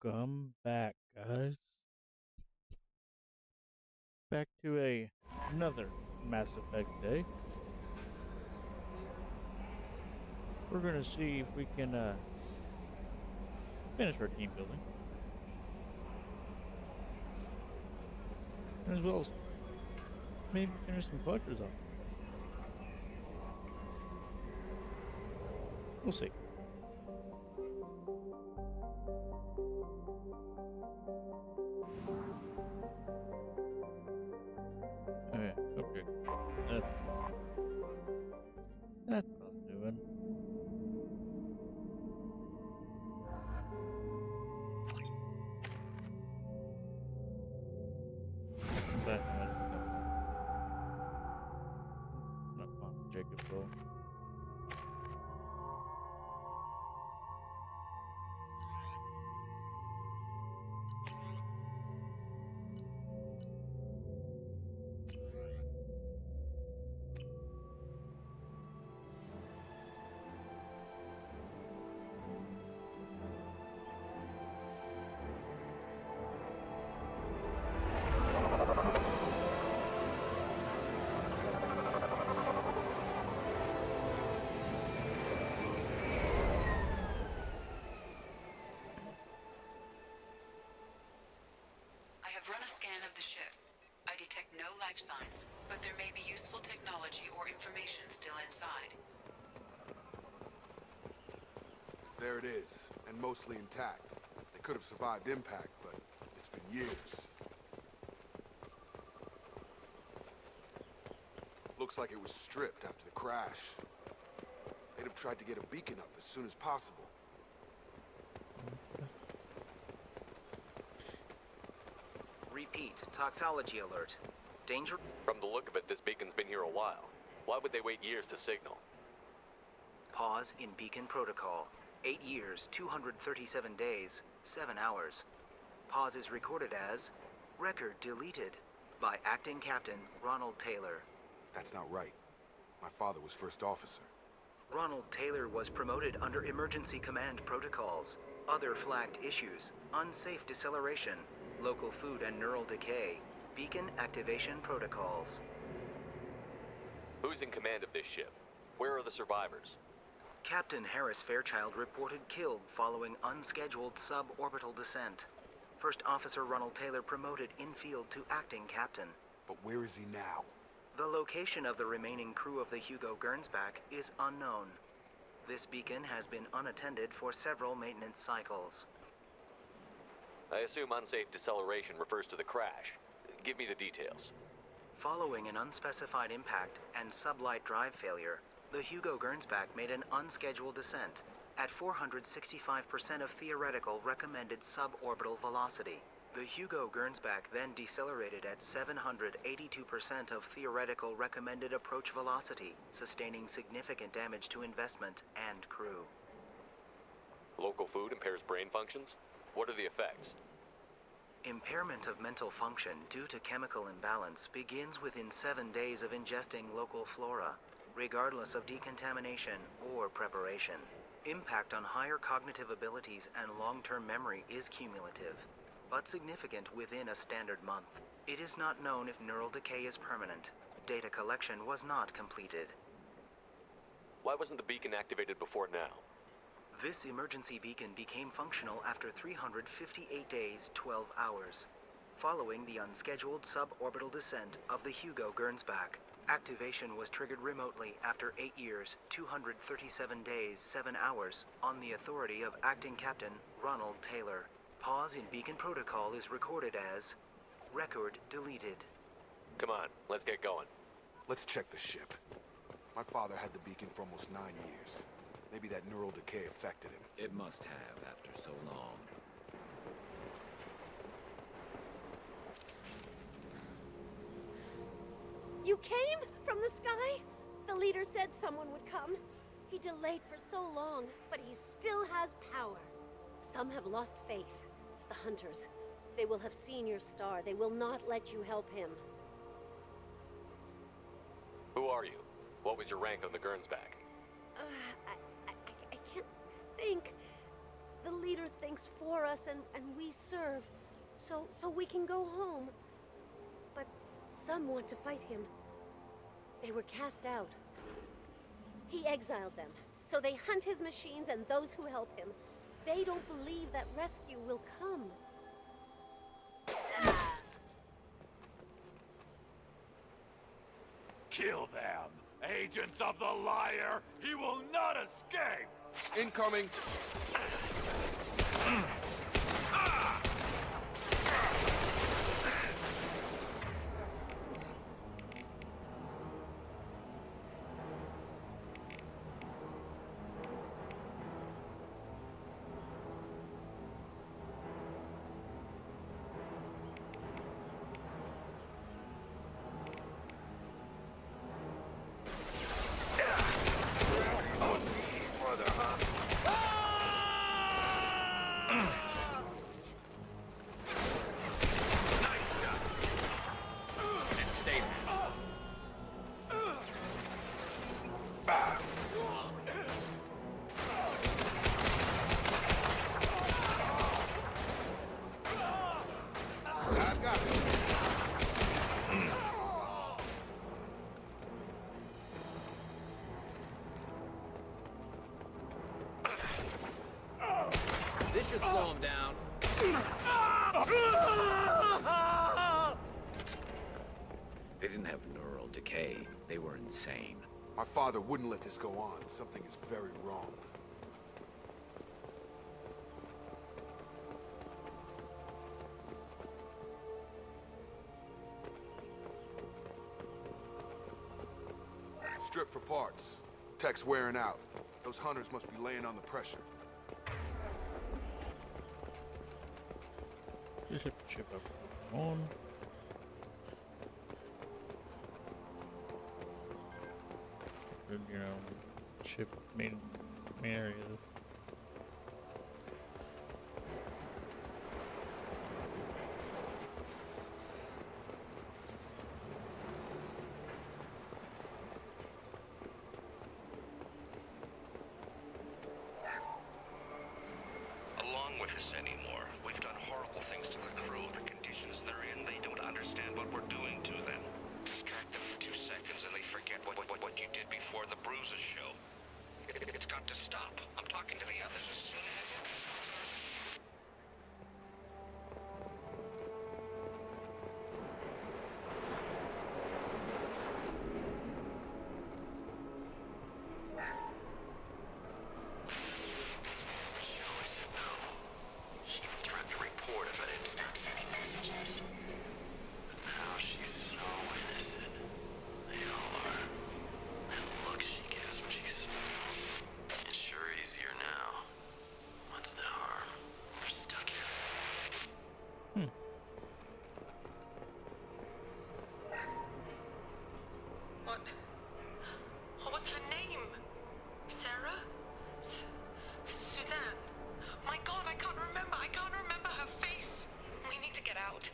Welcome back, guys. Back to another Mass Effect day. We're gonna see if we can finish our team building, and as well as maybe finish some collectors off. We'll see. Okay, okay. That's, that's what I was doing. But I just got not fun, Jacob roll. I have run a scan of the ship. I detect no life signs, but there may be useful technology or information still inside. There it is, and mostly intact. They could have survived impact, but it's been years. Looks like it was stripped after the crash. They'd have tried to get a beacon up as soon as possible. Repeat, toxology alert. Danger. From the look of it, this beacon's been here a while. Why would they wait years to signal? Pause in beacon protocol. 8 years, 237 days, 7 hours. Pause is recorded as record deleted by Acting Captain Ronald Taylor. That's not right. My father was first officer. Ronald Taylor was promoted under emergency command protocols. Other flagged issues: unsafe deceleration, local food and neural decay, beacon activation protocols. Who's in command of this ship? Where are the survivors? Captain Harris Fairchild reported killed following unscheduled suborbital descent. First Officer Ronald Taylor promoted in-field to acting captain. But where is he now? The location of the remaining crew of the Hugo Gernsback is unknown. This beacon has been unattended for several maintenance cycles. I assume unsafe deceleration refers to the crash. Give me the details. Following an unspecified impact and sublight drive failure, the Hugo Gernsback made an unscheduled descent at 465% of theoretical recommended suborbital velocity. The Hugo Gernsback then decelerated at 782% of theoretical recommended approach velocity, sustaining significant damage to investment and crew. Local food impairs brain functions? What are the effects? Impairment of mental function due to chemical imbalance begins within 7 days of ingesting local flora, regardless of decontamination or preparation. Impact on higher cognitive abilities and long-term memory is cumulative, but significant within a standard month. It is not known if neural decay is permanent. Data collection was not completed. Why wasn't the beacon activated before now? This emergency beacon became functional after 358 days, 12 hours, following the unscheduled suborbital descent of the Hugo Gernsback. Activation was triggered remotely after 8 years, 237 days, 7 hours, on the authority of Acting Captain Ronald Taylor. Pause in beacon protocol is recorded as record deleted. Come on, let's get going. Let's check the ship. My father had the beacon for almost 9 years. Maybe that neural decay affected him. It must have after so long. You came from the sky? The leader said someone would come. He delayed for so long, but he still has power. Some have lost faith. The hunters. They will have seen your star. They will not let you help him. Who are you? What was your rank on the Gernsback? I can't think. The leader thinks things for us and we serve. So we can go home. But some want to fight him. They were cast out. He exiled them. So they hunt his machines and those who help him. They don't believe that rescue will come. Kill them! Agents of the liar! He will not escape! Incoming! I've got it. This should slow him down. They didn't have neural decay. They were insane. My father wouldn't let this go on. Something is very wrong. Strip for parts. Tech's wearing out. Those hunters must be laying on the pressure. Just hit the chip up. On. And, you know, chip main area. Along with this anymore. We've done horrible things to the crew. The conditions they're in, they don't understand what we're doing to them. Distract them for 2 seconds and they forget what you did before the bruises show. It's got to stop. I'm talking to the others as soon as it... What was her name? Sarah? Suzanne? My God, I can't remember. I can't remember her face. We need to get out.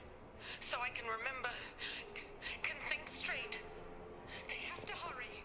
So I can remember. Can think straight. They have to hurry.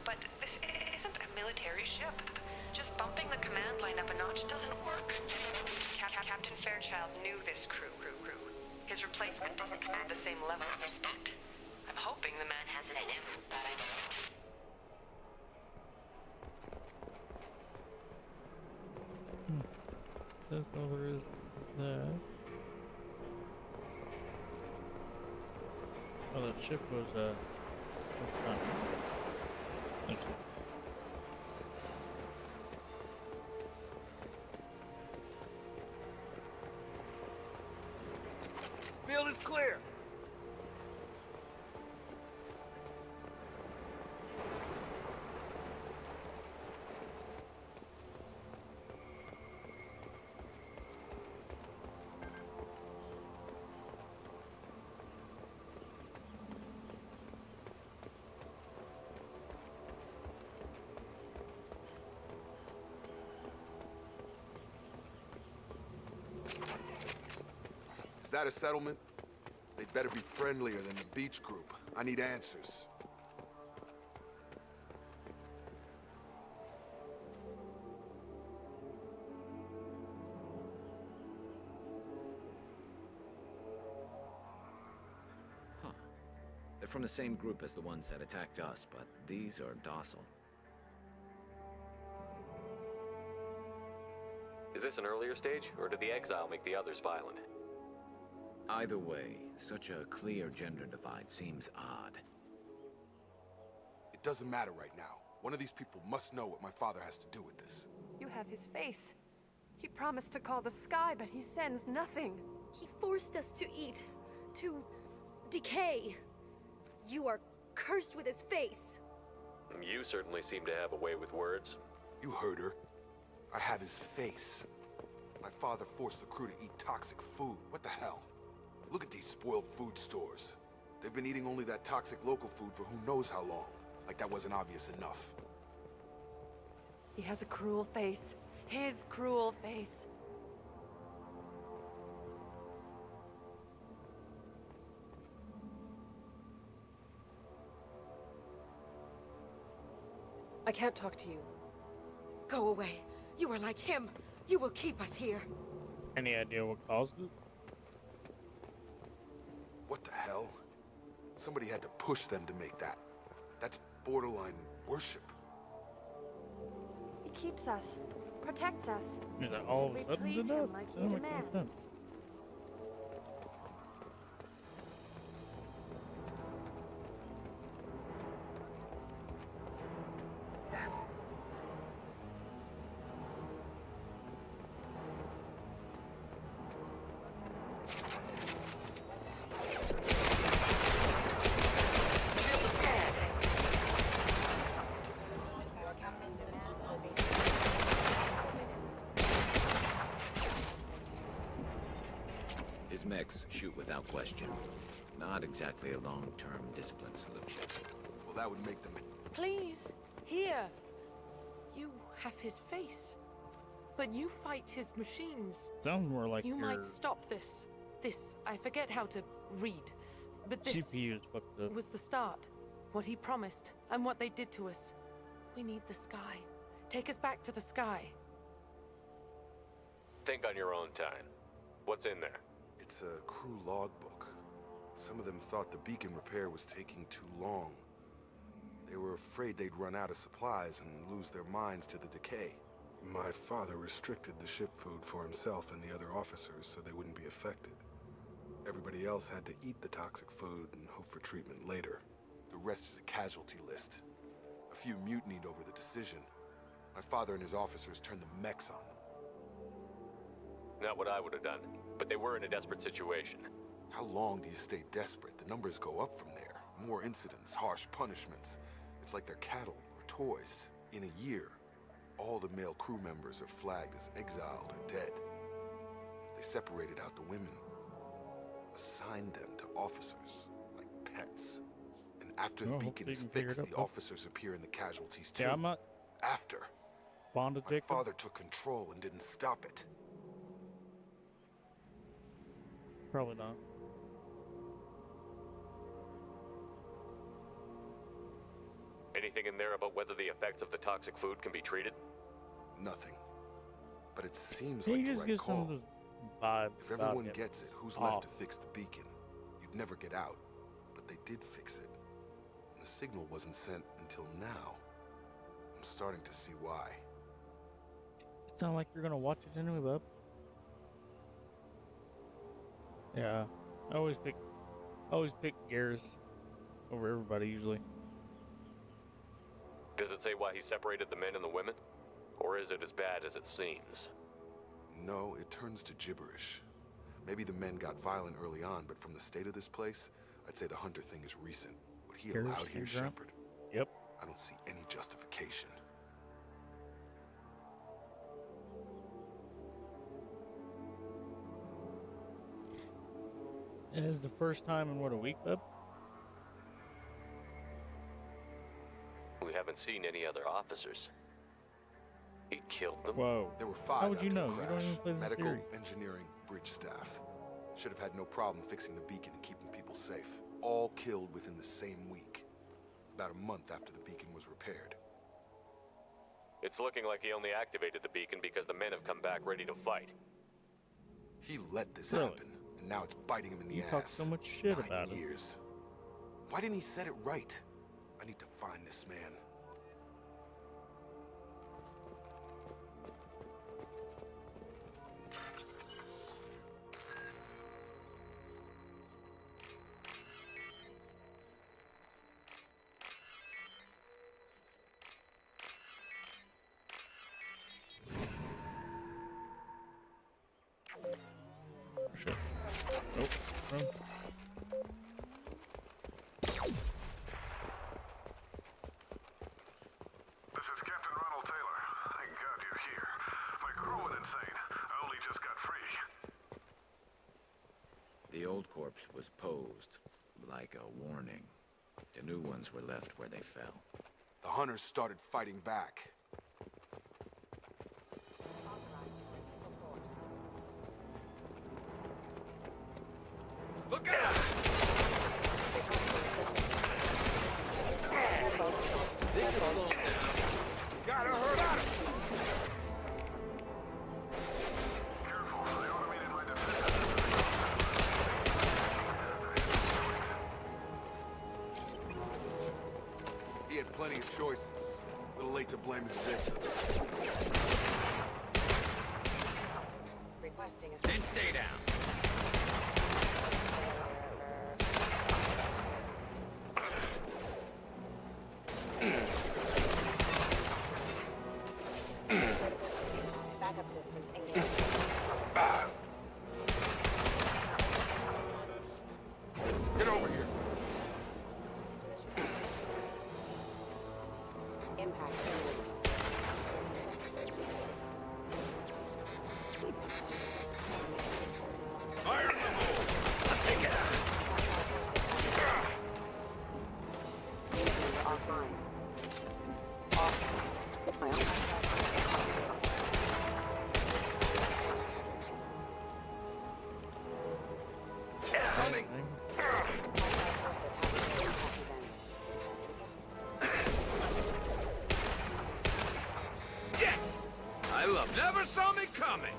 But this isn't a military ship. Just bumping the command line up a notch doesn't work. Captain Fairchild knew this crew. His replacement doesn't command the same level of respect. I'm hoping the man has it in him, but I don't. There's no there is that. Oh, the ship was thank you. Field is clear. that a settlement? They'd better be friendlier than the beach group. I need answers. Huh. They're from the same group as the ones that attacked us, but these are docile. Is this an earlier stage, or did the exile make the others violent? Either way, such a clear gender divide seems odd. It doesn't matter right now. One of these people must know what my father has to do with this. You have his face. He promised to call the sky, but he sends nothing. He forced us to eat, to decay. You are cursed with his face. You certainly seem to have a way with words. You heard her. I have his face. My father forced the crew to eat toxic food. What the hell? Look at these spoiled food stores. They've been eating only that toxic local food for who knows how long. Like that wasn't obvious enough. He has a cruel face. His cruel face. I can't talk to you. Go away. You are like him. You will keep us here. Any idea what caused it? What the hell? Somebody had to push them to make that. That's borderline worship. He keeps us. Protects us. Is that all of a We sudden please did that? him like he Doesn't make any demands. sense. His mechs shoot without question. Not exactly a long-term discipline solution. Well, that would make them... Please, here. You have his face, but you fight his machines. Sounds more like You your might stop this. This, I forget how to read, but this CPU is fucked up. was the start. What he promised, and what they did to us. We need the sky. Take us back to the sky. Think on your own time. What's in there? It's a crew logbook. Some of them thought the beacon repair was taking too long. They were afraid they'd run out of supplies and lose their minds to the decay. My father restricted the ship food for himself and the other officers so they wouldn't be affected. Everybody else had to eat the toxic food and hope for treatment later. The rest is a casualty list. A few mutinied over the decision. My father and his officers turned the mechs on them. Not what I would have done, but they were in a desperate situation. How long do you stay desperate? The numbers go up from there. More incidents, harsh punishments. It's like they're cattle or toys. In a year, all the male crew members are flagged as exiled or dead. They separated out the women, assigned them to officers, like pets. And after the Well, beacon hopefully is you can figure fixed, it out, the bud. officers appear in the casualties too. Yeah, I'm not After. fond of My Jacob. father took control and didn't stop it. Probably not. Anything in there about whether the effects of the toxic food can be treated? Nothing. But it seems Can like you the just right give some call. of the vibe If about everyone him? gets it, who's Off. left to fix the beacon? You'd never get out. But they did fix it. And the signal wasn't sent until now. I'm starting to see why. It sounds like you're gonna watch it anyway, bub. Yeah, I always pick Garrus over everybody usually. Does it say why he separated the men and the women? Or is it as bad as it seems? No, it turns to gibberish. Maybe the men got violent early on, but from the state of this place, I'd say the Hunter thing is recent. What he Garrus allowed here, syndrome? Shepard, Yep. I don't see any justification. It is the first time in what, a week, bub? We haven't seen any other officers. He killed them? Whoa. There were 5 How would you after the know? You don't crash. even play the Medical, series. engineering, bridge staff. Should have had no problem fixing the beacon and keeping people safe. All killed within the same week. About a month after the beacon was repaired. It's looking like he only activated the beacon because the men have come back ready to fight. He let this Really? happen, and now it's biting him in the You ass. talk so much shit 9 about it. years. Why didn't he set it right? I need to find this man. Shit. Nope. Run. This is Captain Ronald Taylor. Thank God you're here. My crew went insane. I only just got free. The old corpse was posed like a warning. The new ones were left where they fell. The hunters started fighting back. Look out! Got her, got her! Careful, they automated my defense. He had plenty of choices. A little late to blame his victims. Then stay down. Backup systems engaged. Get over here. Impact Fire in the hole! Take it out! offline. Coming. Yes! I love never saw me coming!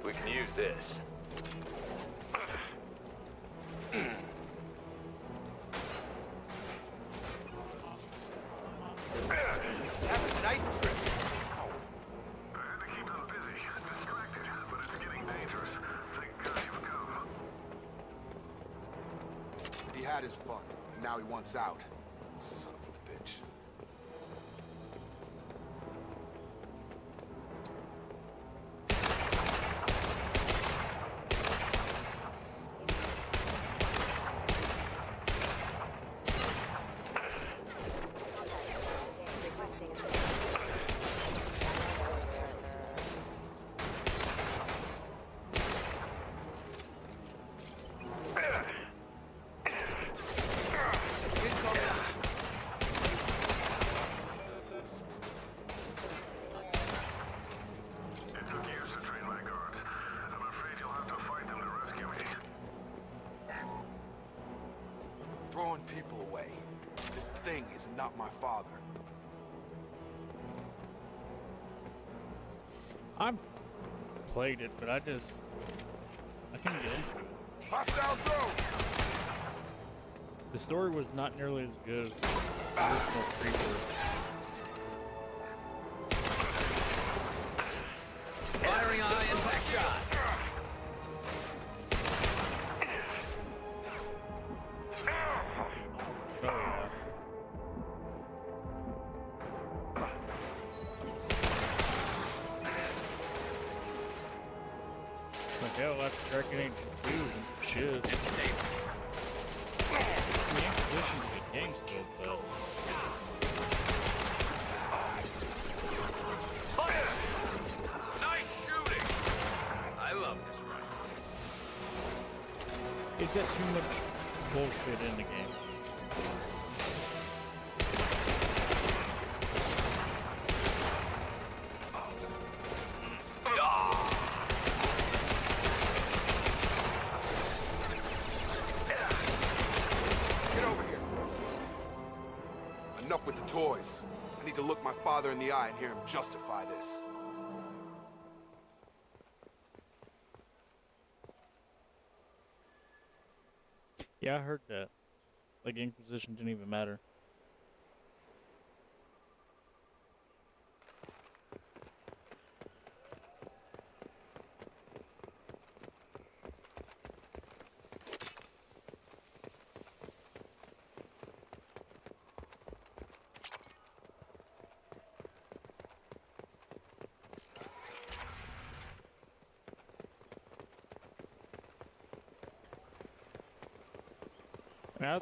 We can use this. Have a nice trip. I had to keep them busy, distracted, but it's getting dangerous. Thank God you've come. He had his fun, and now he wants out. Son of a bitch. It took years to train my guards. I'm afraid you'll have to fight them to rescue me. Throwing people away. This thing is not my father. I've played it, but I couldn't get into it. Hostile drone! The story was not nearly as good as the original Creeper. Firing a high impact shot! Oh yeah. Like hell, that's Dragon Age 2 and shit. And stay. The Inquisition's a good game still, but Nice shooting! I love this run. it's got too much bullshit in the game. Enough with the toys. I need to look my father in the eye and hear him justify this. Yeah, I heard that. Like, Inquisition didn't even matter.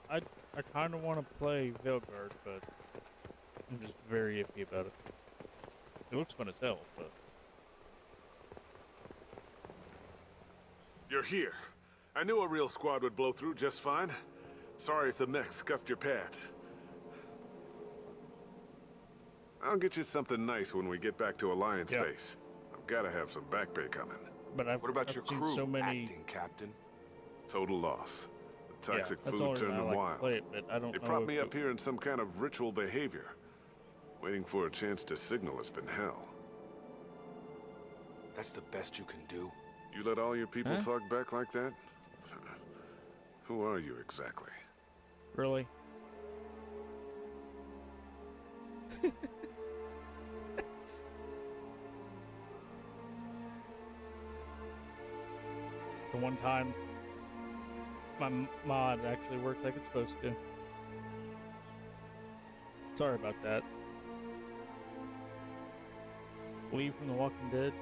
I mean, I kind of want to play Veilguard, but I'm just very iffy about it. It looks fun as hell, but... You're here. I knew a real squad would blow through just fine. Sorry if the mech scuffed your pads. I'll get you something nice when we get back to Alliance Base. I've got to have some back pay coming. But what about your seen crew so many... acting, Captain? Total loss. The toxic that's food turned them wild. Play it, but I don't They know propped if me up here in some kind of ritual behavior. Waiting for a chance to signal has been hell. That's the best you can do? You let all your people talk back like that? Who are you exactly? Really? The one time my mod actually works like it's supposed to. Sorry about that. Lee from The Walking Dead.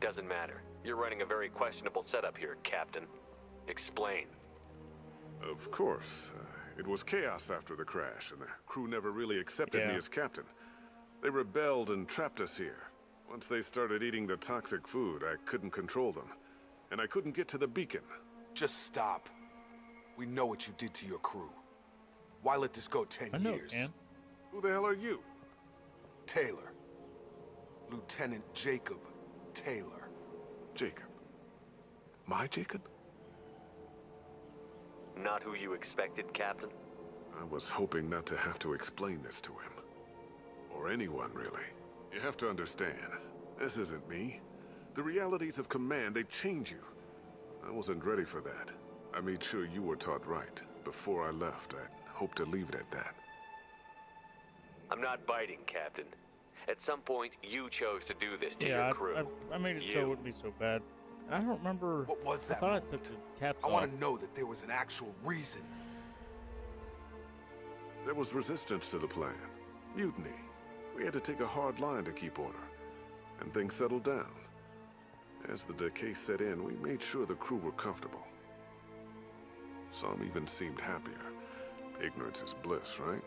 Doesn't matter. You're running a very questionable setup here, Captain. Explain. Of course. It was chaos after the crash, and the crew never really accepted me as captain. They rebelled and trapped us here. Once they started eating the toxic food, I couldn't control them. And I couldn't get to the beacon. Just stop. We know what you did to your crew. Why let this go 10 years? Man. Who the hell are you? Taylor. Lieutenant Jacob Taylor. Jacob? My Jacob? Not who you expected, Captain? I was hoping not to have to explain this to him. Or anyone, really. You have to understand, this isn't me. The realities of command, they change you. I wasn't ready for that. I made sure you were taught right. Before I left, I hoped to leave it at that. I'm not biting, Captain. At some point, you chose to do this to your crew. I made it so it wouldn't be so bad. And I don't remember... What was that I thought moment? I took the caps I off. want to know that there was an actual reason. There was resistance to the plan. Mutiny. We had to take a hard line to keep order. And things settled down. As the decay set in, we made sure the crew were comfortable. Some even seemed happier. Ignorance is bliss, right?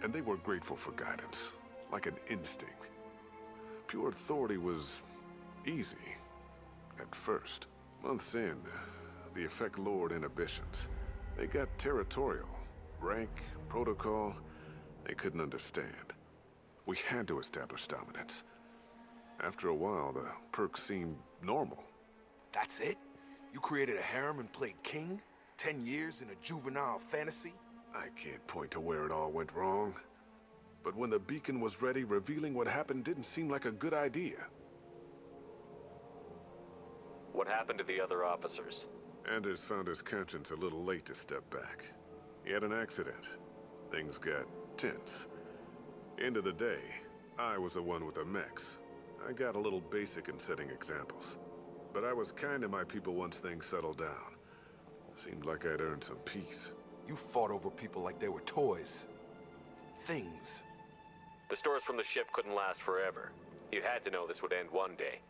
And they were grateful for guidance, like an instinct. Pure authority was easy, at first. Months in, the effect lowered inhibitions. They got territorial. Rank, protocol, they couldn't understand. We had to establish dominance. After a while, the perks seemed normal. That's it? You created a harem and played king? 10 years in a juvenile fantasy? I can't point to where it all went wrong. But when the beacon was ready, revealing what happened didn't seem like a good idea. What happened to the other officers? Anders found his conscience a little late to step back. He had an accident. Things got tense. End of the day, I was the one with the mechs. I got a little basic in setting examples. But I was kind to my people once things settled down. Seemed like I'd earned some peace. You fought over people like they were toys. Things. The stores from the ship couldn't last forever. You had to know this would end one day.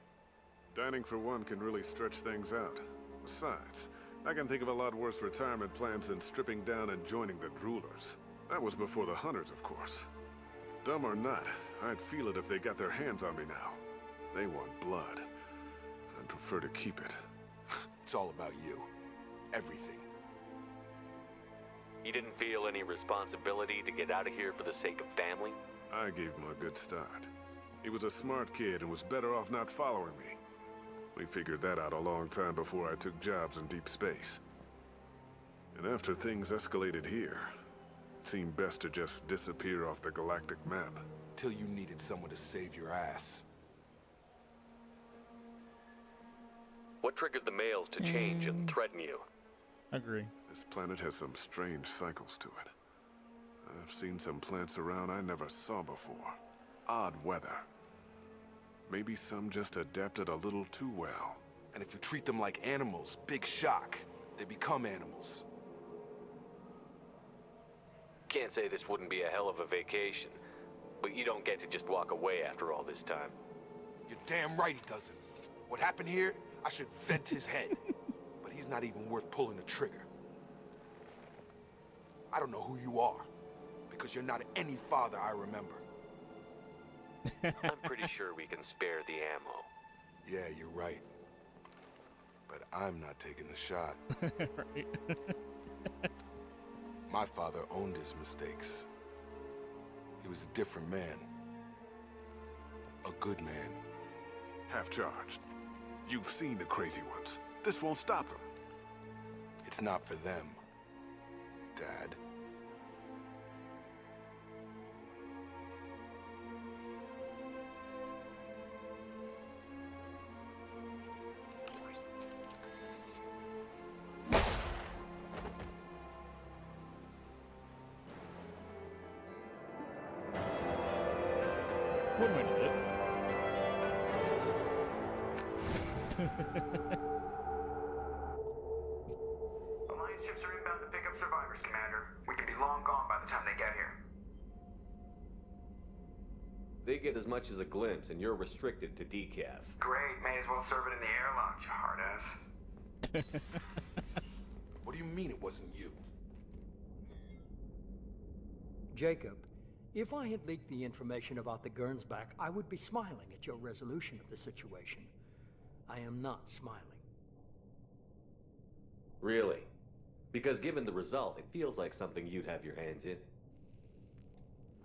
Dining for one can really stretch things out. Besides, I can think of a lot worse retirement plans than stripping down and joining the Droolers. That was before the Hunters, of course. Dumb or not, I'd feel it if they got their hands on me now. They want blood. I'd prefer to keep it. It's all about you. Everything. You didn't feel any responsibility to get out of here for the sake of family? I gave them a good start. He was a smart kid and was better off not following me. We figured that out a long time before I took jobs in deep space. And after things escalated here, it seemed best to just disappear off the galactic map. Till you needed someone to save your ass. What triggered the males to change and threaten you? Agree. This planet has some strange cycles to it. I've seen some plants around I never saw before. Odd weather. Maybe some just adapted a little too well. And if you treat them like animals, big shock. They become animals. Can't say this wouldn't be a hell of a vacation, but you don't get to just walk away after all this time. You're damn right he doesn't. What happened here, I should vent his head. But he's not even worth pulling a trigger. I don't know who you are, because you're not any father I remember. I'm pretty sure we can spare the ammo. Yeah, you're right. But I'm not taking the shot. Right. My father owned his mistakes. He was a different man. A good man. Half-charged. You've seen the crazy ones. This won't stop them. It's not for them, Dad. One way to do it. Alliance ships are inbound to pick up survivors, Commander. We can be long gone by the time they get here. They get as much as a glimpse, and you're restricted to decaf. Great, may as well serve it in the airlock, you hard ass. What do you mean it wasn't you? Jacob, if I had leaked the information about the Gernsback, I would be smiling at your resolution of the situation. I am not smiling. Really? Because given the result, it feels like something you'd have your hands in.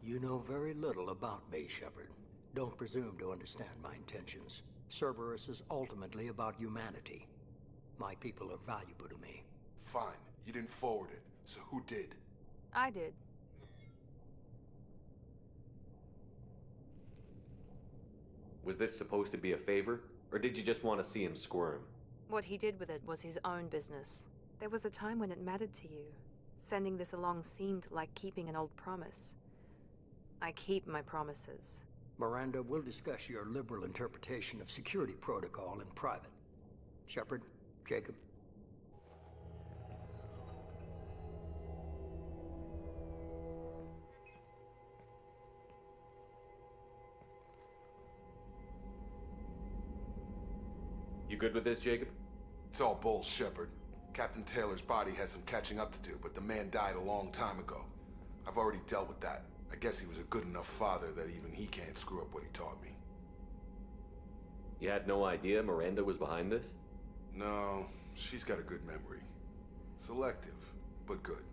You know very little about me, Shepard. Don't presume to understand my intentions. Cerberus is ultimately about humanity. My people are valuable to me. Fine. You didn't forward it. So who did? I did. Was this supposed to be a favor? Or did you just want to see him squirm? What he did with it was his own business. There was a time when it mattered to you. Sending this along seemed like keeping an old promise. I keep my promises. Miranda, we'll discuss your liberal interpretation of security protocol in private. Shepard, Jacob. You good with this, Jacob? It's all bull, Shepard. Captain Taylor's body has some catching up to do, but the man died a long time ago. I've already dealt with that. I guess he was a good enough father that even he can't screw up what he taught me. You had no idea Miranda was behind this? No, she's got a good memory. Selective, but good.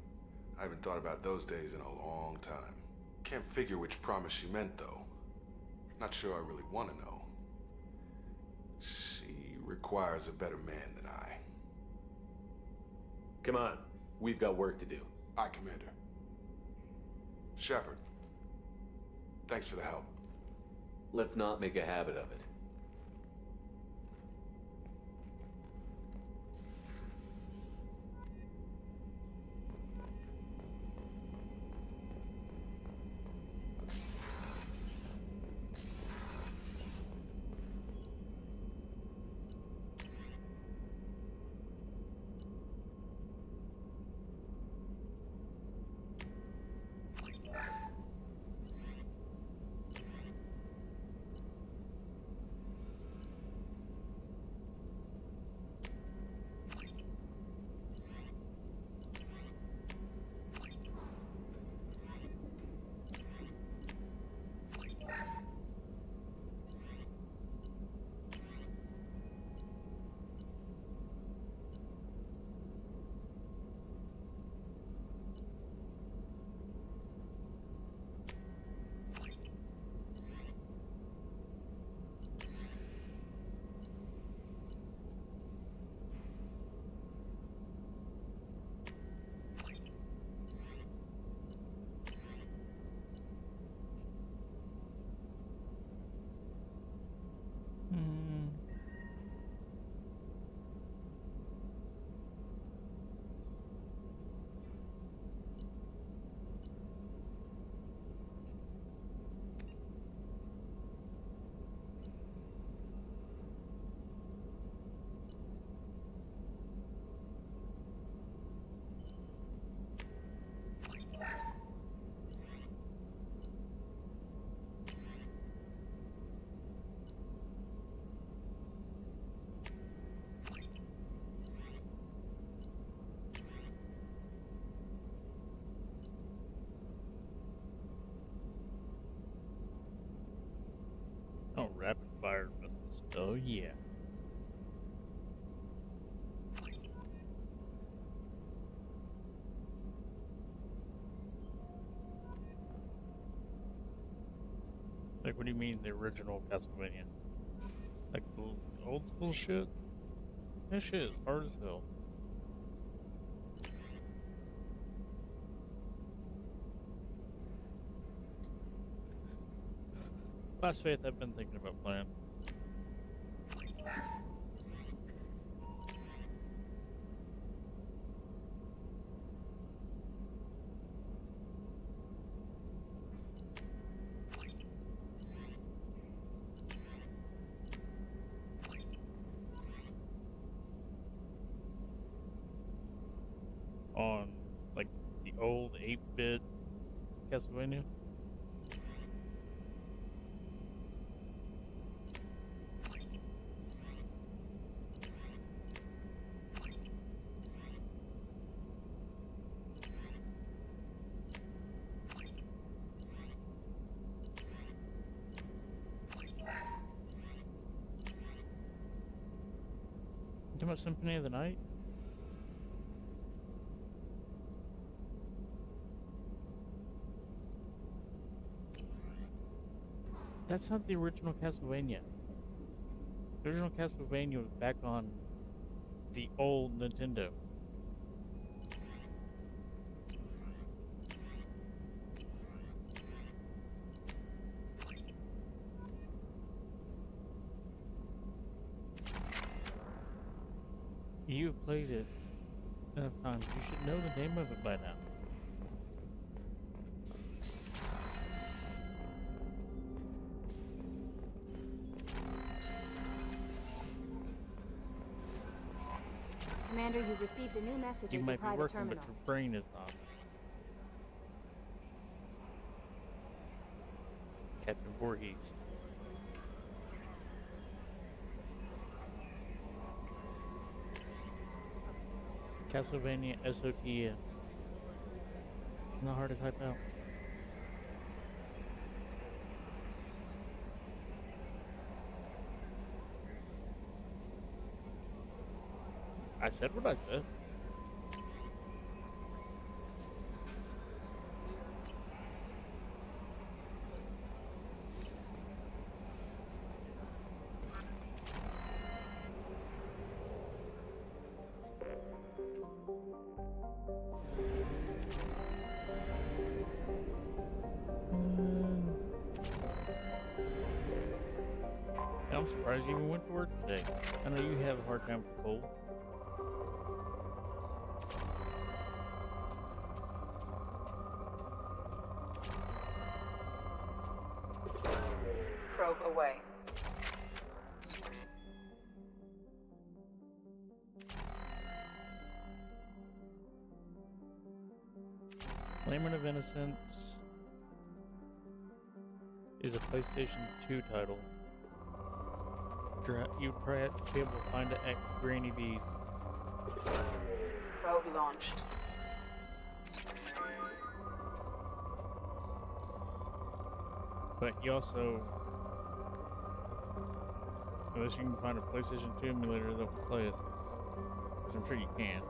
I haven't thought about those days in a long time. Can't figure which promise she meant, though. Not sure I really want to know. She requires a better man than I. Come on, we've got work to do. Aye, Commander. Shepard, thanks for the help. Let's not make a habit of it. Oh, rapid fire missiles. Oh, yeah. Like, what do you mean the original Castlevania? Like the old school shit? That shit is hard as hell. Last Faith I've been thinking about playing. On like the old 8-bit Castlevania. Talking about Symphony of the Night? That's not the original Castlevania. The original Castlevania was back on the old Nintendo. You've played it enough times. You should know the name of it by now. Commander, you've received a new message You at your might be private working, terminal. but your brain is not. Captain Voorhees. Castlevania SOTN. Not hard to type out. I said what I said. I'm surprised you even went to work today. I know you have a hard time with cold. Probe away. Lament of Innocence is a PlayStation 2 title. You'd probably have to be able to find it at Granny V's. Probe launched. But you also, unless you can find a PlayStation 2 emulator that will play it, which I'm sure you can.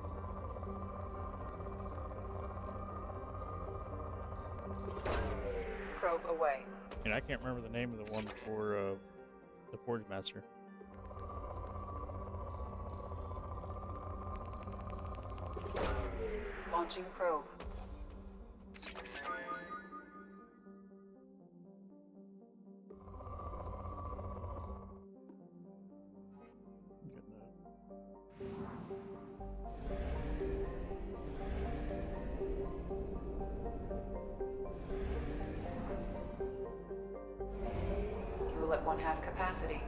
Probe away. And I can't remember the name of the one for the Forge Master. Launching probe. Fuel at 1/2 capacity.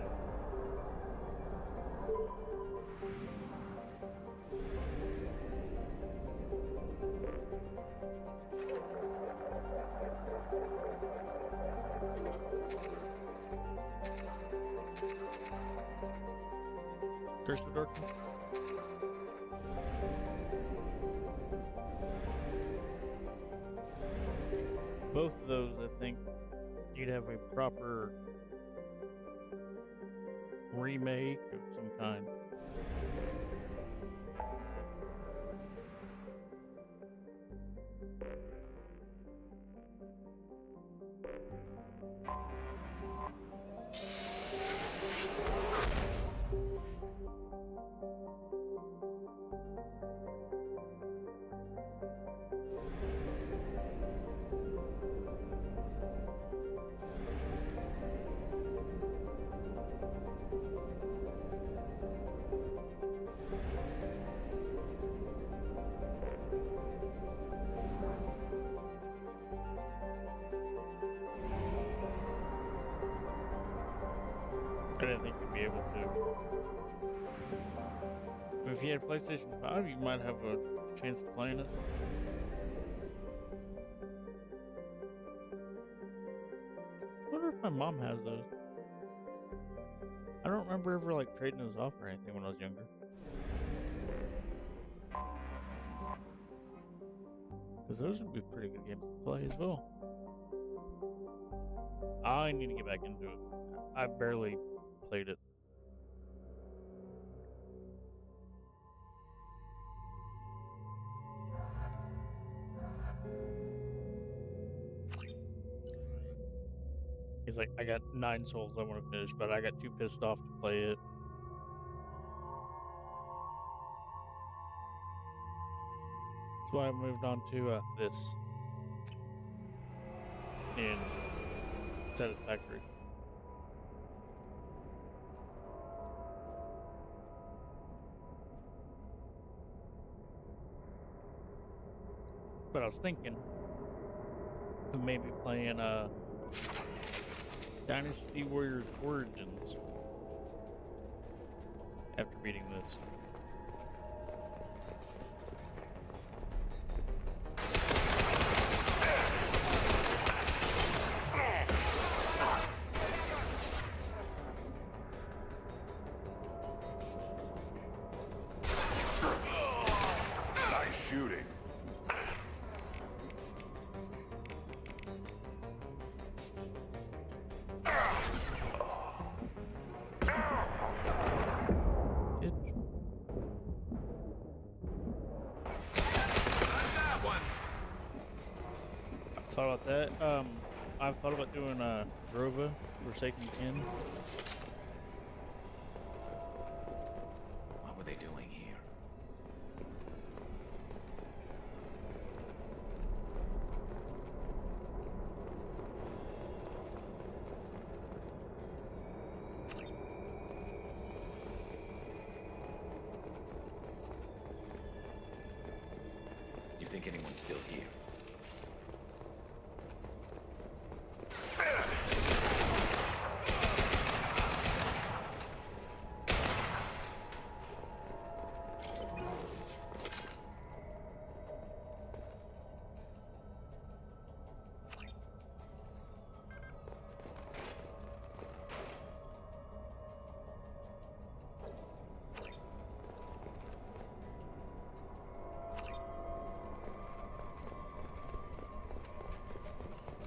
Curse of Darkness. Both of those, I think, you'd have a proper remake of some kind. I didn't think you'd be able to. But if you had PlayStation 5, you might have a chance of playing it. I wonder if my mom has those. I don't remember ever like trading those off or anything when I was younger. Because those would be pretty good games to play as well. I need to get back into it. I barely played it. He's like, I got 9 souls I want to finish, but I got too pissed off to play it. That's why I moved on to this in Satisfactory. But I was thinking of maybe playing Dynasty Warriors Origins after beating this. Nice shooting. Thought about that. I've thought about doing Grova Forsaken Kin. What were they doing here? You think anyone's still here?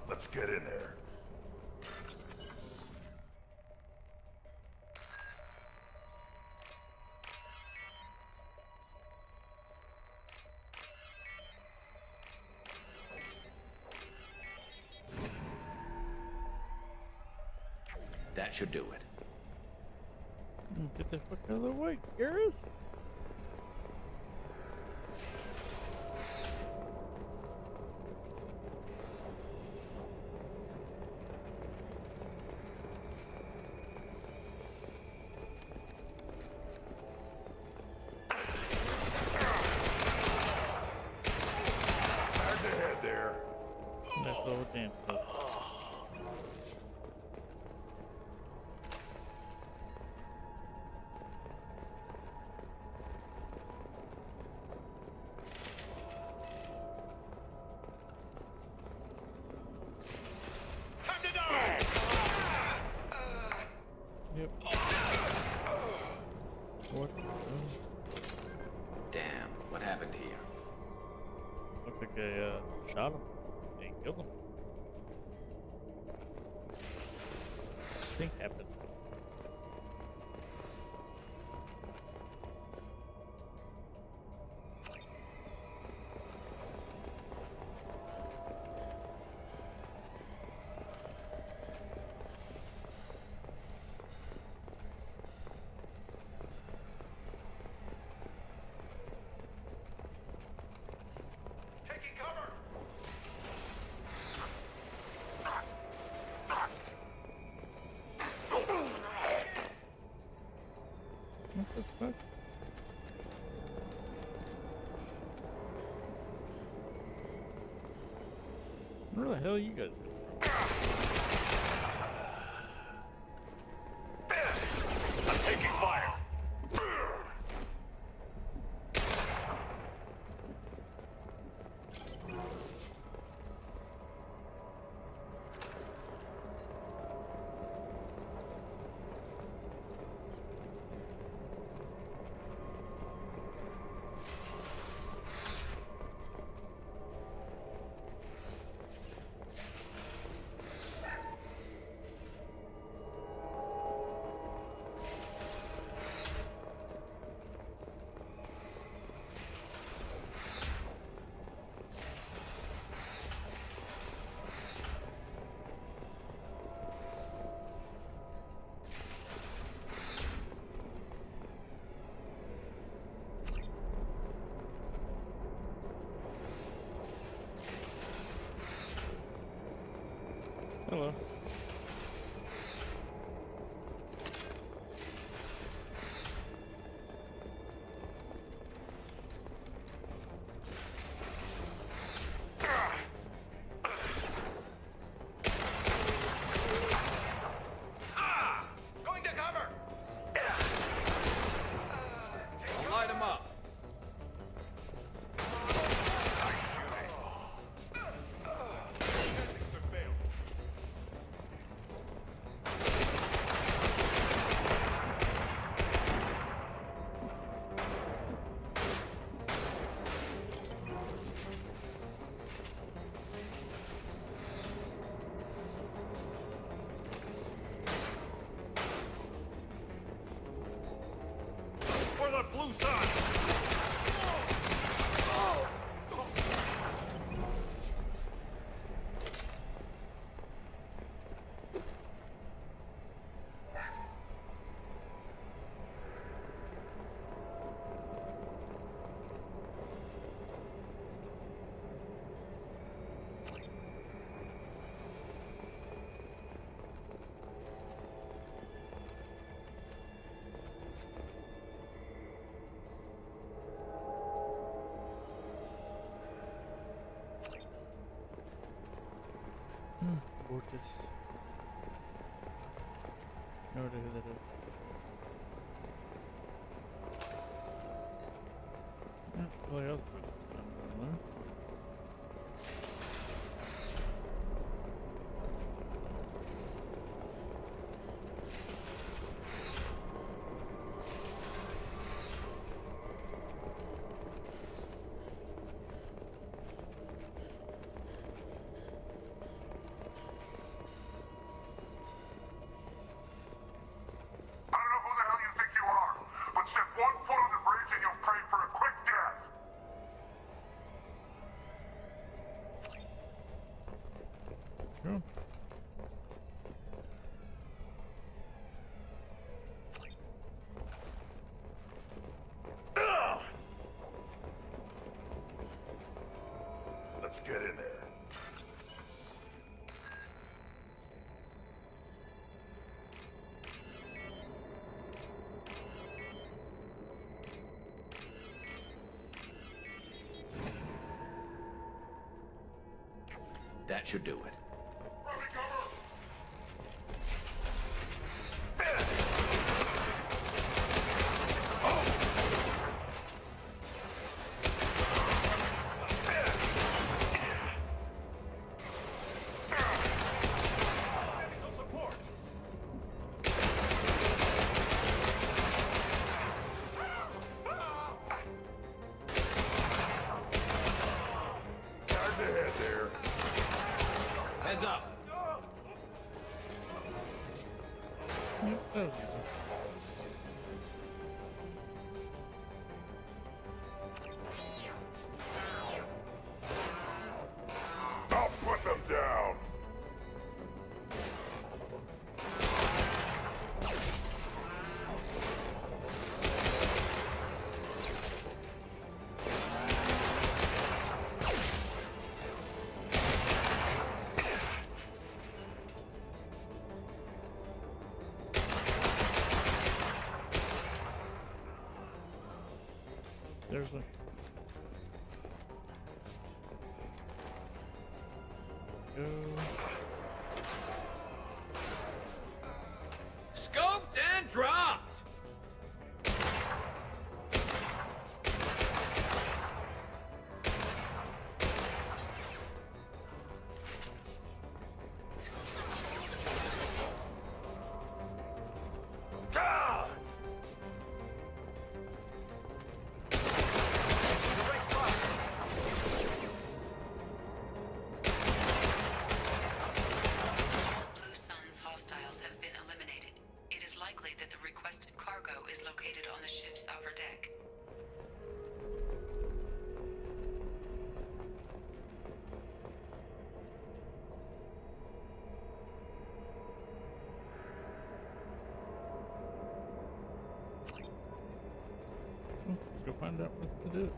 Let's get in there. That should do it. Get the fuck out of the way, Garrus. Damn, what happened here? Looked like they shot him. They killed him. I think happened. What? Where the hell are you guys doing? I'm taking fire. Hello. Going to cover. Light him up. For the blue sun. Abort this. No idea who that is. Yeah, well, else was Step 1 foot on the bridge and you'll pray for a quick death. Sure. Let's get in there. That should do it. Heads up. I'll put them down. there's a... Go. Scoped and dropped! Go find out what to do.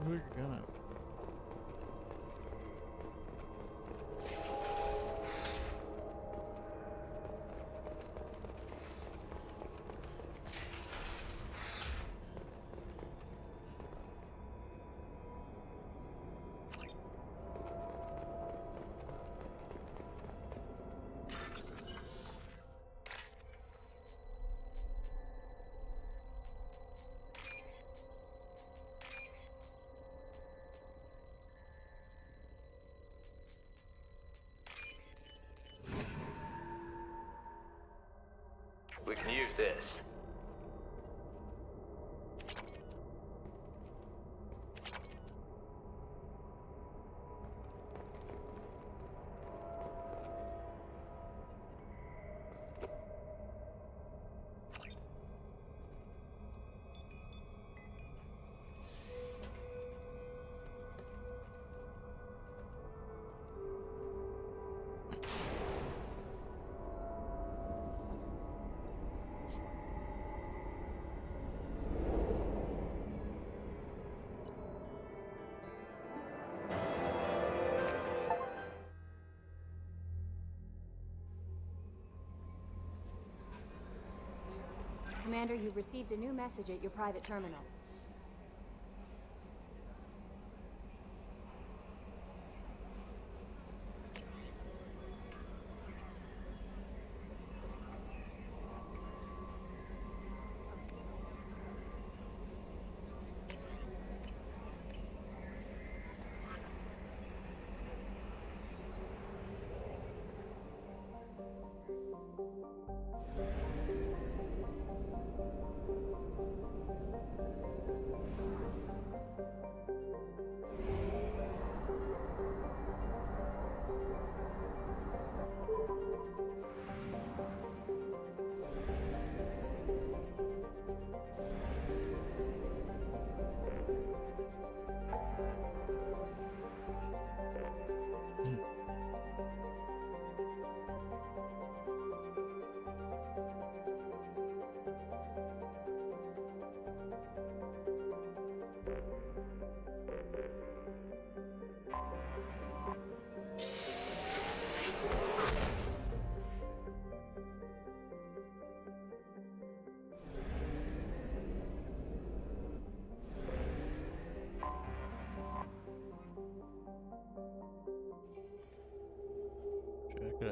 Who you're gonna? We can use this. Commander, you've received a new message at your private terminal.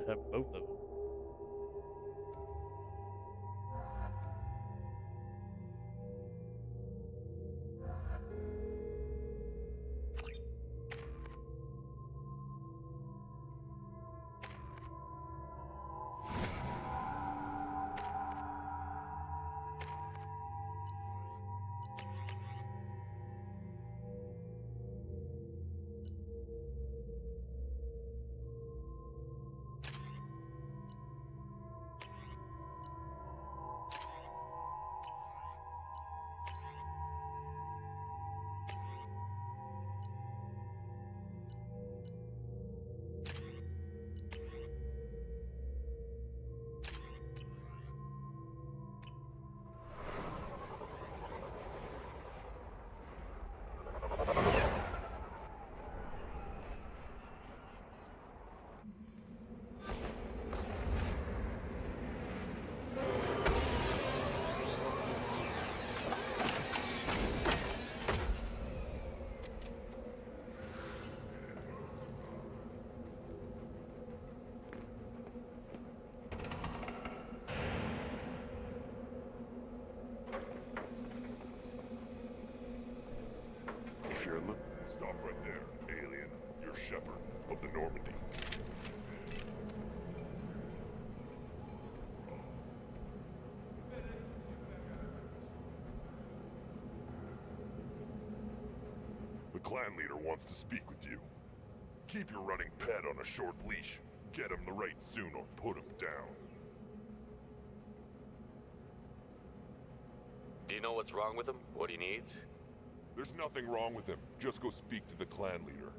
might have both of them. Stop right there, alien. You're Shepard of the Normandy. The clan leader wants to speak with you. Keep your running pet on a short leash. Get him the right soon or put him down. Do you know what's wrong with him? What he needs? There's nothing wrong with him. Just go speak to the clan leader.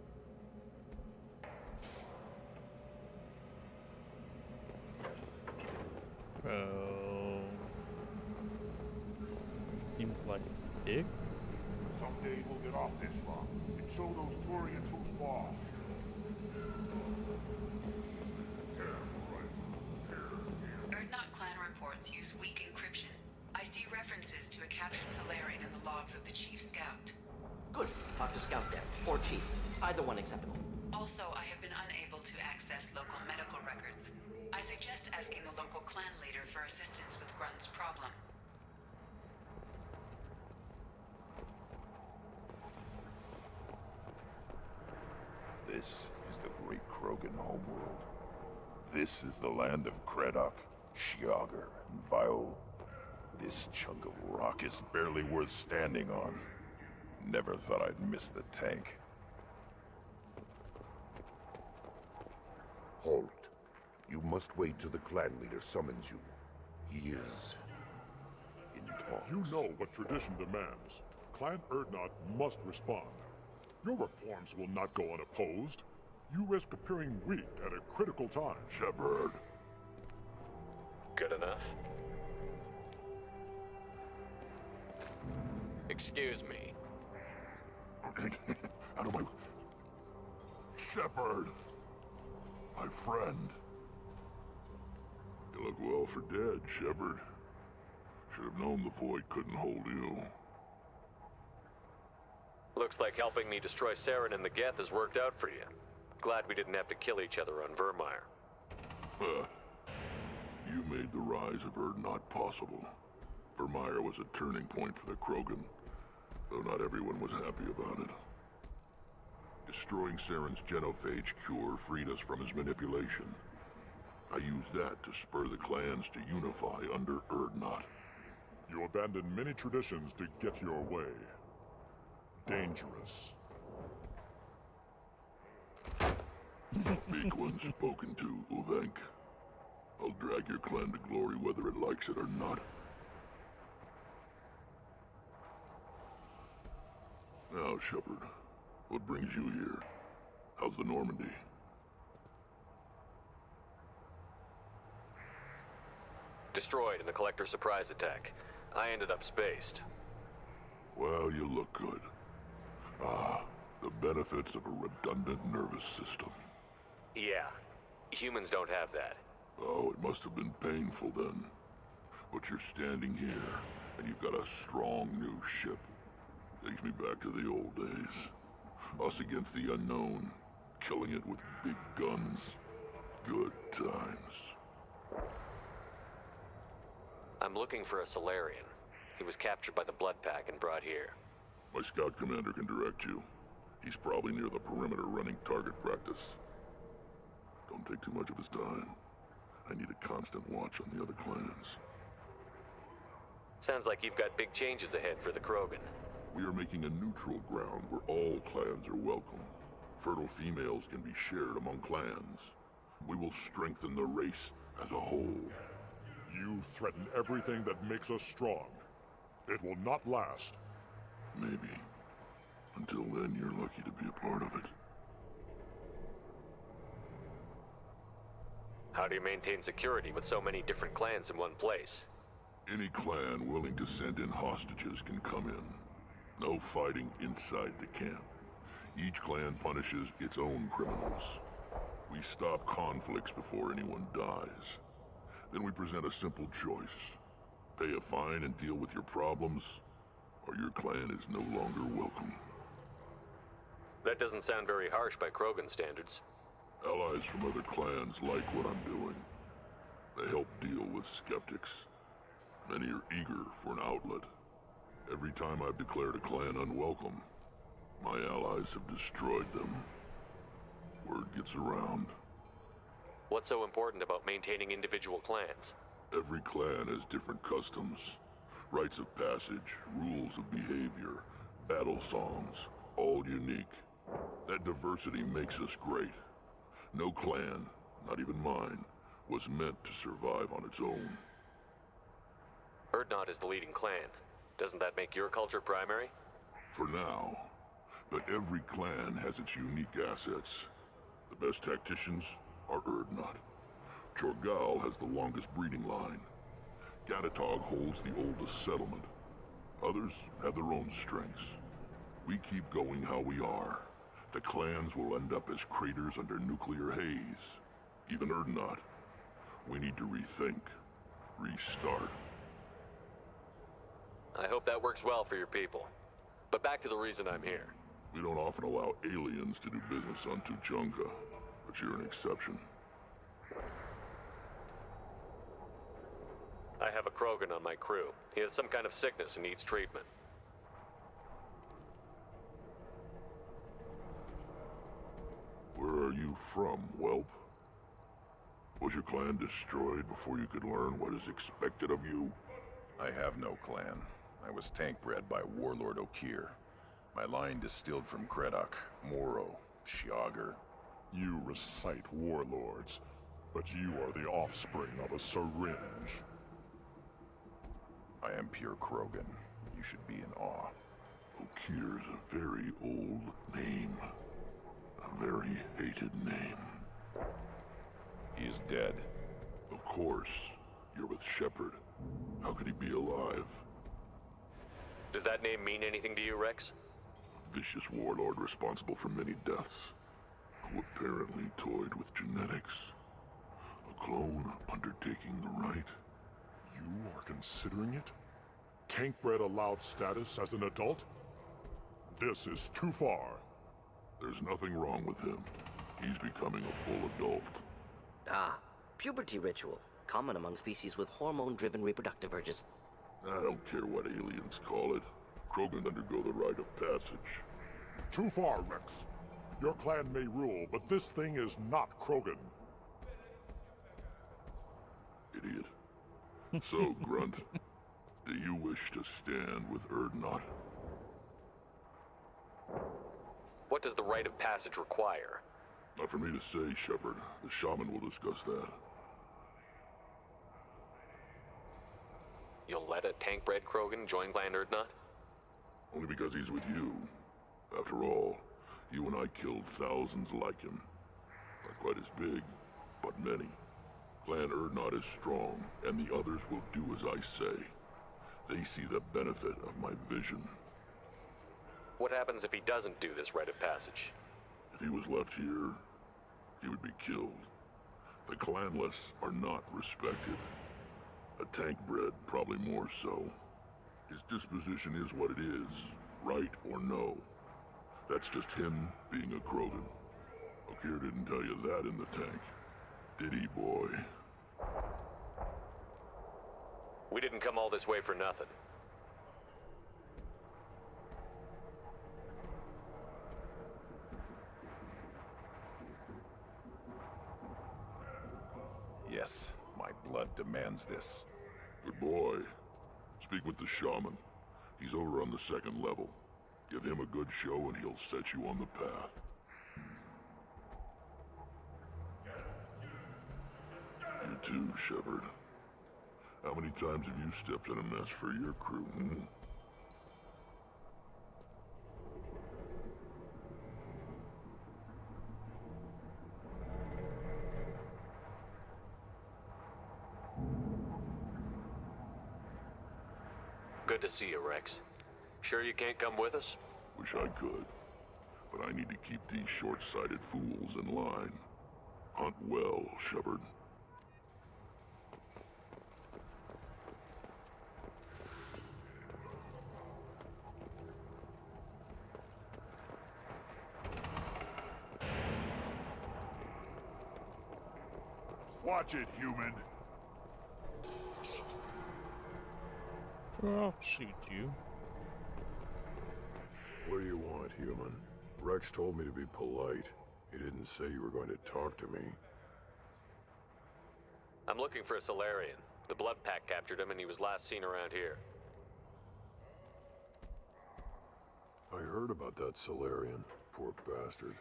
Seems like a dick. Someday we'll get off this rock and show those Turians who's boss. Urdnot clan reports use weak encryption. I see references to a captured Solarian in the logs of the Chief Scout. Good. Talk to Scout then, or Chief. Either one acceptable. Also, I have been unable to access local medical records. I suggest asking the local clan leader for assistance with Grunt's problem. This is the great Krogan homeworld. This is the land of Kredok, Shiagar, and Viol. This chunk of rock is barely worth standing on. Never thought I'd miss the tank. Halt. You must wait till the clan leader summons you. He is in talks. You know what tradition demands. Clan Urdnot must respond. Your reforms will not go unopposed. You risk appearing weak at a critical time. Shepard. Good enough. Excuse me. Out of my... Shepard. My friend. You look well for dead, Shepard. Should have known the Void couldn't hold you. Looks like helping me destroy Saren and the Geth has worked out for you. Glad we didn't have to kill each other on Virmire. You made the rise of Urdnot possible. Virmire was a turning point for the Krogan, though not everyone was happy about it. Destroying Saren's genophage cure freed us from his manipulation. I used that to spur the clans to unify under Urdnot. You abandoned many traditions to get your way. Dangerous. Speak when spoken to, Uvenk. I'll drag your clan to glory whether it likes it or not. Now, Shepard, what brings you here? How's the Normandy? Destroyed in a Collector surprise attack. I ended up spaced. Well, you look good. Ah, the benefits of a redundant nervous system. Yeah, humans don't have that. Oh, it must have been painful then. But you're standing here, and you've got a strong new ship. Takes me back to the old days. Us against the unknown, killing it with big guns. Good times. I'm looking for a Solarian. He was captured by the Blood Pack and brought here. My scout commander can direct you. He's probably near the perimeter running target practice. Don't take too much of his time. I need a constant watch on the other clans. Sounds like you've got big changes ahead for the Krogan. We are making a neutral ground where all clans are welcome. Fertile females can be shared among clans. We will strengthen the race as a whole. You threaten everything that makes us strong. It will not last. Maybe. Until then, you're lucky to be a part of it. How do you maintain security with so many different clans in one place? Any clan willing to send in hostages can come in. No fighting inside the camp. Each clan punishes its own criminals. We stop conflicts before anyone dies. Then we present a simple choice. Pay a fine and deal with your problems, or your clan is no longer welcome. That doesn't sound very harsh by Krogan standards. Allies from other clans like what I'm doing. They help deal with skeptics. Many are eager for an outlet. Every time I've declared a clan unwelcome, my allies have destroyed them. Word gets around. What's so important about maintaining individual clans? Every clan has different customs, rites of passage, rules of behavior, battle songs, all unique. That diversity makes us great. No clan, not even mine, was meant to survive on its own. Urdnot is the leading clan. Doesn't that make your culture primary? For now. But every clan has its unique assets. The best tacticians are Urdnot. Chorgal has the longest breeding line. Gatatog holds the oldest settlement. Others have their own strengths. We keep going how we are. The clans will end up as craters under nuclear haze. Even Urdnot. We need to rethink. Restart. I hope that works well for your people. But back to the reason I'm here. We don't often allow aliens to do business on Tuchanka, but you're an exception. I have a Krogan on my crew. He has some kind of sickness and needs treatment. Where are you from, whelp? Was your clan destroyed before you could learn what is expected of you? I have no clan. I was tank bred by Warlord Okeer. My line distilled from Kredok, Moro, Shiagar. You recite warlords, but you are the offspring of a syringe. I am pure Krogan. You should be in awe. Okeer's a very old name. A very hated name. He is dead. Of course. You're with Shepard. How could he be alive? Does that name mean anything to you, Rex? Vicious warlord responsible for many deaths, who apparently toyed with genetics. A clone undertaking the rite. You are considering it? Tank-bred allowed status as an adult? This is too far. There's nothing wrong with him. He's becoming a full adult. Ah, puberty ritual. Common among species with hormone-driven reproductive urges. I don't care what aliens call it. Krogan undergo the rite of passage. Too far, Rex. Your clan may rule, but this thing is not Krogan. Idiot. So, Grunt, do you wish to stand with Urdnot? What does the rite of passage require? Not for me to say, Shepard. The shaman will discuss that. You'll let a tank-bred Krogan join Clan Urdnot? Only because he's with you. After all, you and I killed thousands like him. Not quite as big, but many. Clan Urdnot is strong, and the others will do as I say. They see the benefit of my vision. What happens if he doesn't do this rite of passage? If he was left here, he would be killed. The clanless are not respected. A tank-bred, probably more so. His disposition is what it is, right or no. That's just him being a Krogan. Okeer didn't tell you that in the tank. Did he, boy? We didn't come all this way for nothing. Yes, my blood demands this. Good boy. Speak with the shaman. He's over on the second level. Give him a good show and he'll set you on the path. You too, Shepard. How many times have you stepped in a mess for your crew, hmm? Good to see you, Rex. Sure you can't come with us? Wish I could. But I need to keep these short-sighted fools in line. Hunt well, Shepard. Watch it, human. I'll shoot you. What do you want, human? Rex told me to be polite. He didn't say you were going to talk to me. I'm looking for a Salarian. The Blood Pack captured him and he was last seen around here. I heard about that Salarian. Poor bastard.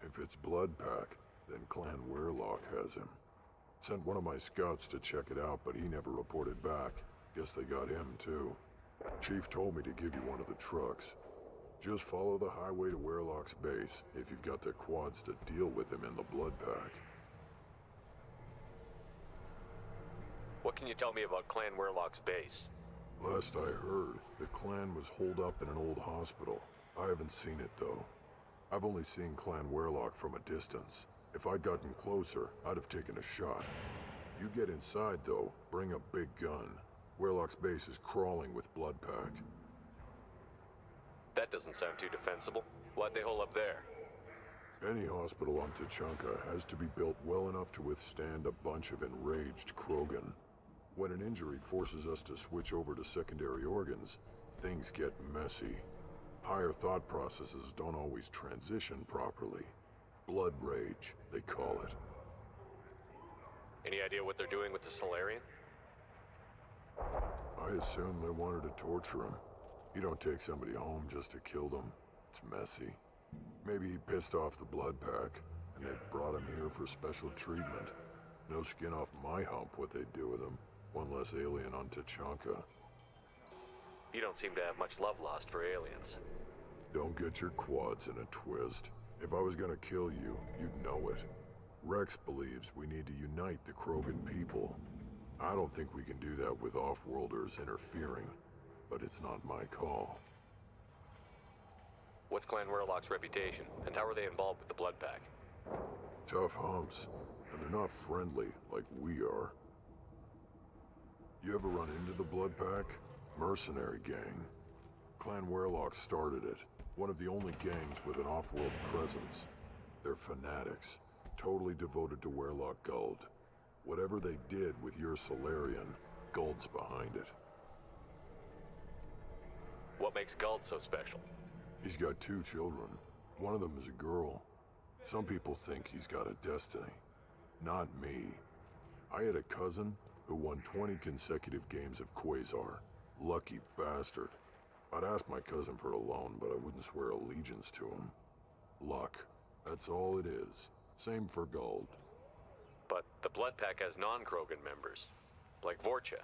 If it's Blood Pack, then Clan Weyrloc has him. Sent one of my scouts to check it out, but he never reported back. Guess they got him, too. Chief told me to give you one of the trucks. Just follow the highway to Weyrloc's base, if you've got the quads to deal with him in the Blood Pack. What can you tell me about Clan Weyrloc's base? Last I heard, the clan was holed up in an old hospital. I haven't seen it, though. I've only seen Clan Weyrloc from a distance. If I'd gotten closer, I'd have taken a shot. You get inside, though, bring a big gun. Weyrloc's base is crawling with Blood Pack. That doesn't sound too defensible. Why'd they hole up there? Any hospital on Tuchanka has to be built well enough to withstand a bunch of enraged Krogan. When an injury forces us to switch over to secondary organs, things get messy. Higher thought processes don't always transition properly. Blood rage, they call it. Any idea what they're doing with the Salarian? I assume they wanted to torture him. You don't take somebody home just to kill them. It's messy. Maybe he pissed off the Blood Pack, and they brought him here for special treatment. No skin off my hump what they'd do with him. One less alien on Tuchanka. You don't seem to have much love lost for aliens. Don't get your quads in a twist. If I was gonna kill you, you'd know it. Rex believes we need to unite the Krogan people. I don't think we can do that with off-worlders interfering, but it's not my call. What's Clan Weyrloc's reputation, and how are they involved with the Blood Pack? Tough humps, and they're not friendly like we are. You ever run into the Blood Pack? Mercenary gang. Clan Weyrloc started it. One of the only gangs with an off-world presence. They're fanatics, totally devoted to Weyrloc Guld. Whatever they did with your Salarian, Guld's behind it. What makes Guld so special? He's got 2 children. One of them is a girl. Some people think he's got a destiny. Not me. I had a cousin who won 20 consecutive games of Quasar. Lucky bastard. I'd ask my cousin for a loan, but I wouldn't swear allegiance to him. Luck. That's all it is. Same for Guld. But the Blood Pack has non-Krogan members, like Vorcha.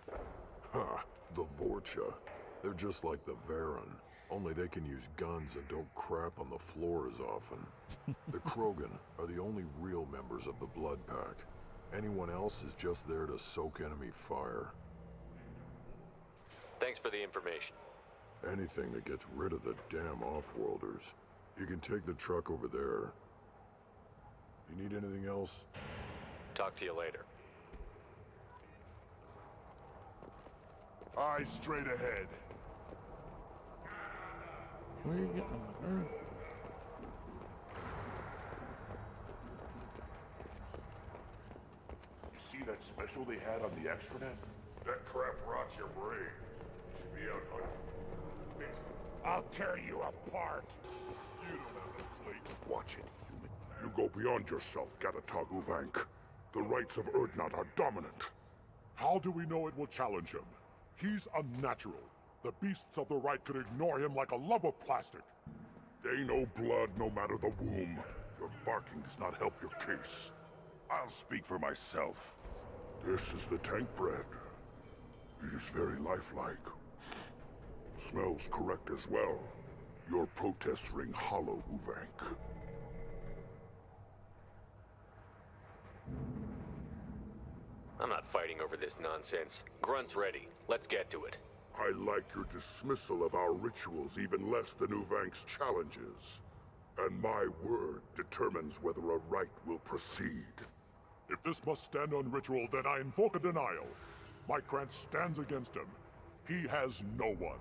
Ha! The Vorcha. They're just like the Varen, only they can use guns and don't crap on the floor as often. The Krogan are the only real members of the Blood Pack. Anyone else is just there to soak enemy fire. Thanks for the information. Anything that gets rid of the damn off-worlders. You can take the truck over there. You need anything else? Talk to you later. Eyes straight ahead. Where are you getting them? see that special they had on the extranet? That crap rots your brain. You should be out hunting. I'll tear you apart. You don't have a plate. Watch it, human. You go beyond yourself, Gatatog Uvank. The rights of Urdnot are dominant. How do we know it will challenge him? He's unnatural. The beasts of the right could ignore him like a lump of plastic. They know blood no matter the womb. Your barking does not help your case. I'll speak for myself. This is the tank bread. It is very lifelike. Smells correct as well. Your protests ring hollow, Uvank. I'm not fighting over this nonsense. Grunt's ready. Let's get to it. I like your dismissal of our rituals even less than Uvank's challenges. And my word determines whether a rite will proceed. If this must stand on ritual, then I invoke a denial. Mykrant stands against him. He has no one.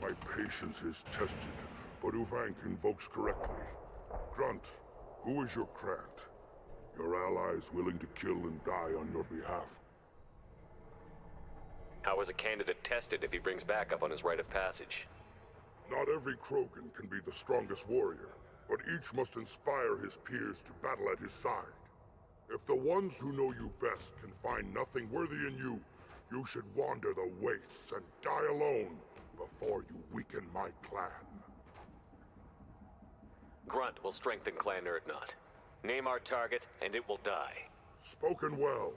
My patience is tested, but Uvank invokes correctly. Grunt, who is your Krant? Your allies willing to kill and die on your behalf? How is a candidate tested if he brings backup on his rite of passage? Not every Krogan can be the strongest warrior, but each must inspire his peers to battle at his side. If the ones who know you best can find nothing worthy in you, you should wander the wastes and die alone before you weaken my clan. Grunt will strengthen Clan Urdnot. Name our target, and it will die. Spoken well.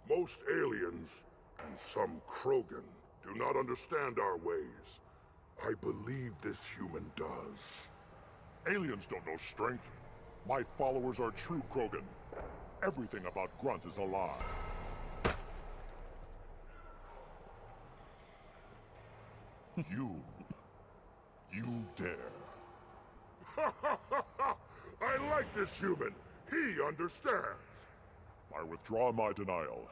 Most aliens, and some Krogan, do not understand our ways. I believe this human does. Aliens don't know strength. My followers are true Krogan. Everything about Grunt is a lie. You dare. I like this human. He understands. I withdraw my denial.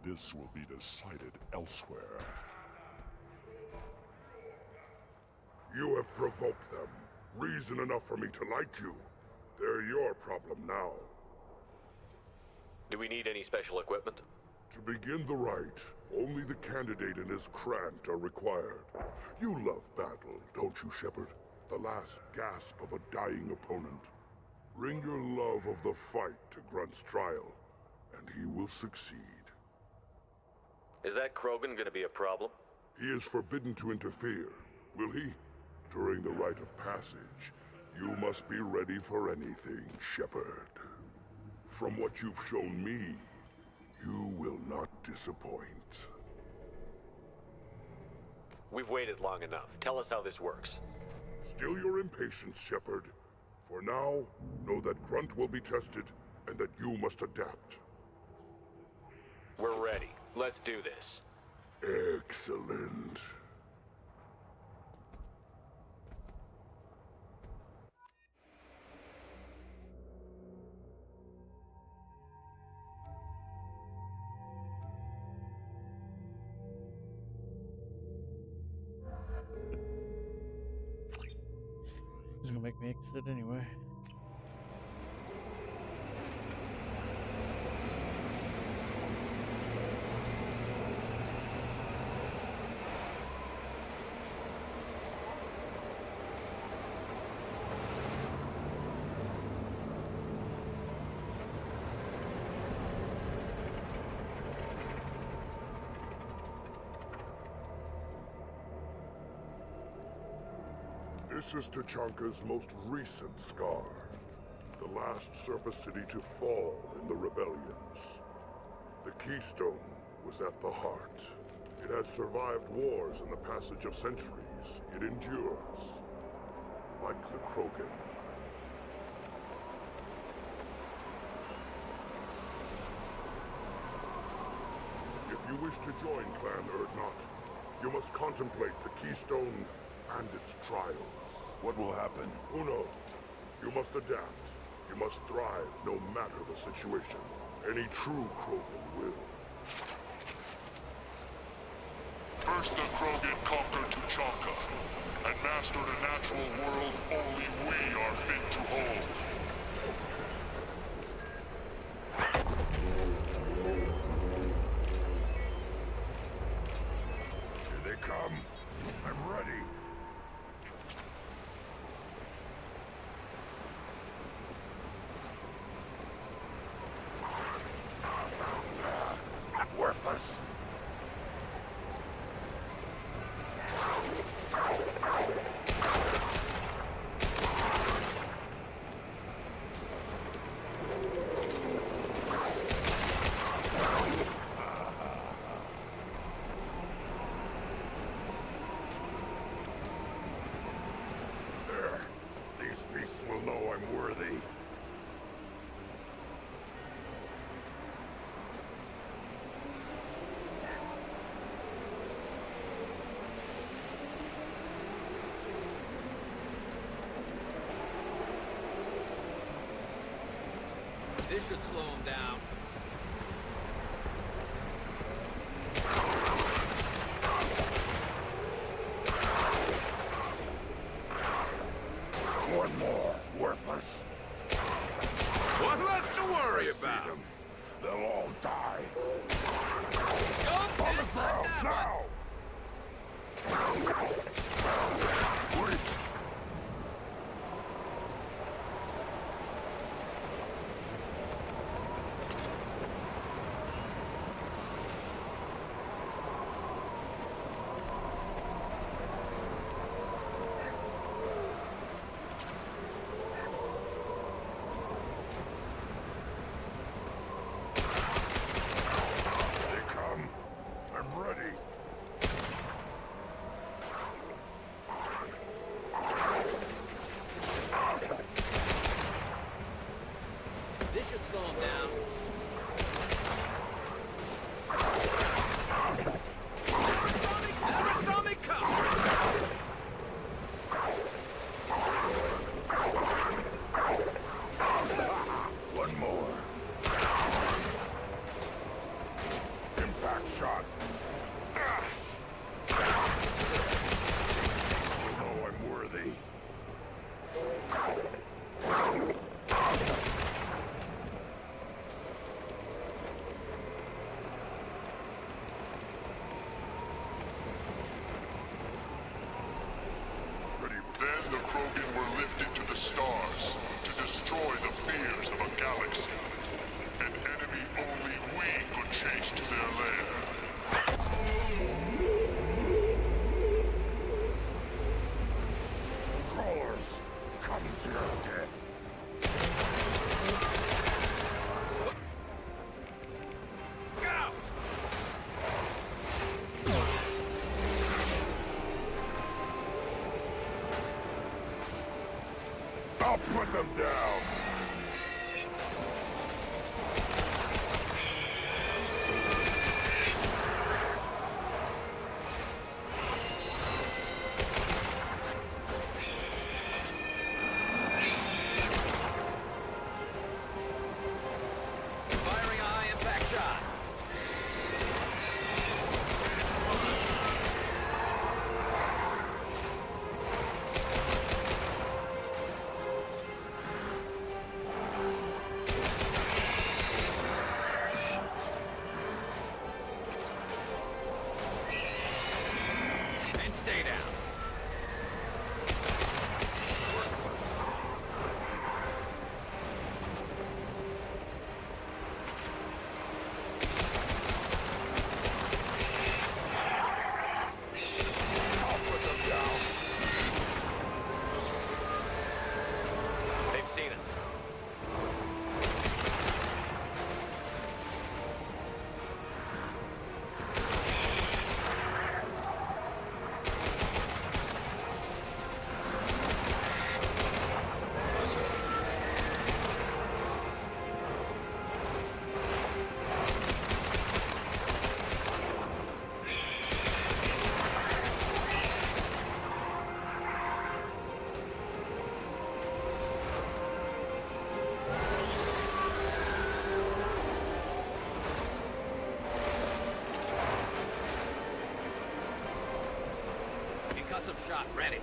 This will be decided elsewhere. You have provoked them. Reason enough for me to like you. They're your problem now. Do we need any special equipment? To begin the rite, only the candidate and his Krant are required. You love battle, don't you, Shepard? The last gasp of a dying opponent. Bring your love of the fight to Grunt's trial, and he will succeed. Is that Krogan gonna be a problem? He is forbidden to interfere, will he? During the rite of passage, you must be ready for anything, Shepard. From what you've shown me, you will not disappoint. We've waited long enough. Tell us how this works. Still your impatience, Shepard. For now, know that Grunt will be tested, and that you must adapt. We're ready. Let's do this. Excellent. He's gonna make me exit anyway. This is Tuchanka's most recent scar. The last surface city to fall in the rebellions. The Keystone was at the heart. It has survived wars and the passage of centuries. It endures. Like the Krogan. If you wish to join Clan Urdnot, you must contemplate the Keystone and its trials. What will happen? Who knows? You must adapt. You must thrive no matter the situation. Any true Krogan will. First the Krogan conquered Tuchanka, and mastered a natural world only we are fit to hold. They come. I'm ready. Worthless. There. These beasts will know I'm worthy. This should slow him down. One more, worthless. What less to worry about? Them. They'll all die. Go On the ground, now! Wait. They come. I'm ready. This should slow him down. Never saw me come! One more. Impact shot. You know I'm worthy. Ready. Then the Krogan were lifted to the stars to destroy the fears of a galaxy. An enemy only we could chase to their lair. Crawlers, come to your death. I'll put them down. Firing a high impact shot. And stay down. I'll put them down. They've seen us. Concussive shot ready.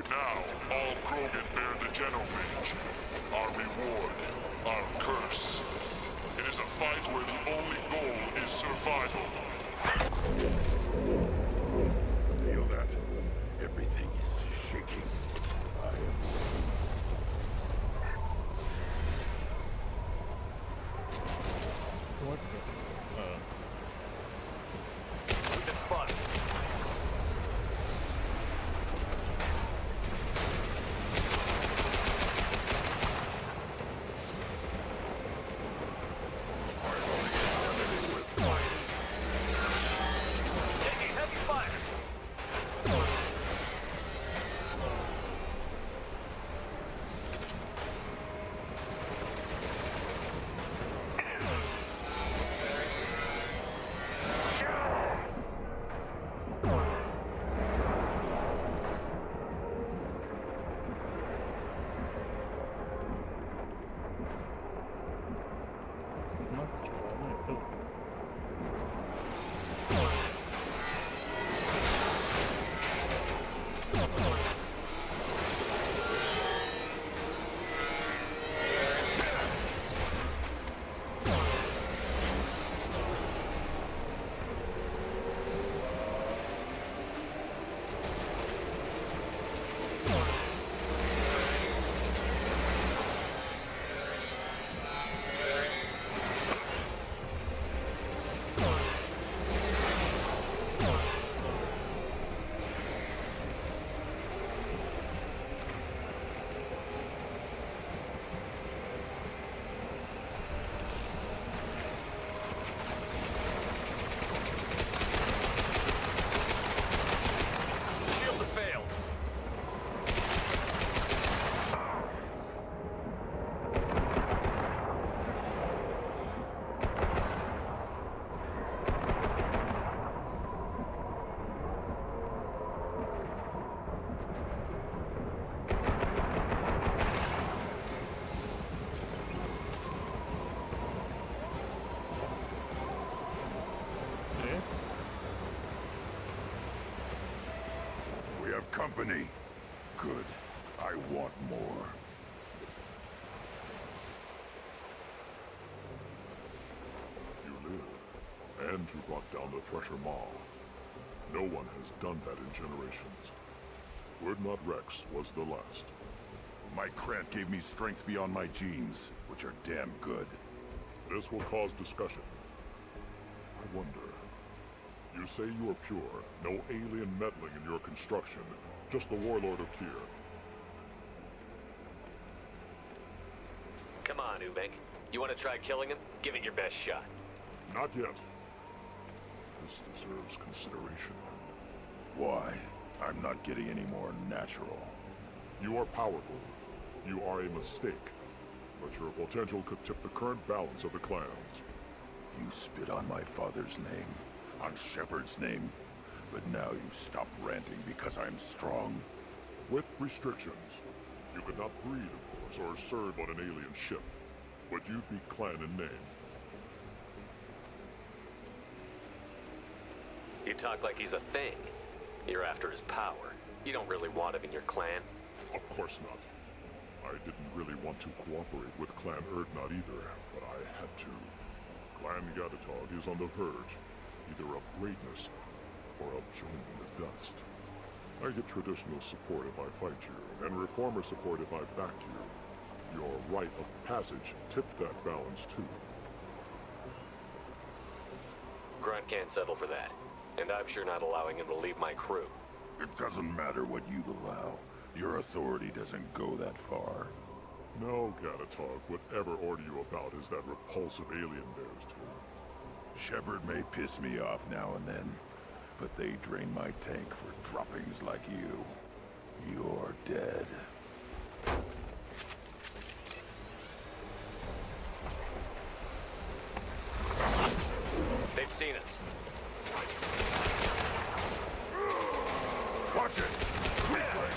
Now, all Krogan bear the genophage. Our reward, our curse. It is a fight where the only goal is survival. Feel that? Everything is shaking. What the? We've been spotted. Taking heavy fire. Company. Good. I want more. You live, and you brought down the Thresher Maw. No one has done that in generations. Urdnot Rex was the last. My Krant gave me strength beyond my genes, which are damn good. This will cause discussion. I wonder. You say you are pure, no alien meddling in your construction, just the Warlord Okeer. Come on, Uvek. You want to try killing him? Give it your best shot. Not yet. This deserves consideration. Why? I'm not getting any more natural. You are powerful. You are a mistake. But your potential could tip the current balance of the clans. You spit on my father's name, on Shepard's name, but now you stop ranting because I'm strong. With restrictions. You could not breed, of course, or serve on an alien ship. But you'd be clan in name. You talk like he's a thing. You're after his power. You don't really want him in your clan. Of course not. I didn't really want to cooperate with Clan Urdnot either, but I had to. Clan Gatatog is on the verge, either of greatness or of joining the dust. I get traditional support if I fight you, and reformer support if I back you. Your rite of passage tipped that balance too. Grunt can't settle for that, and I'm sure not allowing him to leave my crew. It doesn't matter what you allow. Your authority doesn't go that far. No, Gatatog, whatever order you about is that repulsive alien bears to him. Shepard may piss me off now and then, but they drain my tank for droppings like you. You're dead. They've seen us. Watch it! Quickly!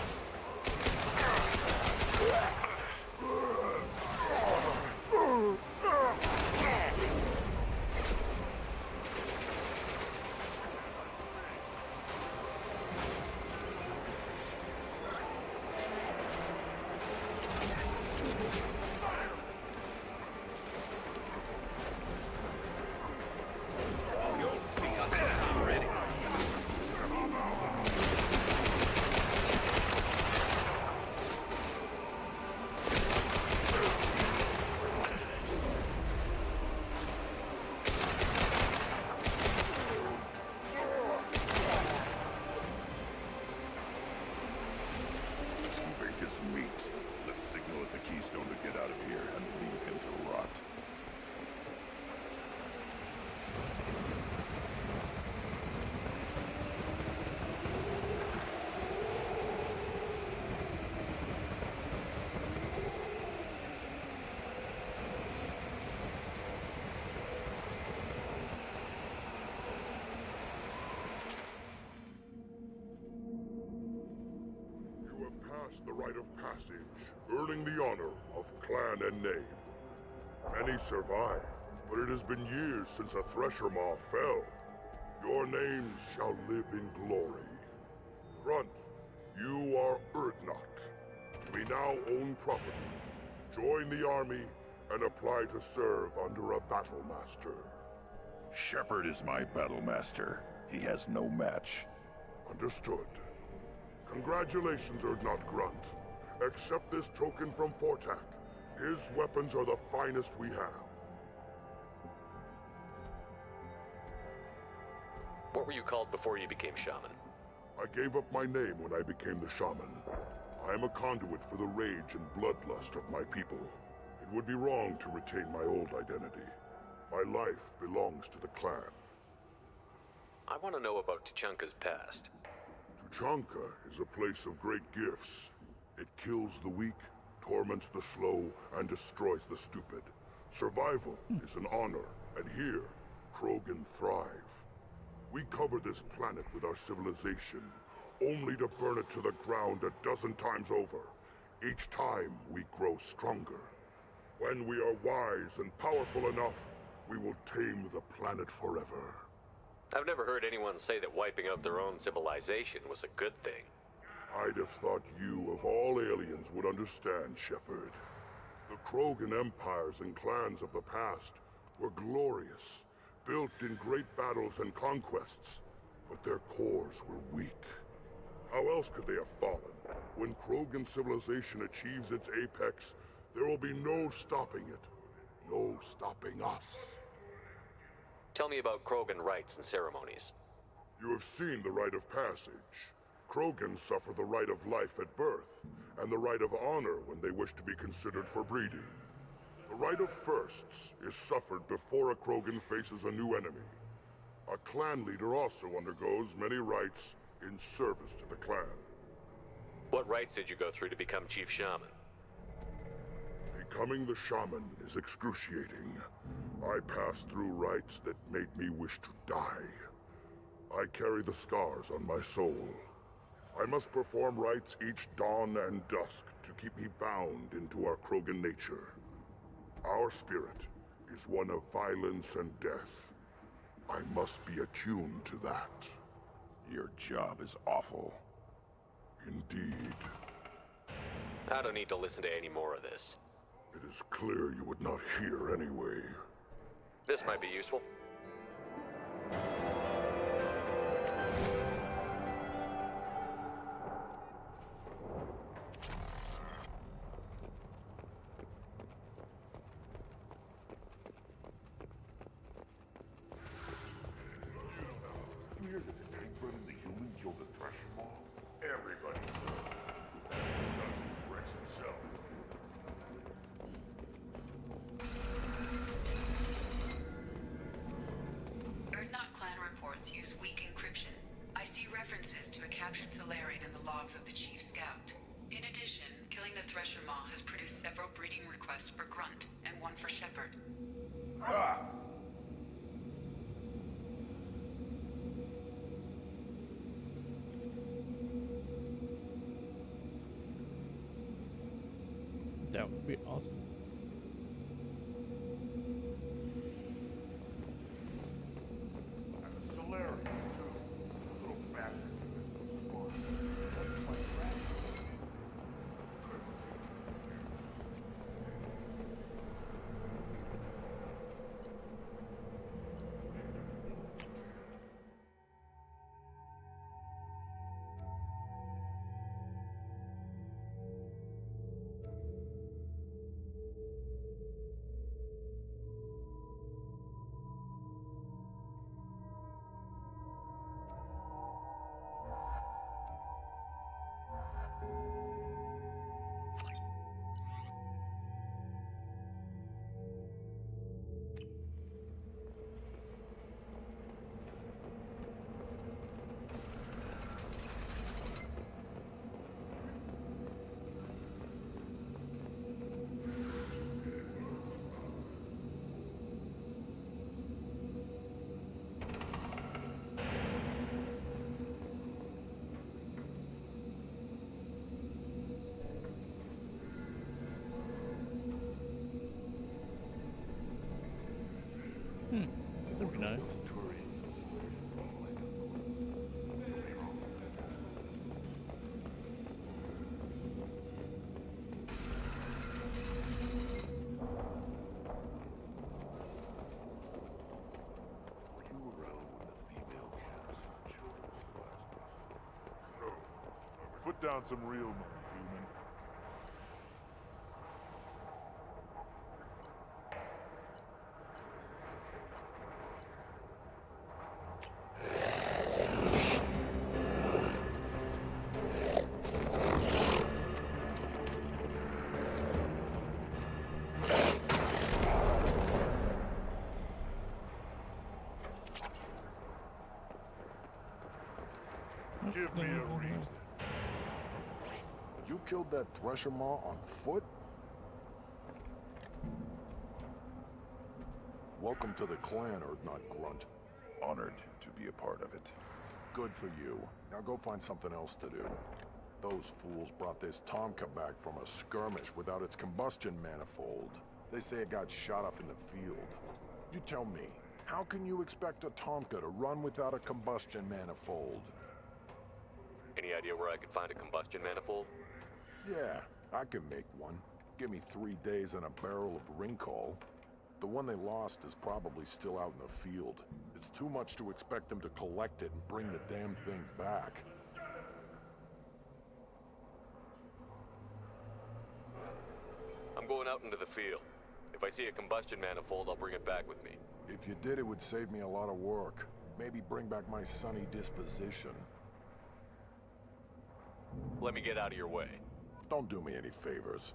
cast the rite of passage, earning the honor of clan and name. Many survive, but it has been years since a Thresher Maw fell. Your names shall live in glory. Grunt, you are Urdnot. We now own property. Join the army and apply to serve under a battle master. Shepard is my battle master. He has no match. Understood. Congratulations, Urdnot Grunt. Accept this token from Fortak. His weapons are the finest we have. What were you called before you became shaman? I gave up my name when I became the shaman. I am a conduit for the rage and bloodlust of my people. It would be wrong to retain my old identity. My life belongs to the clan. I want to know about Tuchanka's past. Tuchanka is a place of great gifts. It kills the weak, torments the slow, and destroys the stupid. Survival is an honor, and here, Krogan thrive. We cover this planet with our civilization, only to burn it to the ground a dozen times over. Each time, we grow stronger. When we are wise and powerful enough, we will tame the planet forever. I've never heard anyone say that wiping out their own civilization was a good thing. I'd have thought you, of all aliens, would understand, Shepard. The Krogan empires and clans of the past were glorious, built in great battles and conquests, but their cores were weak. How else could they have fallen? When Krogan civilization achieves its apex, there will be no stopping it. No stopping us. Tell me about Krogan rites and ceremonies. You have seen the rite of passage. Krogan suffer the rite of life at birth, and the rite of honor when they wish to be considered for breeding. The rite of firsts is suffered before a Krogan faces a new enemy. A clan leader also undergoes many rites in service to the clan. What rites did you go through to become Chief Shaman? Becoming the shaman is excruciating. I passed through rites that made me wish to die. I carry the scars on my soul. I must perform rites each dawn and dusk to keep me bound into our Krogan nature. Our spirit is one of violence and death. I must be attuned to that. Your job is awful. Indeed. I don't need to listen to any more of this. It is clear you would not hear anyway. This might be useful. You hear that the Tangbred and the human killed the Thresher Maw? Everybody's done. Dungeons Rex himself. Urdnot clan reports use weak encryption. I see references to a captured Solarian in the logs of the Chief Scout. In addition, killing the Thresher Maw has produced several breeding requests for Grunt, and one for Shepard. Ah! That would be awesome. And the Solarians, too. Those little bastards have been so smart. That's my friend. That'd be nice. Put down some real money, human. Give me a reason. You killed that Thresher Maw on foot? Welcome to the clan, Urdnot Grunt. Honored to be a part of it. Good for you. Now go find something else to do. Those fools brought this Tomka back from a skirmish without its combustion manifold. They say it got shot off in the field. You tell me, how can you expect a Tomka to run without a combustion manifold? Any idea where I could find a combustion manifold? Yeah, I can make one. Give me 3 days and a barrel of Ringcall. The one they lost is probably still out in the field. It's too much to expect them to collect it and bring the damn thing back. I'm going out into the field. If I see a combustion manifold, I'll bring it back with me. If you did, it would save me a lot of work. Maybe bring back my sunny disposition. Let me get out of your way. Don't do me any favors.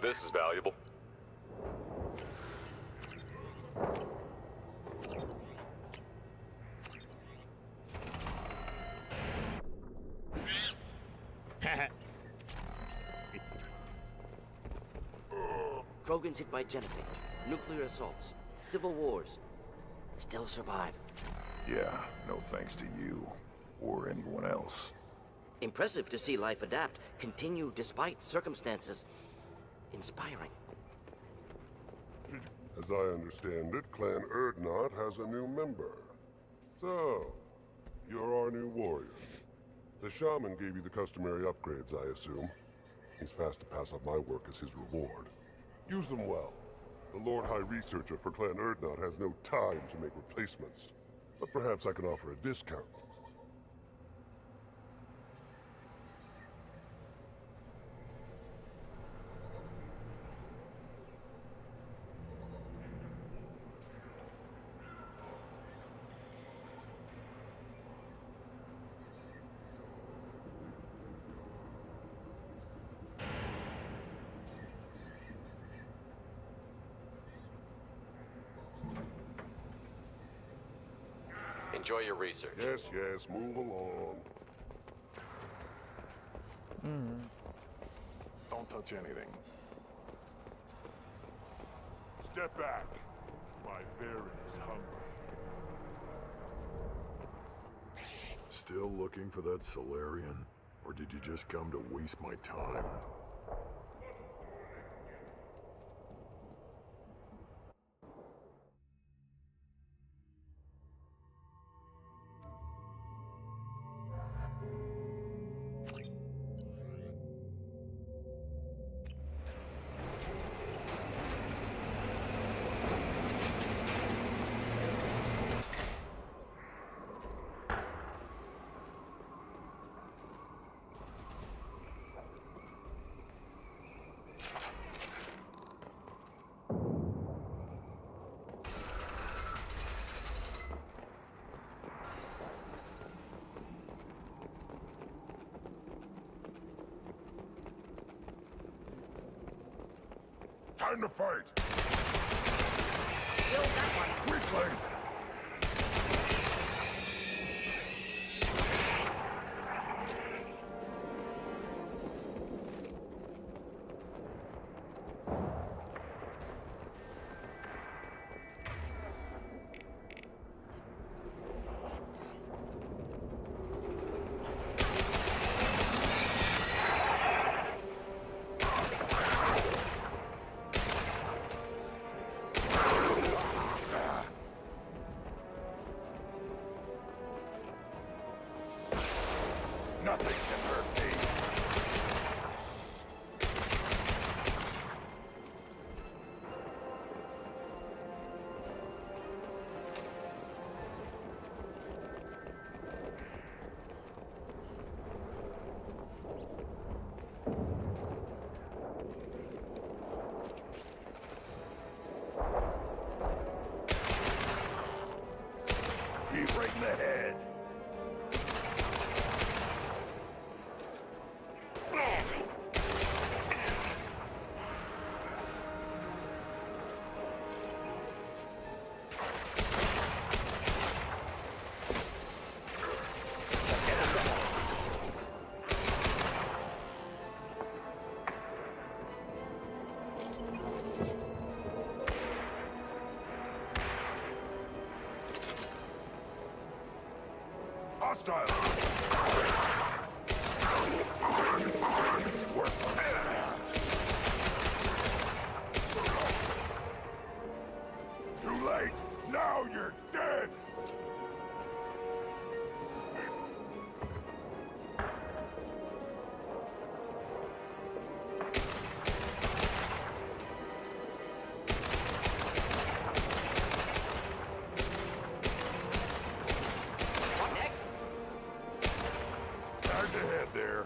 This is valuable. Krogan's hit by genophage, nuclear assaults, civil wars. Still survive. Yeah, no thanks to you. Or anyone else. Impressive to see life adapt, continue despite circumstances. Inspiring. As I understand it, Clan Urdnot has a new member. So, you're our new warrior. The shaman gave you the customary upgrades, I assume. He's fast to pass up my work as his reward. Use them well. The Lord High Researcher for Clan Urdnot has no time to make replacements. But perhaps I can offer a discount. Enjoy your research. Yes, yes, move along. Don't touch anything. Step back. My Varen is hungry. Still looking for that Solarian? Or did you just come to waste my time? Time to fight! Kill that one! Weakling! Nothing can hurt me. Feet right in the head. Hostile! Too late! Now you're dead! Hard to head there.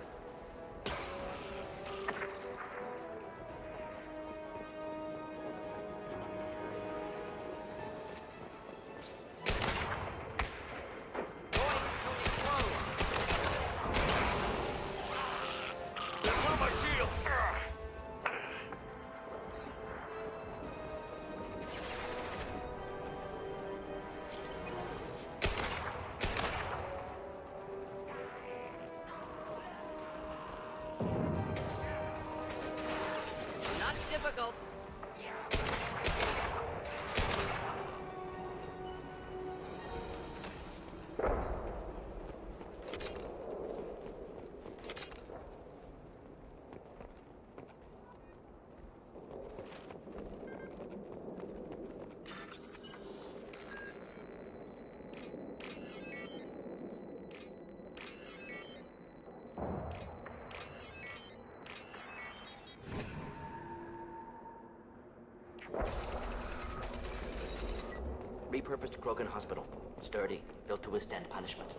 There's on my shield! Not difficult. Repurposed Krogan Hospital. Sturdy, built to withstand punishment.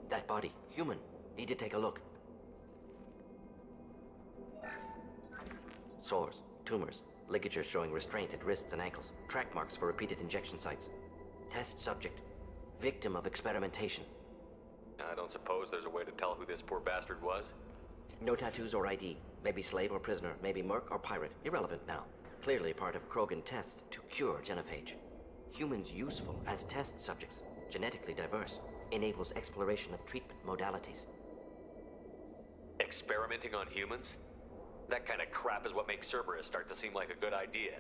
That body, human. Need to take a look. Sores, tumors, ligatures showing restraint at wrists and ankles, track marks for repeated injection sites. Test subject, victim of experimentation. I don't suppose there's a way to tell who this poor bastard was? No tattoos or ID. Maybe slave or prisoner, maybe merc or pirate. Irrelevant now. Clearly part of Krogan tests to cure genophage. Humans useful as test subjects, genetically diverse, enables exploration of treatment modalities. Experimenting on humans? That kind of crap is what makes Cerberus start to seem like a good idea.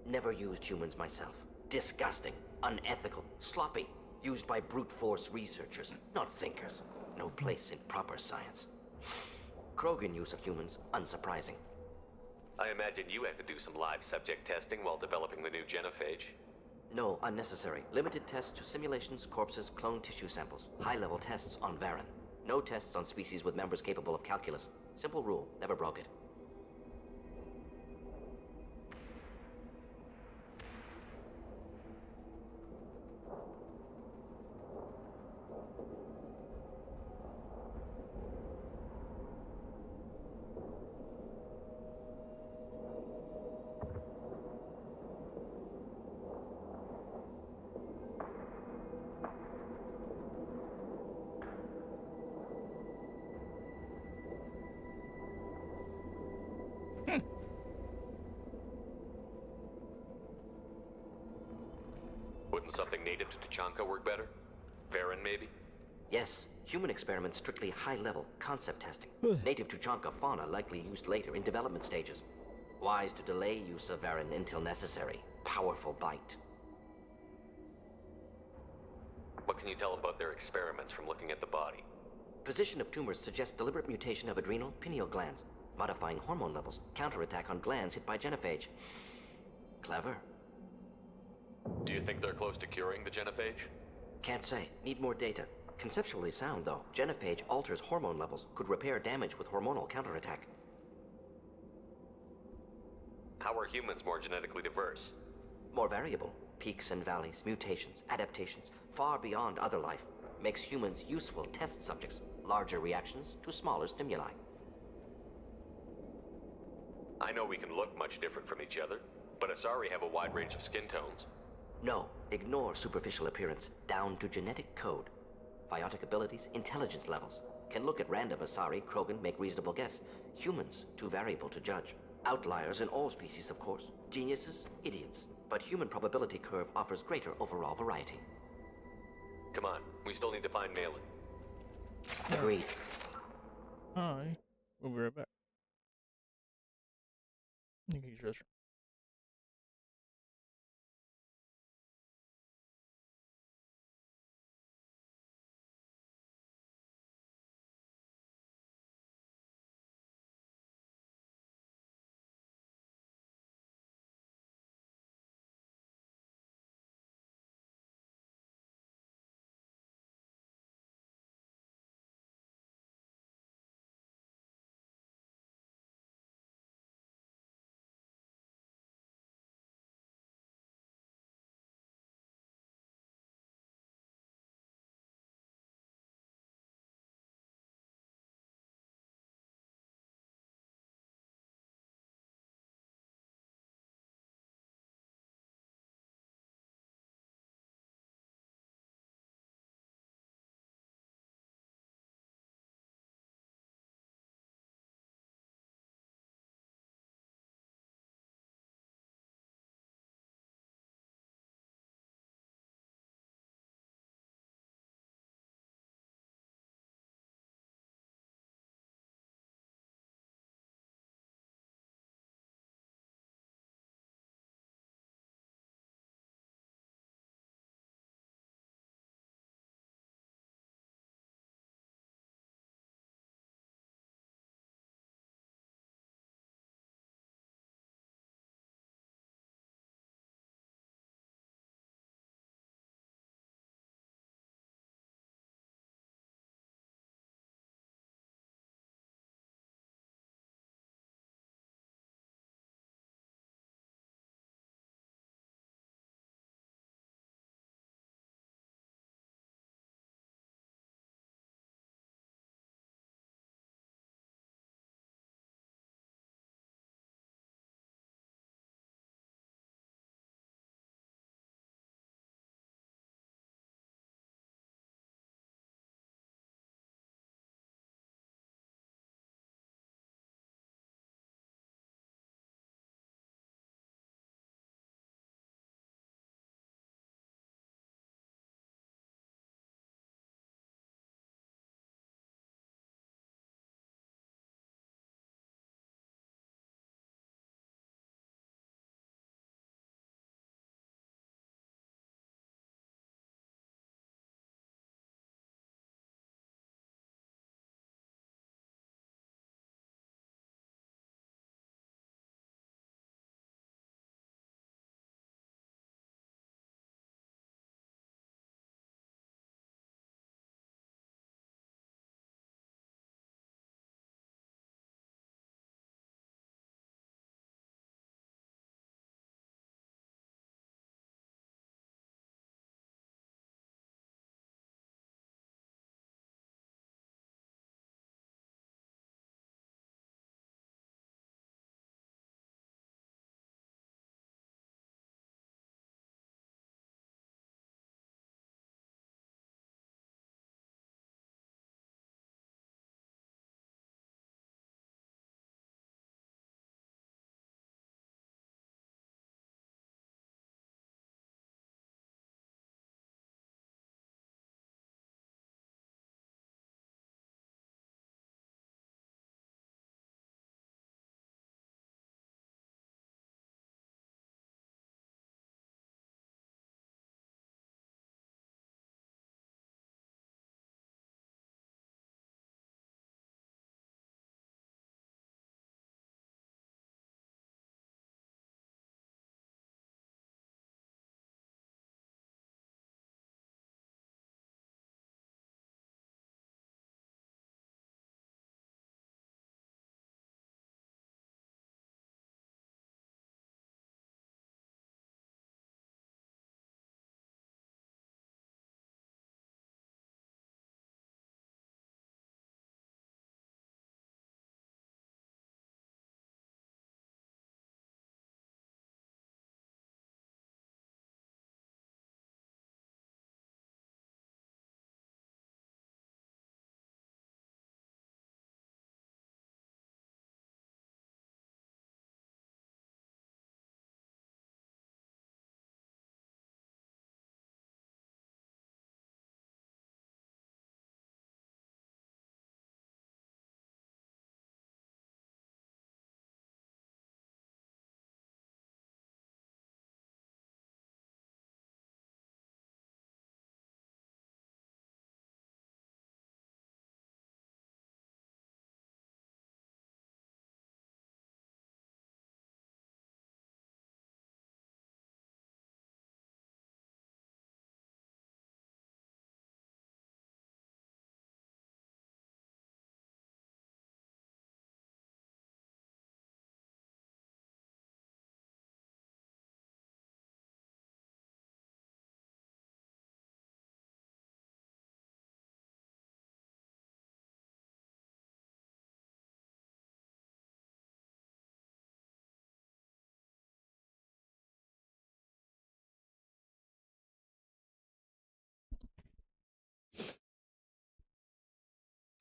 Never used humans myself. Disgusting, unethical, sloppy. Used by brute force researchers, not thinkers. No place in proper science. Krogan use of humans, unsurprising. I imagine you had to do some live subject testing while developing the new genophage. No, unnecessary. Limited tests to simulations, corpses, cloned tissue samples. High-level tests on Varen. No tests on species with members capable of calculus. Simple rule, never broke it. Wouldn't something native to Tuchanka work better? Varen, maybe? Yes, human experiments strictly high-level, concept testing. Native Tuchanka fauna likely used later in development stages. Wise to delay use of Varen until necessary. Powerful bite. What can you tell about their experiments from looking at the body? Position of tumors suggests deliberate mutation of adrenal, pineal glands, modifying hormone levels, counterattack on glands hit by genophage. Clever. Do you think they're close to curing the genophage? Can't say. Need more data. Conceptually sound, though. Genophage alters hormone levels, could repair damage with hormonal counterattack. How are humans more genetically diverse? More variable. Peaks and valleys, mutations, adaptations, far beyond other life. Makes humans useful test subjects. Larger reactions to smaller stimuli. I know we can look much different from each other, but Asari have a wide range of skin tones. No, ignore superficial appearance, down to genetic code. Biotic abilities, intelligence levels. Can look at random Asari, Krogan, make reasonable guess. Humans, too variable to judge. Outliers in all species, of course. Geniuses, idiots. But human probability curve offers greater overall variety. Come on, we still need to find Malin. Agreed. Hi. We'll be right back. I think he's restroom.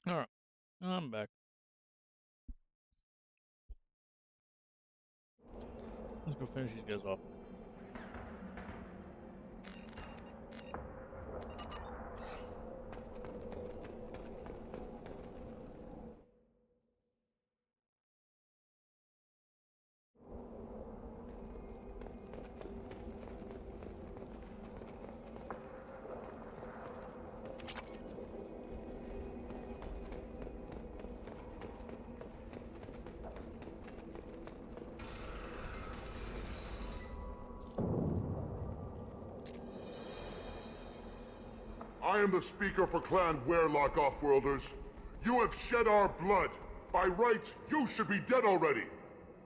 Alright, I'm back. Let's go finish these guys off. I am the speaker for Clan Weyrloc, Offworlders. You have shed our blood. By rights, you should be dead already.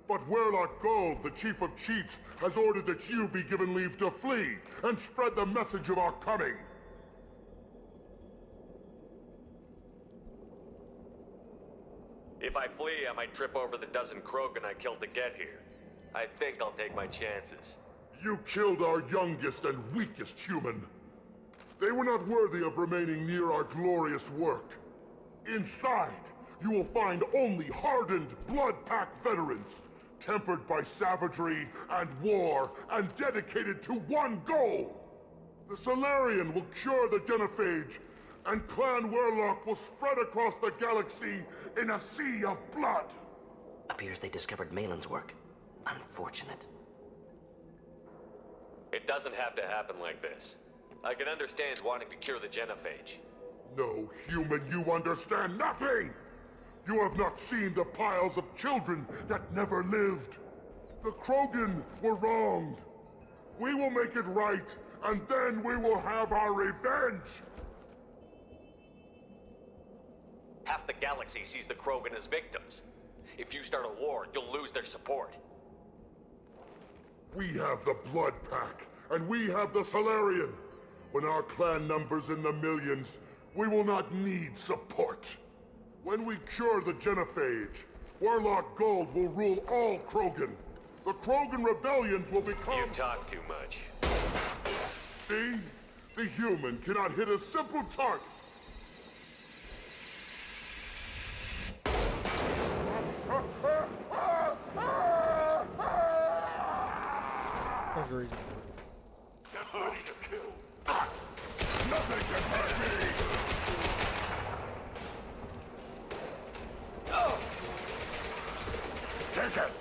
But Weyrloc Gold, the Chief of Chiefs, has ordered that you be given leave to flee and spread the message of our coming. If I flee, I might trip over the dozen Krogan I killed to get here. I think I'll take my chances. You killed our youngest and weakest human. They were not worthy of remaining near our glorious work. Inside, you will find only hardened, blood-packed veterans, tempered by savagery and war, and dedicated to one goal. The Salarian will cure the Genophage, and Clan Weyrloc will spread across the galaxy in a sea of blood. Appears they discovered Malin's work. Unfortunate. It doesn't have to happen like this. I can understand wanting to cure the Genophage. No, human, you understand nothing! You have not seen the piles of children that never lived. The Krogan were wronged. We will make it right, and then we will have our revenge! Half the galaxy sees the Krogan as victims. If you start a war, you'll lose their support. We have the Blood Pack, and we have the Salarian. When our clan numbers in the millions, we will not need support. When we cure the Genophage, Weyrloc Gold will rule all Krogan. The Krogan rebellions will become— You talk too much. See? The human cannot hit a simple target. There's a reason. Get ready to kill. Nothing can hurt me! Take it!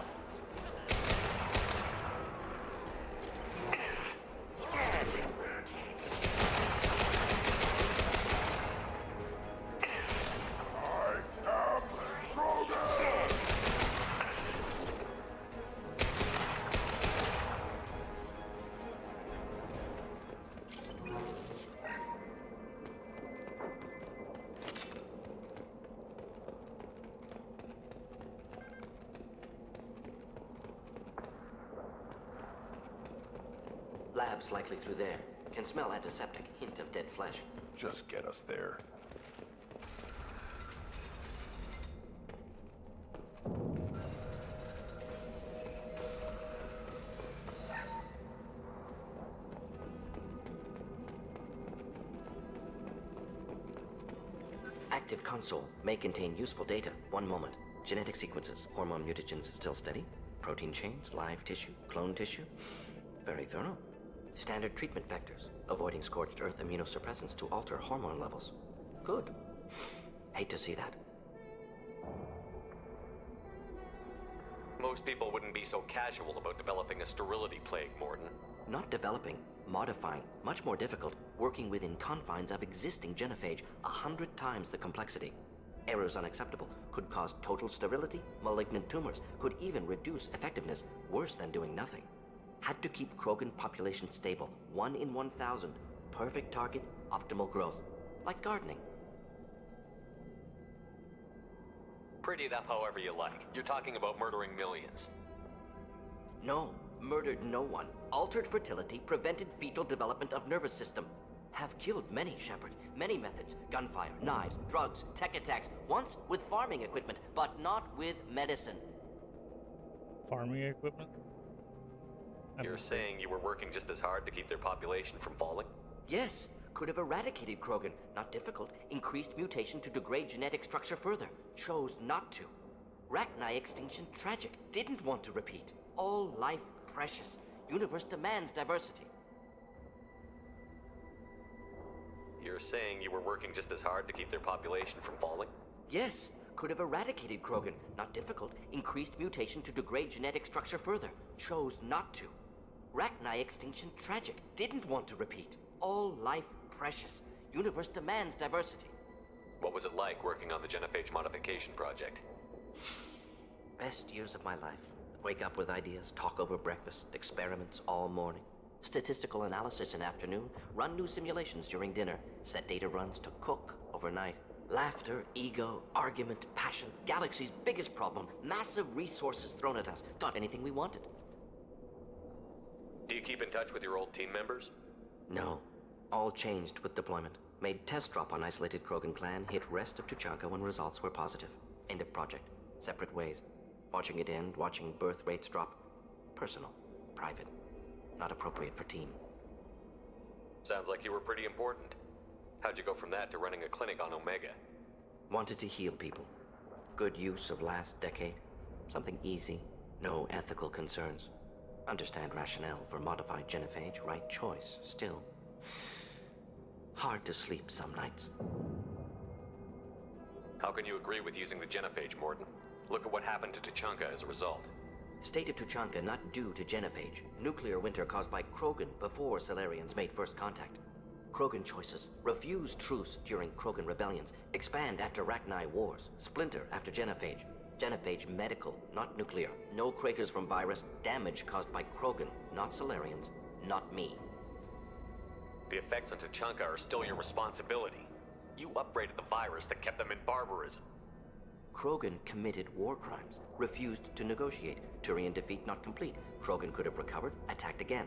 Lab's likely through there. Can smell antiseptic, hint of dead flesh. Just get us there. Active console may contain useful data. One moment. Genetic sequences, hormone mutagens still steady. Protein chains, live tissue, clone tissue. Very thorough. Standard treatment vectors, avoiding scorched earth immunosuppressants to alter hormone levels. Good. Hate to see that. Most people wouldn't be so casual about developing a sterility plague, Mordin. Not developing, modifying, much more difficult, working within confines of existing genophage, 100 times the complexity. Errors unacceptable, could cause total sterility, malignant tumors, could even reduce effectiveness, worse than doing nothing. Had to keep Krogan population stable, 1 in 1,000. Perfect target, optimal growth. Like gardening. Pretty it up however you like. You're talking about murdering millions. No, murdered no one. Altered fertility, prevented fetal development of nervous system. Have killed many, Shepard. Many methods. Gunfire, knives, drugs, tech attacks. Once with farming equipment, but not with medicine. Farming equipment? You're saying you were working just as hard to keep their population from falling? Yes. could have eradicated Krogan. Not difficult. Increased mutation to degrade genetic structure further. Chose not to. Rachni extinction tragic. Didn't want to repeat. All life precious. Universe demands diversity. You're saying you were working just as hard to keep their population from falling? Yes. Could have eradicated Krogan. Not difficult. Increased mutation to degrade genetic structure further. Chose not to. Rachni extinction tragic. Didn't want to repeat. All life precious. Universe demands diversity. What was it like working on the Genophage modification project? Best years of my life. Wake up with ideas, talk over breakfast, experiments all morning. Statistical analysis in afternoon, run new simulations during dinner, set data runs to cook overnight. Laughter, ego, argument, passion, Galaxy's biggest problem, massive resources thrown at us. Got anything we wanted. Do you keep in touch with your old team members? No. All changed with deployment. Made test drop on isolated Krogan clan, hit rest of Tuchanka when results were positive. End of project. Separate ways. Watching it end, watching birth rates drop. Personal. Private. Not appropriate for team. Sounds like you were pretty important. How'd you go from that to running a clinic on Omega? Wanted to heal people. Good use of last decade. Something easy. No ethical concerns. Understand rationale for modified genophage, right choice, still. Hard to sleep some nights. How can you agree with using the genophage, Mordin? Look at what happened to Tuchanka as a result. State of Tuchanka not due to genophage. Nuclear winter caused by Krogan before Salarians made first contact. Krogan choices. Refuse truce during Krogan rebellions. Expand after Rachni wars. Splinter after genophage. Genophage medical, not nuclear. No craters from virus. Damage caused by Krogan, not Salarians, not me. The effects on Tuchanka are still your responsibility. You upgraded the virus that kept them in barbarism. Krogan committed war crimes. Refused to negotiate. Turian defeat not complete. Krogan could have recovered, attacked again.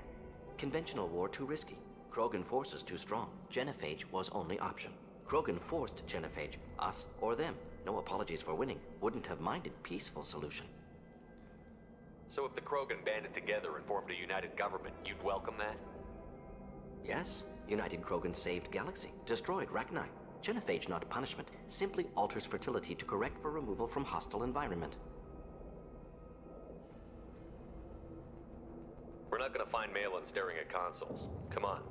Conventional war too risky. Krogan forces too strong. Genophage was only option. Krogan forced genophage, us or them. No apologies for winning. Wouldn't have minded peaceful solution. So if the Krogan banded together and formed a united government, you'd welcome that? Yes. United Krogan saved Galaxy. Destroyed Rachni. Genophage not punishment. Simply alters fertility to correct for removal from hostile environment. We're not gonna find Malin staring at consoles. Come on.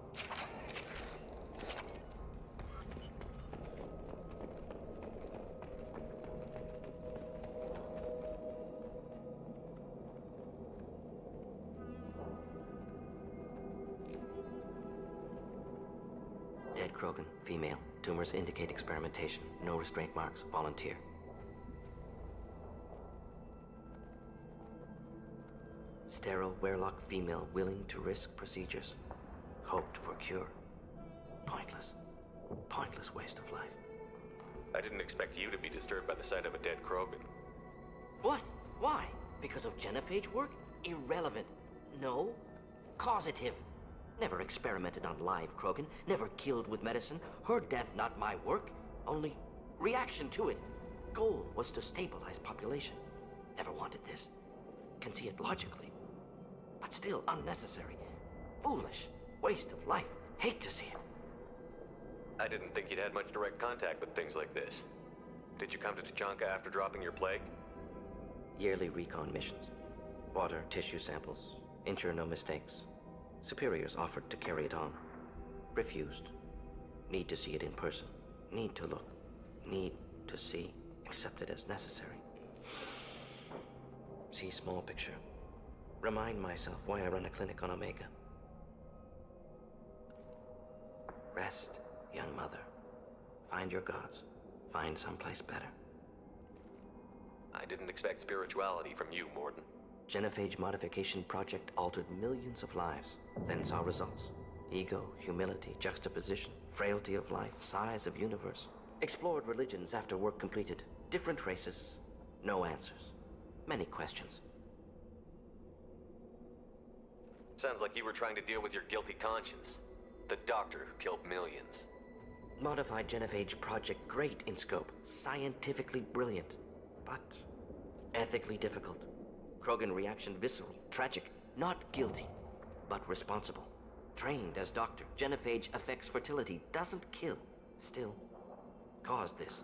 Dead Krogan, female. Tumors indicate experimentation. No restraint marks. Volunteer. Sterile, Werelock female willing to risk procedures. Hoped for cure. Pointless. Pointless waste of life. I didn't expect you to be disturbed by the sight of a dead Krogan. What? Why? Because of genophage work? Irrelevant. No. Causative. Never experimented on live Krogan. Never killed with medicine. Her death not my work. Only reaction to it. Goal was to stabilize population. Never wanted this. Can see it logically. But still unnecessary. Foolish. Waste of life. Hate to see it. I didn't think you'd had much direct contact with things like this. Did you come to Tuchanka after dropping your plague? Yearly recon missions. Water, tissue samples. Ensure no mistakes. Superiors offered to carry it on. Refused. Need to see it in person. Need to look. Need to see. Accept it as necessary. See small picture. Remind myself why I run a clinic on Omega. Rest, young mother. Find your gods. Find someplace better. I didn't expect spirituality from you, Mordin. Genophage modification project altered millions of lives, then saw results. Ego, humility, juxtaposition, frailty of life, size of universe. Explored religions after work completed. Different races. No answers. Many questions. Sounds like you were trying to deal with your guilty conscience. The doctor who killed millions. Modified genophage project great in scope. Scientifically brilliant. But ethically difficult. Krogan reaction visceral, tragic, not guilty, but responsible. Trained as doctor, genophage affects fertility, doesn't kill. Still, caused this.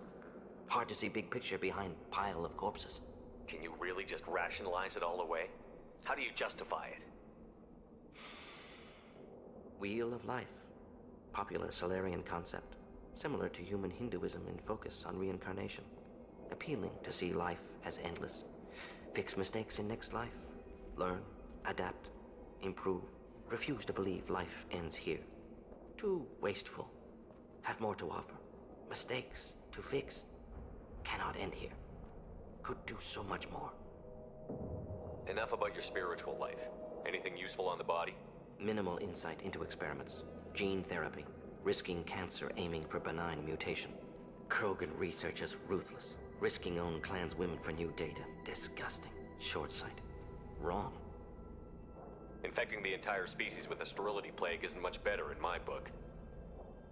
Hard to see big picture behind pile of corpses. Can you really just rationalize it all away? How do you justify it? Wheel of Life. Popular Solarian concept. Similar to human Hinduism in focus on reincarnation. Appealing to see life as endless. Fix mistakes in next life. Learn, adapt, improve. Refuse to believe life ends here. Too wasteful. Have more to offer. Mistakes to fix. Cannot end here. Could do so much more. Enough about your spiritual life. Anything useful on the body? Minimal insight into experiments. Gene therapy. Risking cancer aiming for benign mutation. Krogan research is ruthless. Risking own clan's women for new data. Disgusting. Short-sighted. Wrong. Infecting the entire species with a sterility plague isn't much better in my book.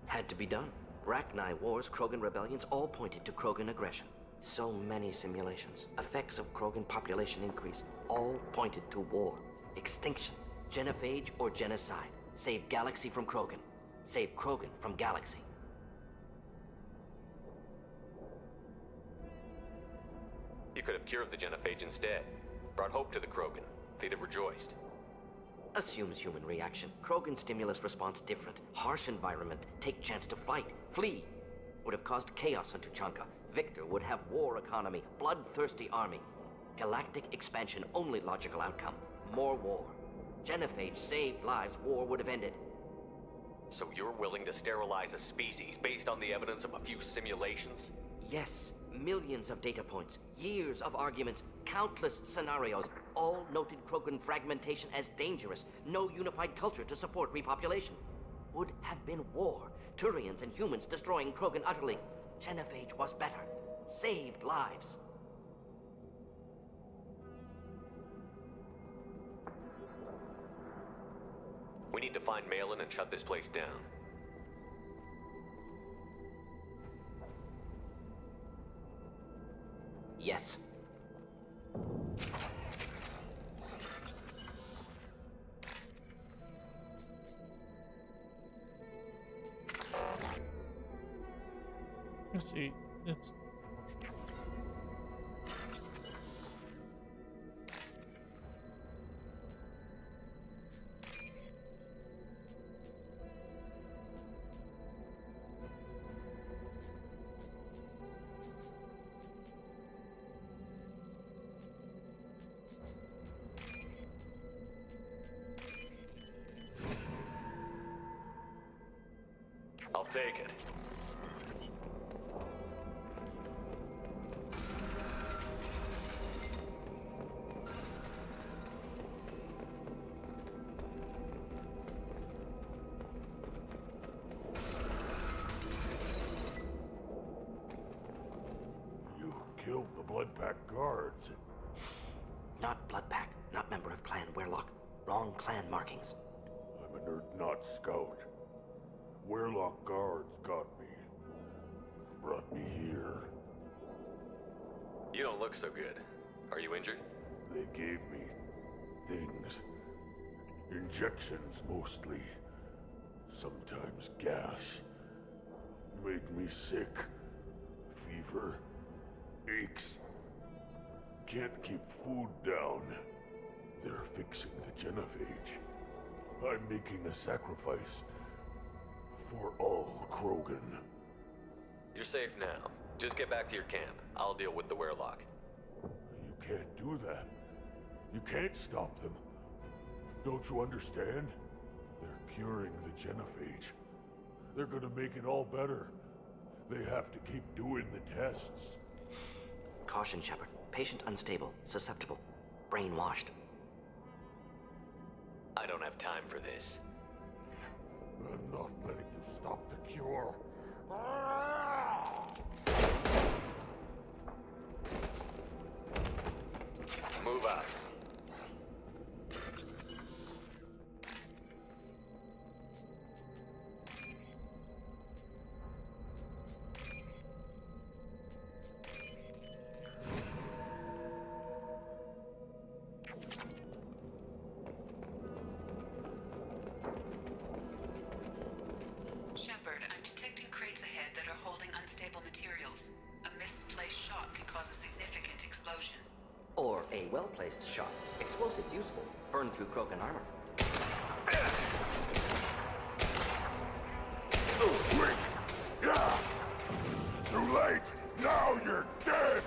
Had to be done. Rachni wars, Krogan rebellions, all pointed to Krogan aggression. So many simulations. Effects of Krogan population increase. All pointed to war. Extinction. Genophage or genocide. Save Galaxy from Krogan. Save Krogan from Galaxy. You could have cured the genophage instead. Brought hope to the Krogan. They'd have rejoiced. Assumes human reaction. Krogan stimulus response different. Harsh environment. Take chance to fight. Flee. Would have caused chaos on Tuchanka. Victor would have war economy. Bloodthirsty army. Galactic expansion only logical outcome. More war. Genophage saved lives. War would have ended. So you're willing to sterilize a species based on the evidence of a few simulations? Yes. Millions of data points, years of arguments, countless scenarios, all noted Krogan fragmentation as dangerous. No unified culture to support repopulation. Would have been war. Turians and humans destroying Krogan utterly. Genophage was better. Saved lives. We need to find Malin and shut this place down. Yes. Let's see. It's I'll take it. You killed the Bloodpack guards. Not Bloodpack, not member of Clan Werlock. Wrong clan markings. I'm an Urdnot scout. Werlock guards got me. Brought me here. You don't look so good. Are you injured? They gave me things. Injections mostly. Sometimes gas. Made me sick. Fever. Aches. Can't keep food down. They're fixing the genophage. I'm making a sacrifice. For all Krogan. You're safe now. Just get back to your camp. I'll deal with the Werlock. You can't do that. You can't stop them. Don't you understand? They're curing the genophage. They're gonna make it all better. They have to keep doing the tests. Caution, Shepard. Patient unstable, susceptible, brainwashed. I don't have time for this. I'm not letting you stop the cure. Move out. a well-placed shot. Explosives useful. Burn through Krogan armor. Quick! Yeah! Too late! Now you're dead!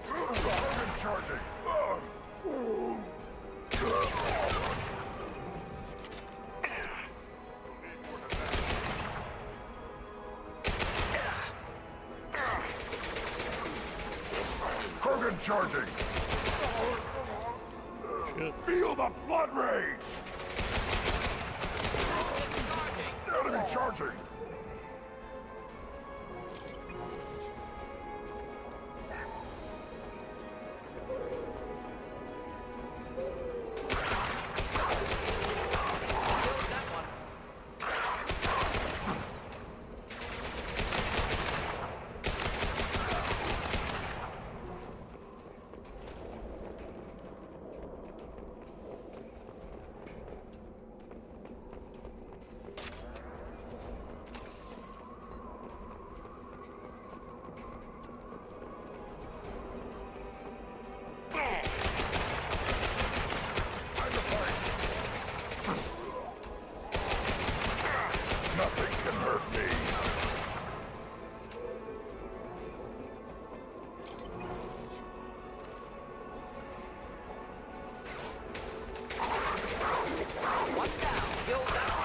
Krogan charging! Krogan charging! Shit. Feel the blood rage! Enemy charging! Nothing can hurt me. One down. Kill that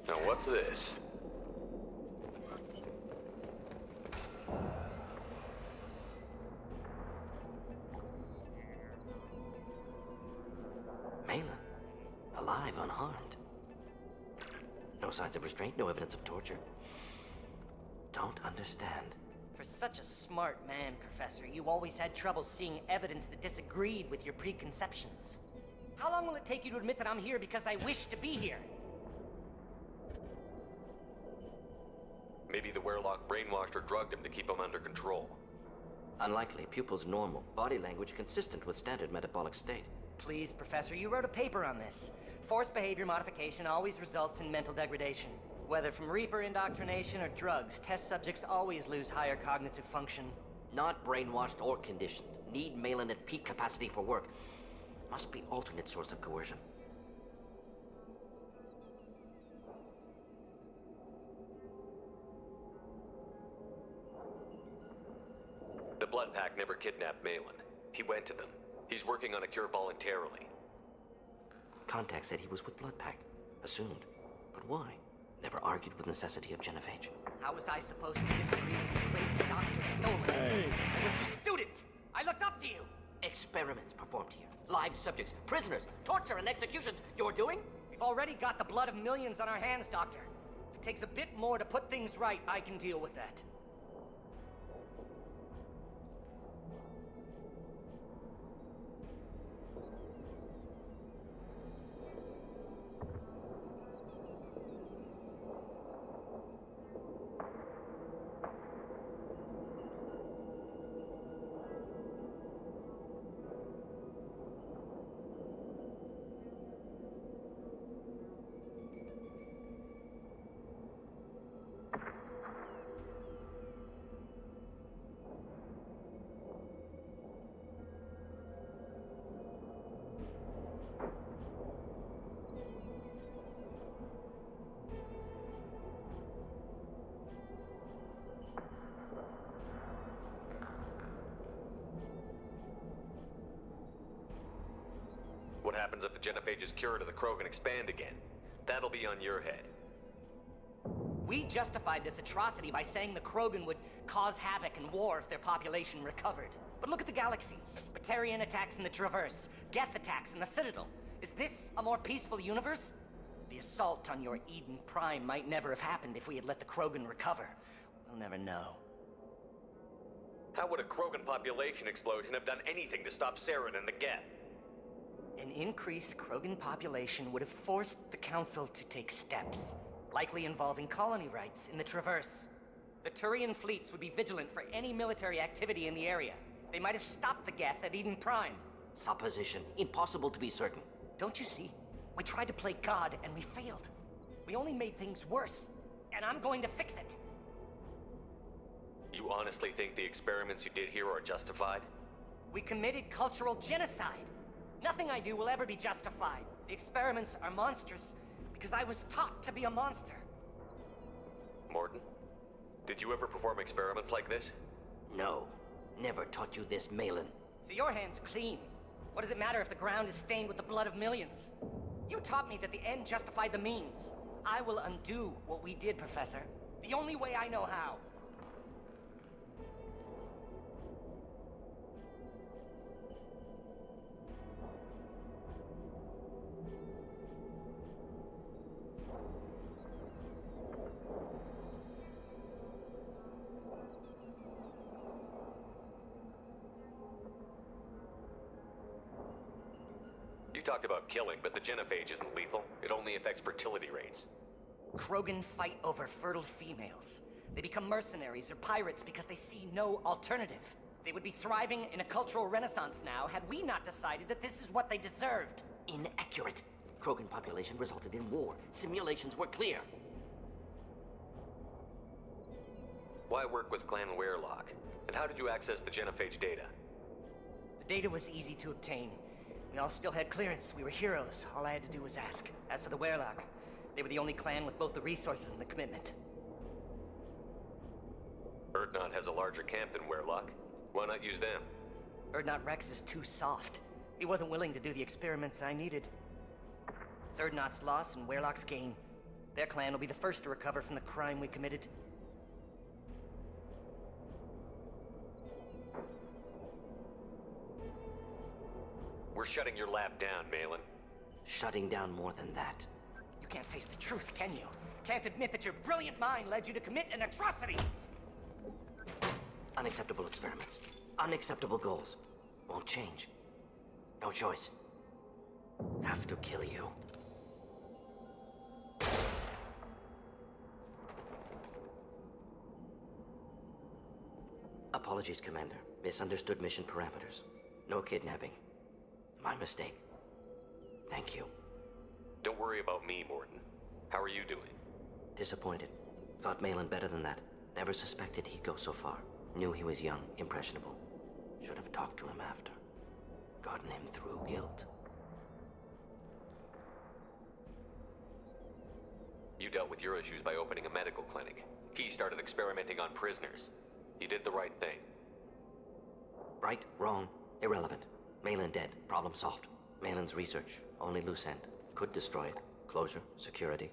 Now what's this? Malin. Alive, unharmed. No signs of restraint, no evidence of torture. Don't understand. For such a smart man, Professor, you always had trouble seeing evidence that disagreed with your preconceptions. How long will it take you to admit that I'm here because I wish to be here? Maybe the Werelock brainwashed or drugged him to keep him under control. Unlikely. Pupils normal. Body language consistent with standard metabolic state. Please, Professor, you wrote a paper on this. Forced behavior modification always results in mental degradation. Whether from Reaper indoctrination or drugs, test subjects always lose higher cognitive function. Not brainwashed or conditioned. Need Malin at peak capacity for work. Must be alternate source of coercion. The Blood Pack never kidnapped Malin. He went to them. He's working on a cure voluntarily. Contact said he was with Blood Pack. Assumed. But why? Never argued with necessity of Genophage. How was I supposed to disagree with the great Dr. Solus? Hey. I was your student! I looked up to you! Experiments performed here. Live subjects, prisoners, torture and executions. You're doing? We've already got the blood of millions on our hands, Doctor. takes a bit more to put things right, I can deal with that. What happens if the Genophages cure to the Krogan expand again? That'll be on your head. We justified this atrocity by saying the Krogan would cause havoc and war if their population recovered. But look at the galaxy. Batarian attacks in the Traverse, Geth attacks in the Citadel. Is this a more peaceful universe? The assault on your Eden Prime might never have happened if we had let the Krogan recover. We'll never know. How would a Krogan population explosion have done anything to stop Saren and the Geth? An increased Krogan population would have forced the Council to take steps, likely involving colony rights in the Traverse. The Turian fleets would be vigilant for any military activity in the area. They might have stopped the Geth at Eden Prime. Supposition. Impossible to be certain. Don't you see? We tried to play God and we failed. We only made things worse, and I'm going to fix it. You honestly think the experiments you did here are justified? We committed cultural genocide. Nothing I do will ever be justified. The experiments are monstrous because I was taught to be a monster. Mordin, did you ever perform experiments like this? No. Never taught you this, Malin. So your hands are clean. What does it matter if the ground is stained with the blood of millions? You taught me that the end justified the means. I will undo what we did, Professor. The only way I know how. You talked about killing, but the Genophage isn't lethal. It only affects fertility rates. Krogan fight over fertile females. They become mercenaries or pirates because they see no alternative. They would be thriving in a cultural renaissance now had we not decided that this is what they deserved. Inaccurate. Krogan population resulted in war. Simulations were clear. Why work with Clan Weyrloc? And how did you access the Genophage data? The data was easy to obtain. We all still had clearance. We were heroes. All I had to do was ask. As for the Weyrloc, they were the only clan with both the resources and the commitment. Urdnot has a larger camp than Weyrloc. Why not use them? Urdnot Rex is too soft. He wasn't willing to do the experiments I needed. It's Urdnot's loss and Weyrloc's gain. Their clan will be the first to recover from the crime we committed. We're shutting your lab down, Malin. Shutting down more than that. You can't face the truth, can you? Can't admit that your brilliant mind led you to commit an atrocity! Unacceptable experiments. Unacceptable goals. Won't change. No choice. Have to kill you. Apologies, Commander. Misunderstood mission parameters. No kidnapping. My mistake. Thank you. Don't worry about me, Mordin. How are you doing? Disappointed. Thought Malin better than that. Never suspected he'd go so far. Knew he was young, impressionable. Should have talked to him after. Gotten him through guilt. You dealt with your issues by opening a medical clinic. He started experimenting on prisoners. You did the right thing. Right, wrong, irrelevant. Malin dead, problem solved. Malin's research, only loose end. Could destroy it. Closure, security.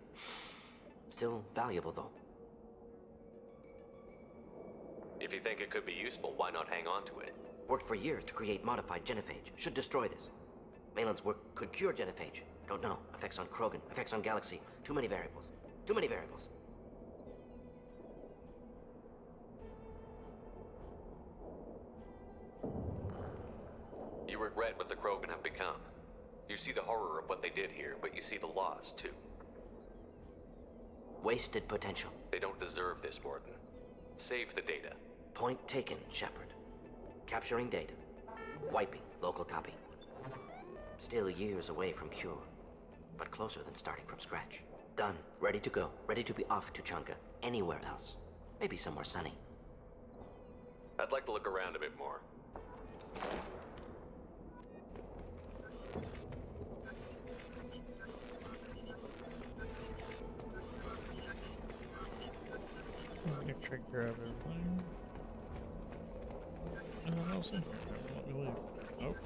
Still valuable, though. If you think it could be useful, why not hang on to it? Worked for years to create modified Genophage. Should destroy this. Malin's work could cure Genophage. Don't know. Effects on Krogan, effects on Galaxy. Too many variables. Too many variables. You regret what the Krogan have become. You see the horror of what they did here, but you see the loss, too. Wasted potential. They don't deserve this, Mordin. Save the data. Point taken, Shepard. Capturing data. Wiping local copy. Still years away from cure, but closer than starting from scratch. Done. Ready to go. Ready to be off to Tuchanka. Anywhere else. Maybe somewhere sunny. I'd like to look around a bit more. Make sure I grab everything. Anyone else in here? Let me leave. Nope.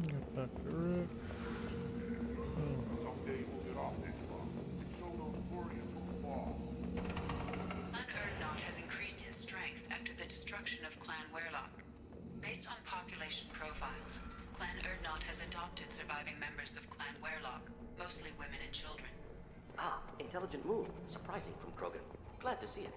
Get back to Rick. Someday we'll get off this one and show those Turians who's boss. Clan Urdnot has increased in strength after the destruction of Clan Werlock. Based on population profiles, Clan Urdnot has adopted surviving members of Clan Werlock, mostly women and children. Ah, intelligent move. Surprising from Krogan. Glad to see it.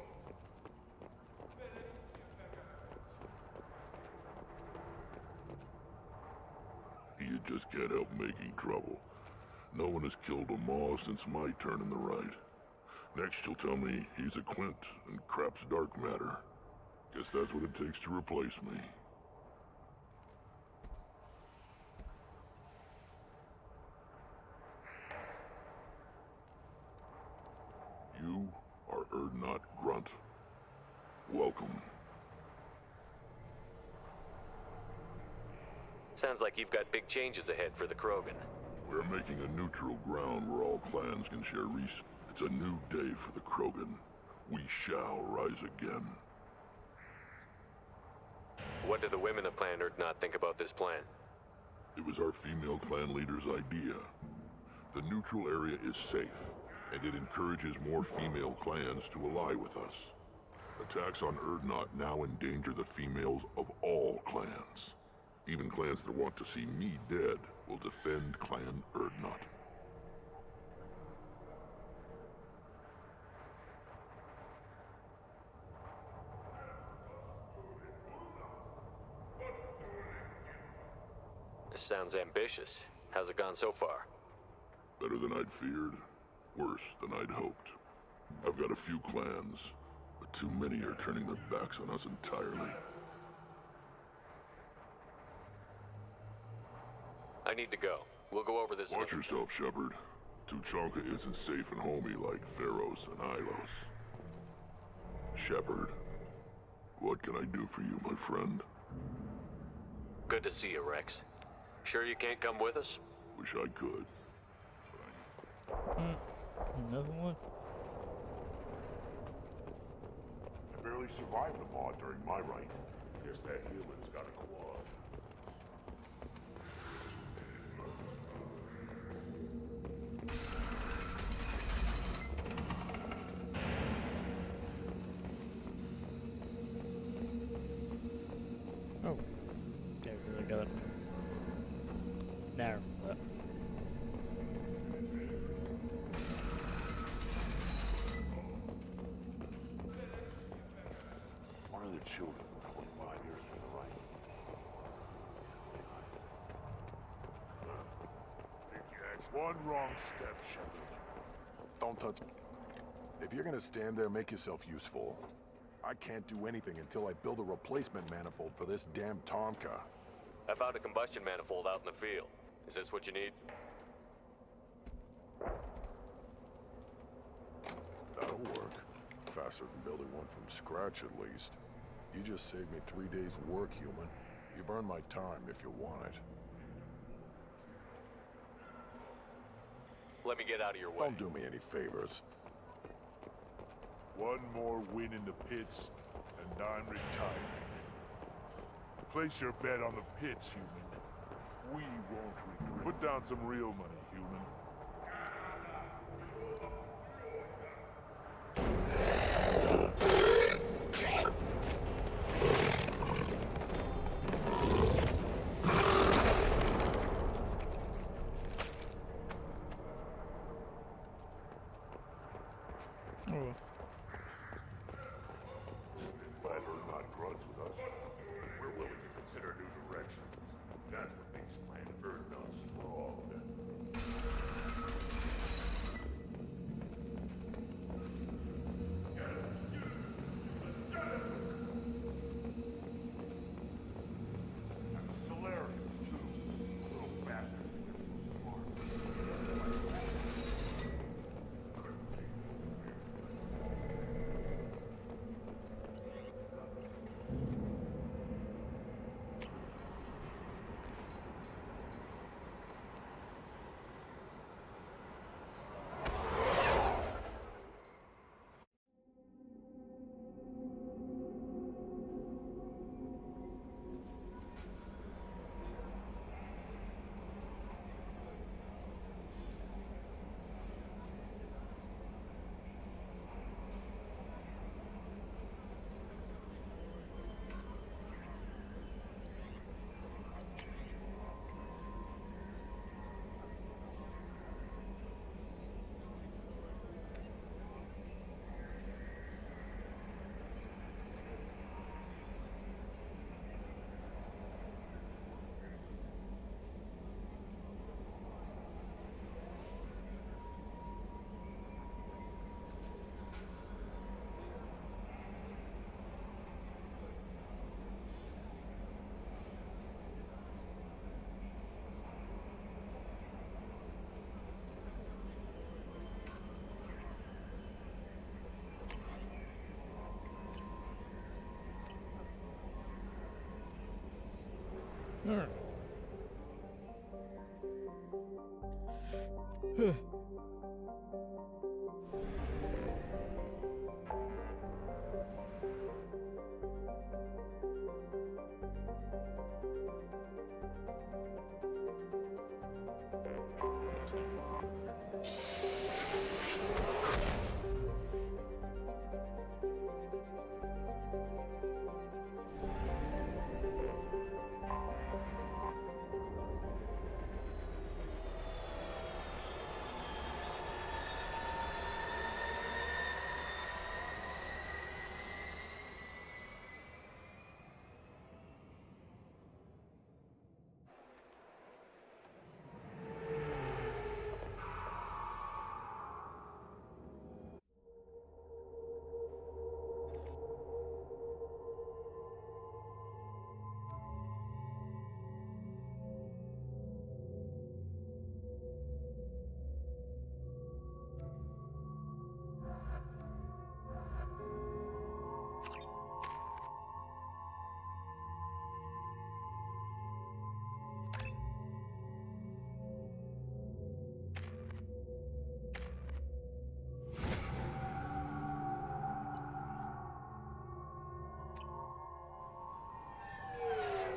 You just can't help making trouble. No one has killed a Maw since my turn in the right. Next you'll tell me he's a Quint and crap's dark matter. Guess that's what it takes to replace me. You are Urdnot Grunt. Welcome. Sounds like you've got big changes ahead for the Krogan. We're making a neutral ground where all clans can share resources. It's a new day for the Krogan. We shall rise again. What did the women of Clan Urdnot think about this plan? It was our female clan leader's idea. The neutral area is safe, and it encourages more female clans to ally with us. Attacks on Urdnot now endanger the females of all clans. Even clans that want to see me dead will defend Clan Urdnot. This sounds ambitious. How's it gone so far? Better than I'd feared. Worse than I'd hoped. I've got a few clans, but too many are turning their backs on us entirely. I need to go. We'll go over this. Watch yourself, Shepard. Tuchanka isn't safe and homey like Theros and Ilos. Shepard, what can I do for you, my friend? Good to see you, Rex. Sure you can't come with us? Wish I could. Nothing left. I barely survived the Maw during my reign. Guess that human's got a quad. Oh. Okay, really got it. Now. One of their children, probably 5 years from the right. One wrong step, Shepard. Don't touch. If you're gonna stand there, make yourself useful. I can't do anything until I build a replacement manifold for this damn Tonka. I found a combustion manifold out in the field. Is this what you need? That'll work. bastard and building one from scratch at least. You just saved me 3 days' work, human. You've earned my time if you want it. Let me get out of your way. Don't do me any favors. One more win in the pits, and I'm retiring. Place your bet on the pits, human. We won't regret. Put down some real money, human. Better not grudge with us. We're willing to consider new directions. That's what makes Clan Erdnot strong. And the Solarians, too. Little bastards think they're so smart. Alright.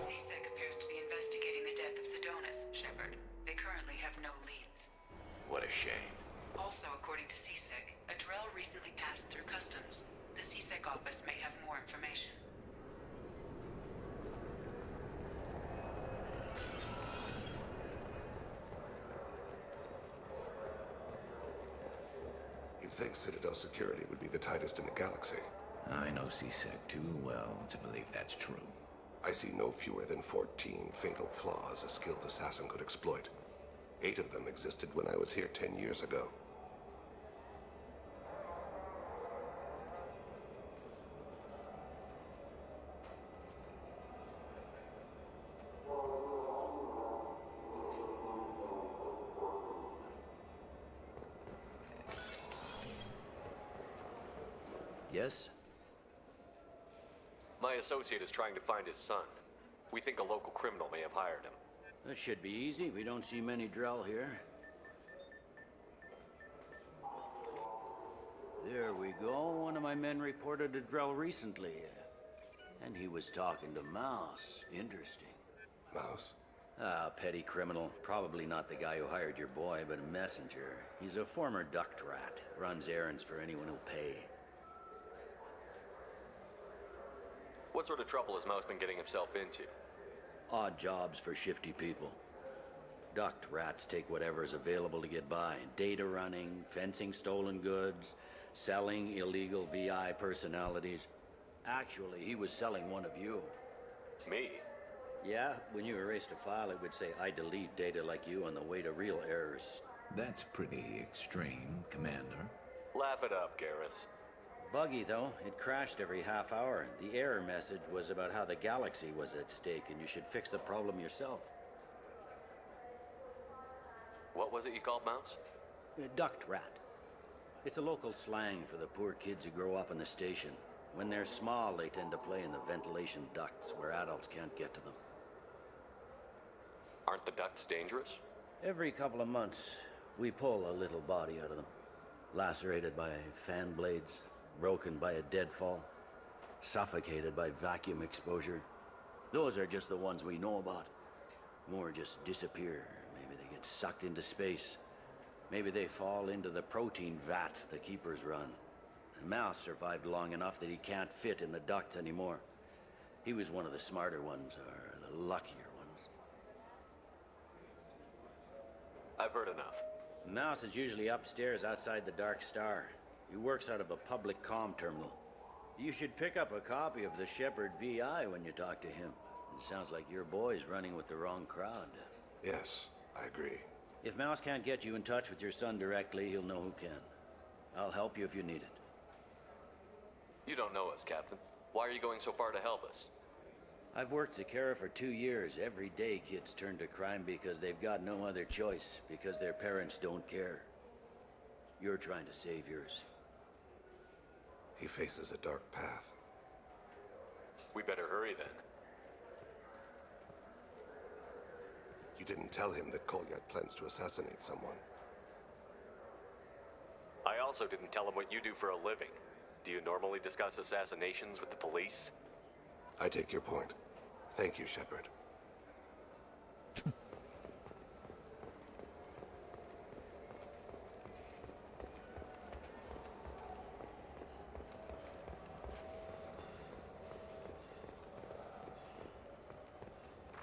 CSEC appears to be investigating the death of Sidonis, Shepard. They currently have no leads. What a shame. Also, according to CSEC, a Drell recently passed through customs. The CSEC office may have more information. You'd think Citadel security would be the tightest in the galaxy. I know CSEC too well to believe that's true. I see no fewer than 14 fatal flaws a skilled assassin could exploit. 8 of them existed when I was here 10 years ago. Yes? My associate is trying to find his son. We think a local criminal may have hired him. That should be easy. We don't see many Drell here. There we go. One of my men reported a Drell recently. And he was talking to Mouse. Interesting. Mouse? Ah, petty criminal. Probably not the guy who hired your boy, but a messenger. He's a former duct rat. Runs errands for anyone who'll pay. What sort of trouble has Mouse been getting himself into? Odd jobs for shifty people. Duct rats take whatever's available to get by. Data running, fencing stolen goods, selling illegal VI personalities. Actually, he was selling one of you. Me? Yeah, when you erased a file, it would say, I delete data like you on the way to real errors. That's pretty extreme, Commander. Laugh it up, Garrus. Buggy, though. It crashed every half hour. The error message was about how the galaxy was at stake, and you should fix the problem yourself. What was it you called Mouse? A duct rat. It's a local slang for the poor kids who grow up in the station. When they're small, they tend to play in the ventilation ducts where adults can't get to them. Aren't the ducts dangerous? Every couple of months, we pull a little body out of them. Lacerated by fan blades, broken by a deadfall, suffocated by vacuum exposure. Those are just the ones we know about. More just disappear. Maybe they get sucked into space. Maybe they fall into the protein vats the Keepers run. Mouse survived long enough that he can't fit in the ducts anymore. He was one of the smarter ones, or the luckier ones. I've heard enough. Mouse is usually upstairs outside the Dark Star. He works out of a public comm terminal. You should pick up a copy of the Shepard VI when you talk to him. It sounds like your boy's running with the wrong crowd. Yes, I agree. If Mouse can't get you in touch with your son directly, he'll know who can. I'll help you if you need it. You don't know us, Captain. Why are you going so far to help us? I've worked Zakera for 2 years. Every day kids turn to crime because they've got no other choice, because their parents don't care. You're trying to save yours. He faces a dark path. We better hurry then. You didn't tell him that Kolyat plans to assassinate someone. I also didn't tell him what you do for a living. Do you normally discuss assassinations with the police? I take your point. Thank you, Shepard.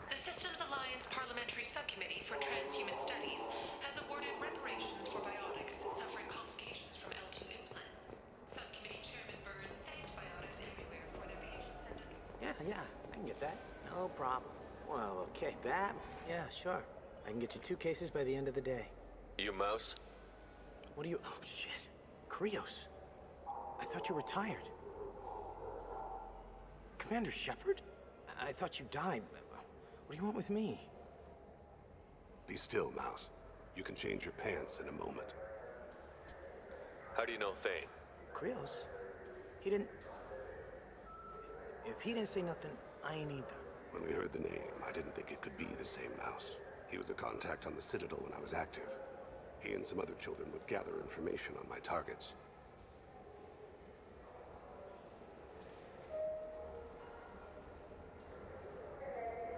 The Systems Alliance Parliamentary Subcommittee for Transhuman Studies has awarded reparations for biotics suffering complications from L2 implants. Subcommittee Chairman Burns thanked biotics everywhere for their patient-centered. Yeah, I can get that. No problem. Well, okay, that? Yeah, sure. I can get you 2 cases by the end of the day. You Mouse? What are you... Oh, shit. Krios. I thought you were retired. Commander Shepard? I thought you died. What do you want with me? Be still, Mouse. You can change your pants in a moment. How do you know Thane? Krios? He didn't... If he didn't say nothing, I ain't either. When we heard the name, I didn't think it could be the same Mouse. He was a contact on the Citadel when I was active. He and some other children would gather information on my targets.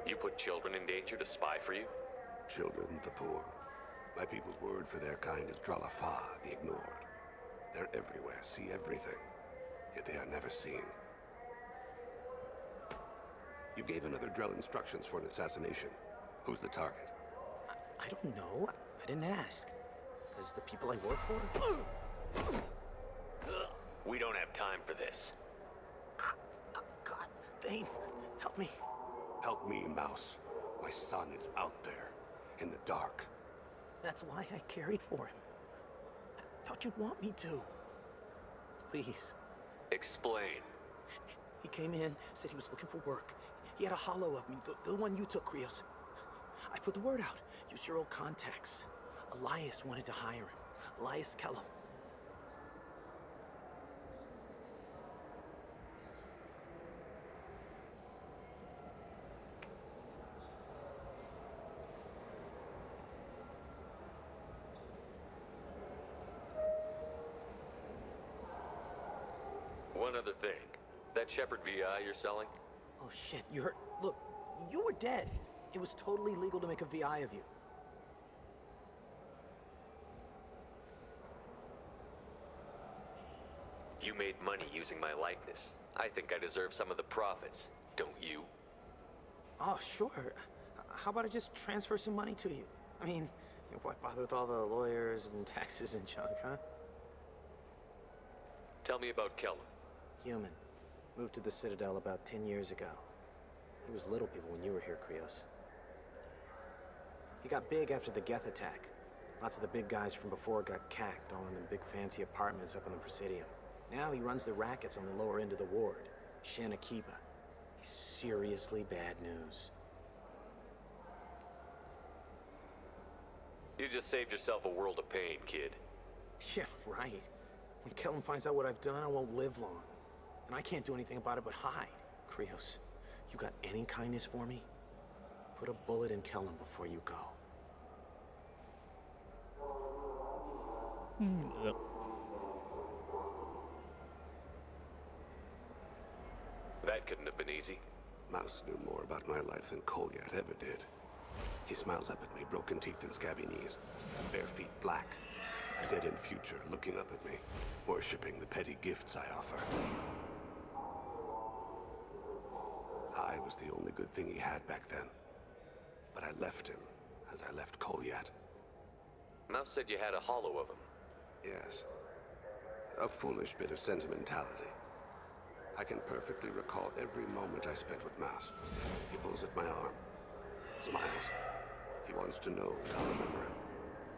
You put children in danger to spy for you? Children, the poor. My people's word for their kind is Dralafa, the ignored. They're everywhere, see everything. Yet they are never seen. You gave another Drell instructions for an assassination. Who's the target? I don't know. I didn't ask. Because the people I work for... We don't have time for this. God, Thane, help me. Help me, Mouse. My son is out there, in the dark. That's why I carried for him. I thought you'd want me to. Please. Explain. He came in, said he was looking for work. He had a hollow of me, the one you took, Krios. I put the word out. Use your old contacts. Elias wanted to hire him. Elias Kellum. One other thing. That Shepard VI you're selling? Oh shit, you heard? Look, you were dead. It was totally legal to make a VI of you. You made money using my likeness. I think I deserve some of the profits, don't you? Oh, sure. How about I just transfer some money to you? I mean, why bother with all the lawyers and taxes and junk, huh? Tell me about Kellum. Human. Moved to the Citadel about 10 years ago. He was little people when you were here, Krios. He got big after the Geth attack. Lots of the big guys from before got cacked, all in them big fancy apartments up in the Presidium. Now he runs the rackets on the lower end of the ward, Shin Akiba. He's seriously bad news. You just saved yourself a world of pain, kid. Yeah, right. When Kellum finds out what I've done, I won't live long. And I can't do anything about it but hide. Krios, you got any kindness for me? Put a bullet in Kellum before you go. Yep. That couldn't have been easy. Mouse knew more about my life than Kolyat ever did. He smiles up at me, broken teeth and scabby knees, bare feet black, a dead-end future looking up at me, worshipping the petty gifts I offer. I was the only good thing he had back then, but I left him as I left Kolyat. Mouse said you had a hollow of him. Yes. A foolish bit of sentimentality. I can perfectly recall every moment I spent with Mouse. He pulls at my arm, smiles. He wants to know that I'll remember him,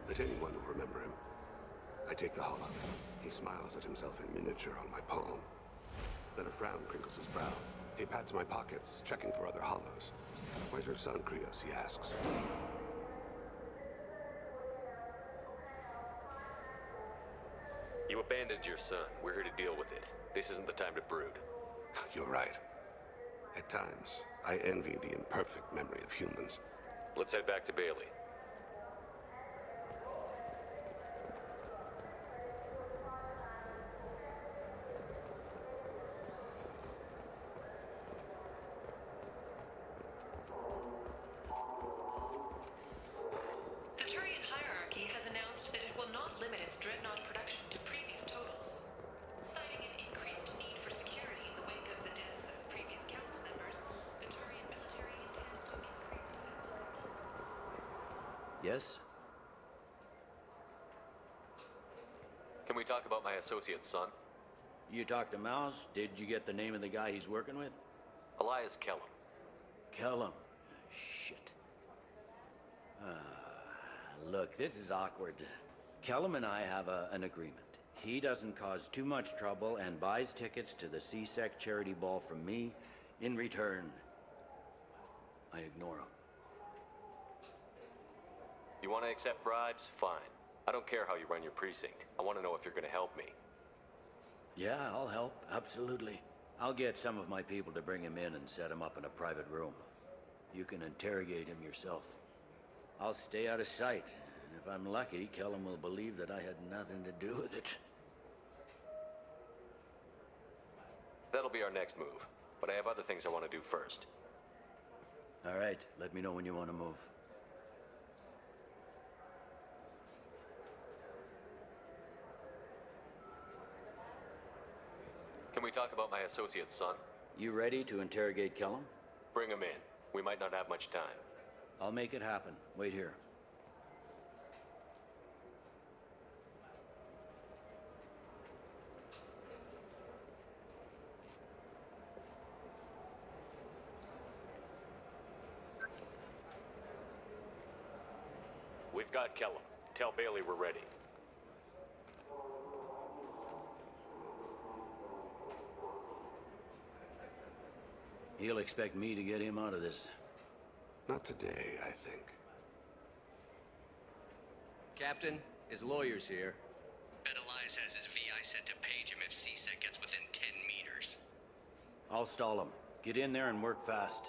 that anyone will remember him. I take the hollow. He smiles at himself in miniature on my palm. Then a frown crinkles his brow. He pats my pockets, checking for other hollows. Where's your son, Krios? He asks. You abandoned your son. We're here to deal with it. This isn't the time to brood. You're right. At times, I envy the imperfect memory of humans. Let's head back to Bailey. The Turian hierarchy has announced that it will not limit its Dreadnought production to previous totals, citing an increased need for security in the wake of the deaths of previous council members. The Turian military intends to increase. Yes? Can we talk about my associate's son? You talked to Mouse? Did you get the name of the guy he's working with? Elias Kellum. Kellum. Shit. Look, this is awkward. Kellum and I have an agreement. He doesn't cause too much trouble and buys tickets to the C-Sec charity ball from me. In return, I ignore him. You want to accept bribes? Fine. I don't care how you run your precinct. I want to know if you're going to help me. Yeah, I'll help. Absolutely. I'll get some of my people to bring him in and set him up in a private room. You can interrogate him yourself. I'll stay out of sight, and if I'm lucky, Kellum will believe that I had nothing to do with it. That'll be our next move, but I have other things I want to do first. All right, let me know when you want to move. Can we talk about my associate's son? You ready to interrogate Kellum? Bring him in. We might not have much time. I'll make it happen. Wait here. We've got Kellum. Tell Bailey we're ready. He'll expect me to get him out of this. Not today, I think. Captain, his lawyer's here. Bet Elias has his VI set to page him if C-Sec gets within 10 meters. I'll stall him. Get in there and work fast.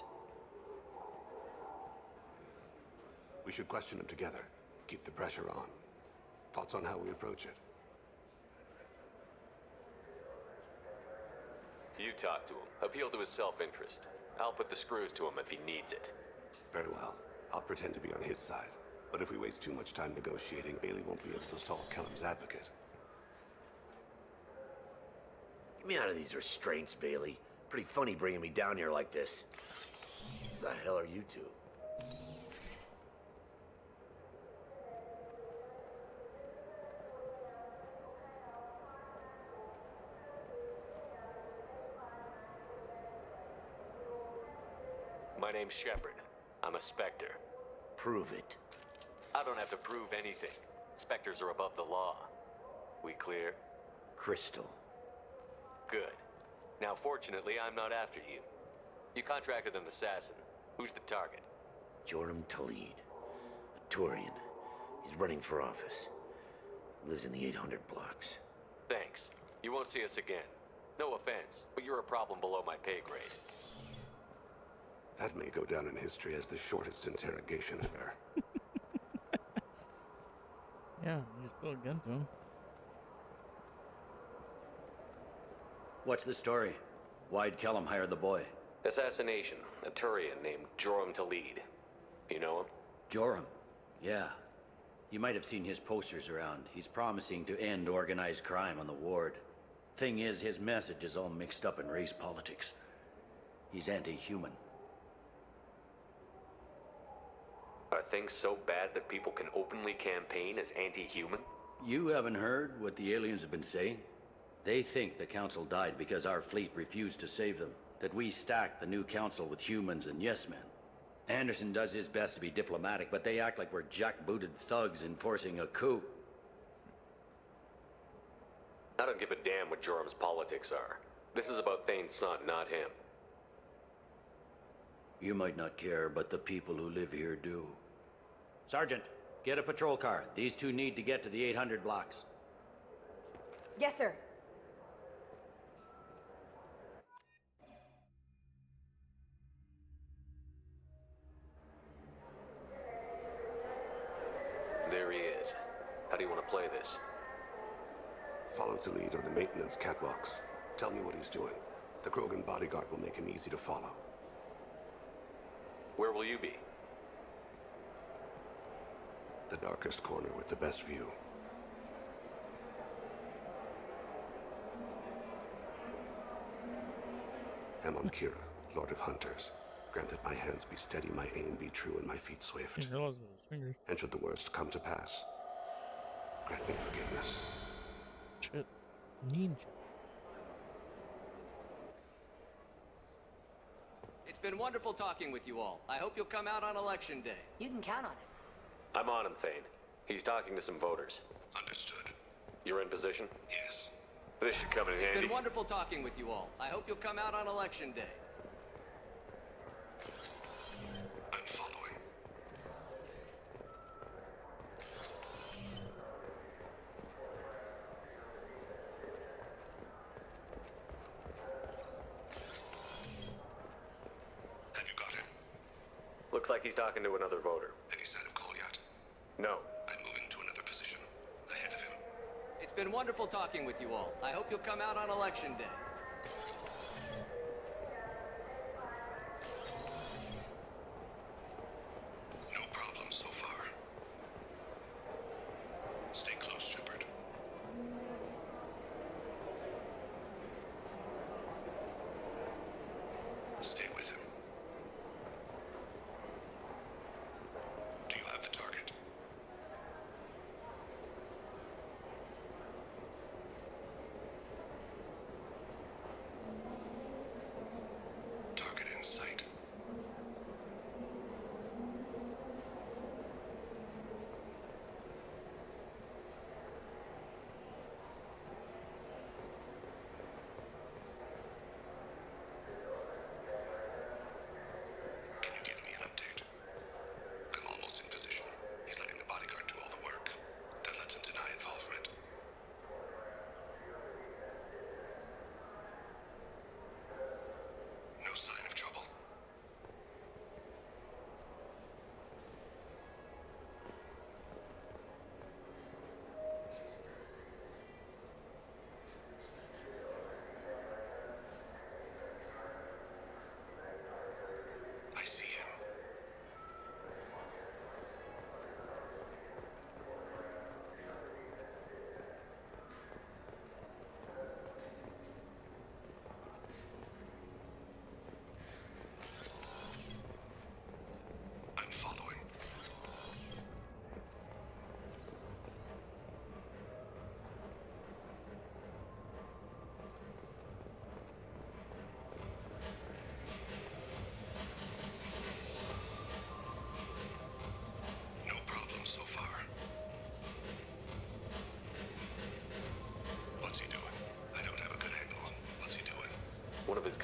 We should question him together. Keep the pressure on. Thoughts on how we approach it? You talk to him. Appeal to his self-interest. I'll put the screws to him if he needs it. Very well. I'll pretend to be on his side. But if we waste too much time negotiating, Bailey won't be able to stall Kellum's advocate. Get me out of these restraints, Bailey. Pretty funny bringing me down here like this. The hell are you two? My name's Shepard. I'm a Spectre. Prove it. I don't have to prove anything. Spectres are above the law. We clear? Crystal. Good. Now, fortunately, I'm not after you. You contracted an assassin. Who's the target? Joram Talid. A Turian. He's running for office. Lives in the 800 blocks. Thanks. You won't see us again. No offense, but you're a problem below my pay grade. That may go down in history as the shortest interrogation ever. Yeah, you just put a gun to him. What's the story? Why'd Kellum hire the boy? Assassination. A Turian named Joram Talid. You know him? Joram? Yeah. You might have seen his posters around. He's promising to end organized crime on the ward. Thing is, his message is all mixed up in race politics. He's anti-human. Are things so bad that people can openly campaign as anti-human? You haven't heard what the aliens have been saying? They think the council died because our fleet refused to save them. That we stacked the new council with humans and yes-men. Anderson does his best to be diplomatic, but they act like we're jackbooted thugs enforcing a coup. I don't give a damn what Joram's politics are. This is about Thane's son, not him. You might not care, but the people who live here do. Sergeant, get a patrol car. These two need to get to the 800 blocks. Yes, sir. There he is. How do you want to play this? Follow Talid on the maintenance catwalks. Tell me what he's doing. The Krogan bodyguard will make him easy to follow. Where will you be? The darkest corner with the best view. Amon Kira, Lord of Hunters. Grant that my hands be steady, my aim be true, and my feet swift. And should the worst come to pass, grant me forgiveness. Shit. Ninja. It's been wonderful talking with you all. I hope you'll come out on election day. You can count on it. I'm on him, Thane. He's talking to some voters. Understood. You're in position? Yes. This should come in It's handy. been wonderful talking with you all. I hope you'll come out on election day. I'm following. Have you got him? Looks like he's talking to another voter. Any sign of Kolyat? No. I'm moving to another position. Ahead of him. It's been wonderful talking with you all. I hope you'll come out on election day. No problem so far. Stay close, Shepard. Stay with him. Do you have the target?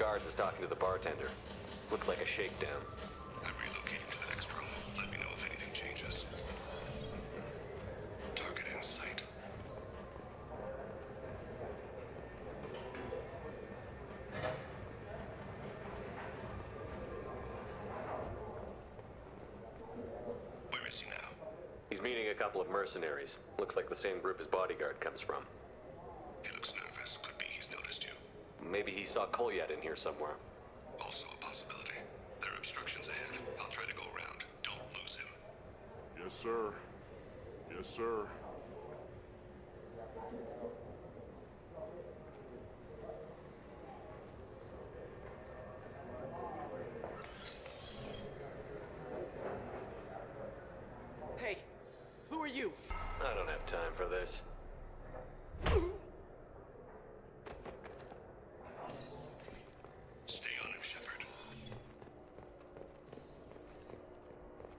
guards is talking to the bartender. Looked like a shakedown. I'm relocating to the next room. Let me know if anything changes. Target in sight. Where is he now? He's meeting a couple of mercenaries. Looks like the same group his bodyguard comes from. He looks nervous. Could be he's noticed you. Maybe he saw Kolyat in here somewhere. Also a possibility. There are obstructions ahead. I'll try to go around. Don't lose him. Yes, sir. Yes, sir. Hey, who are you? I don't have time for this. Stay on him, Shepard.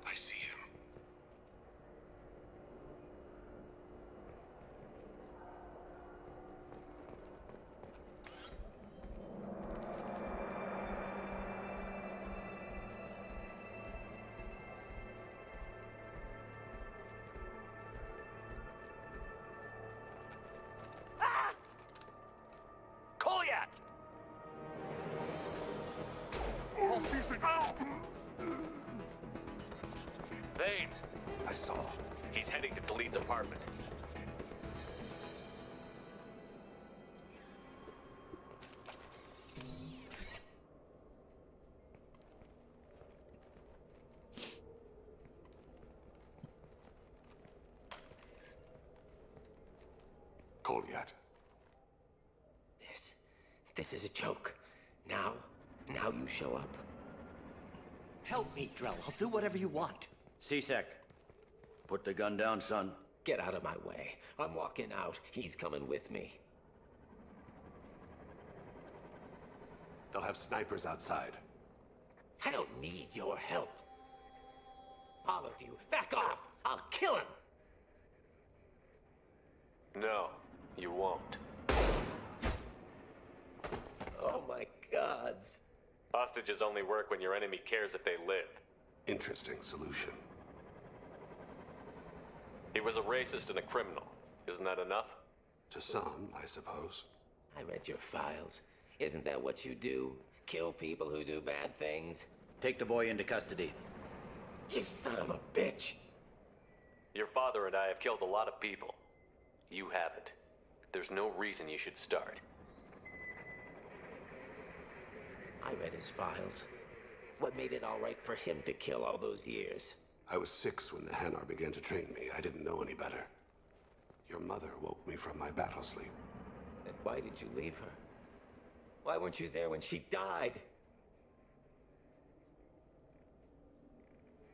I see him. Kolyat! I'll seize it. Vane! I saw. He's heading to Khalid's apartment. Kolyat. This is a joke. Now you show up. Help me, Drell. I'll do whatever you want. C-Sec, put the gun down, son. Get out of my way. I'm walking out. He's coming with me. They'll have snipers outside. I don't need your help. All of you, back off! I'll kill him! No, you won't. Oh my gods. Hostages only work when your enemy cares if they live. Interesting solution. He was a racist and a criminal. Isn't that enough? To some, I suppose. I read your files. Isn't that what you do? Kill people who do bad things? Take the boy into custody. You son of a bitch! Your father and I have killed a lot of people. You haven't. There's no reason you should start. I read his files. What made it all right for him to kill all those years? I was 6 when the Hanar began to train me. I didn't know any better. Your mother woke me from my battle sleep. Then why did you leave her? Why weren't you there when she died?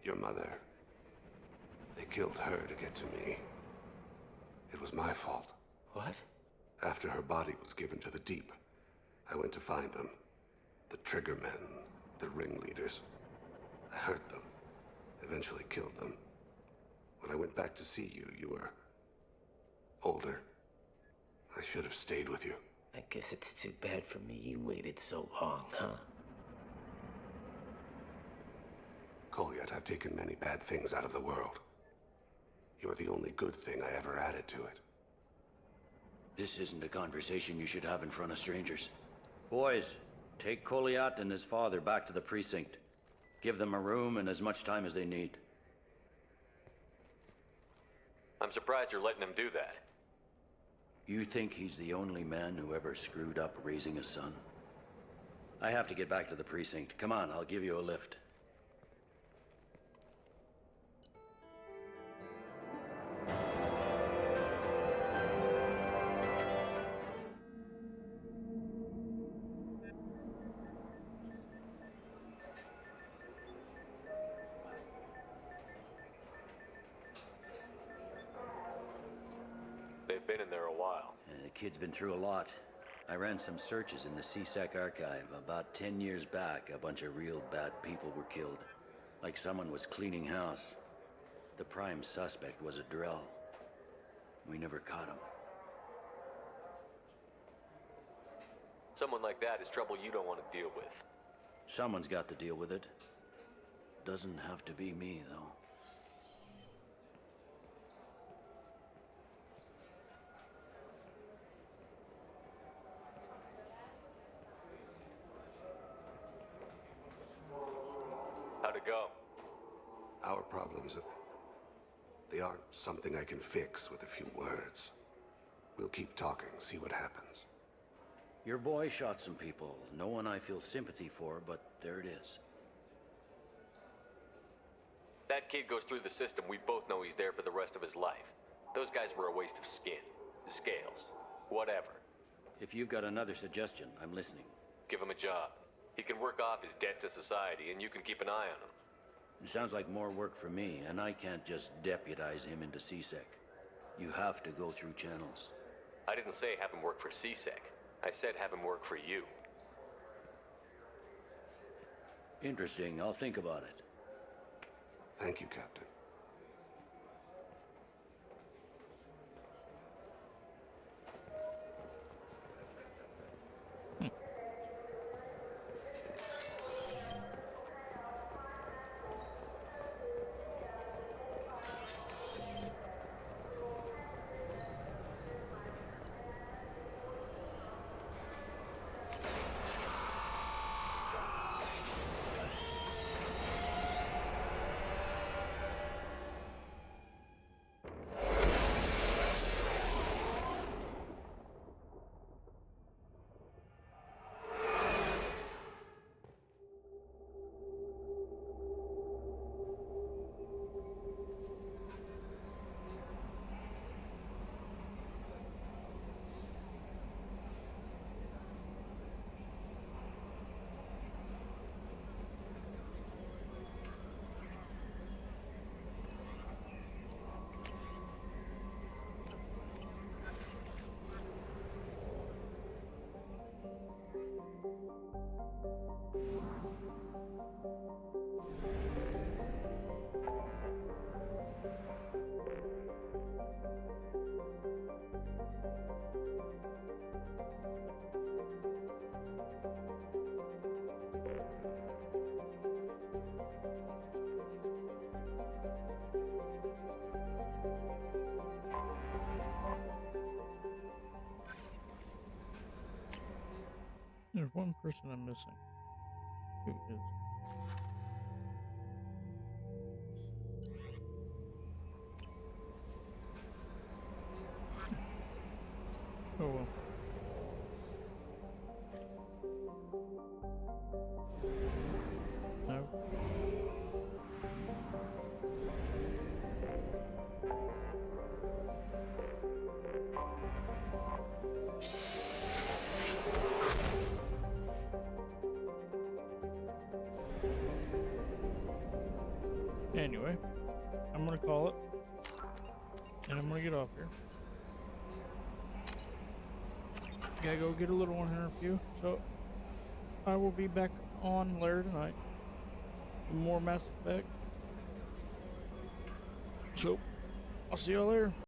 Your mother. They killed her to get to me. It was my fault. What? After her body was given to the Deep, I went to find them. The Triggermen, the ringleaders. I hurt them. Eventually killed them. When I went back to see you, you were older. I should have stayed with you. I guess it's too bad for me you waited so long, huh? Kolyat, I've taken many bad things out of the world. You're the only good thing I ever added to it. This isn't a conversation you should have in front of strangers. Boys, take Kolyat and his father back to the precinct. Give them a room and as much time as they need. I'm surprised you're letting him do that. You think he's the only man who ever screwed up raising a son? I have to get back to the precinct. Come on, I'll give you a lift. They've been in there a while. The kid's been through a lot. I ran some searches in the C-Sec archive. About 10 years back, a bunch of real bad people were killed. Like someone was cleaning house. The prime suspect was a Drell. We never caught him. Someone like that is trouble you don't want to deal with. Someone's got to deal with it. Doesn't have to be me, though. How'd it go? Our problems, they aren't something I can fix with a few words. We'll keep talking, see what happens. Your boy shot some people. No one I feel sympathy for, but there it is. That kid goes through the system, we both know he's there for the rest of his life. Those guys were a waste of skin. The scales. Whatever. If you've got another suggestion, I'm listening. Give him a job. He can work off his debt to society, and you can keep an eye on him. It sounds like more work for me, and I can't just deputize him into CSEC. You have to go through channels. I didn't say have him work for CSEC. I said have him work for you. Interesting. I'll think about it. Thank you, Captain. There's one person I'm missing. Who is? Oh well. No. Anyway, I'm gonna call it, and I'm gonna get off here. Gotta go get a little one here in a few, so I will be back on later tonight for more Mass Effect. So, I'll see y'all later.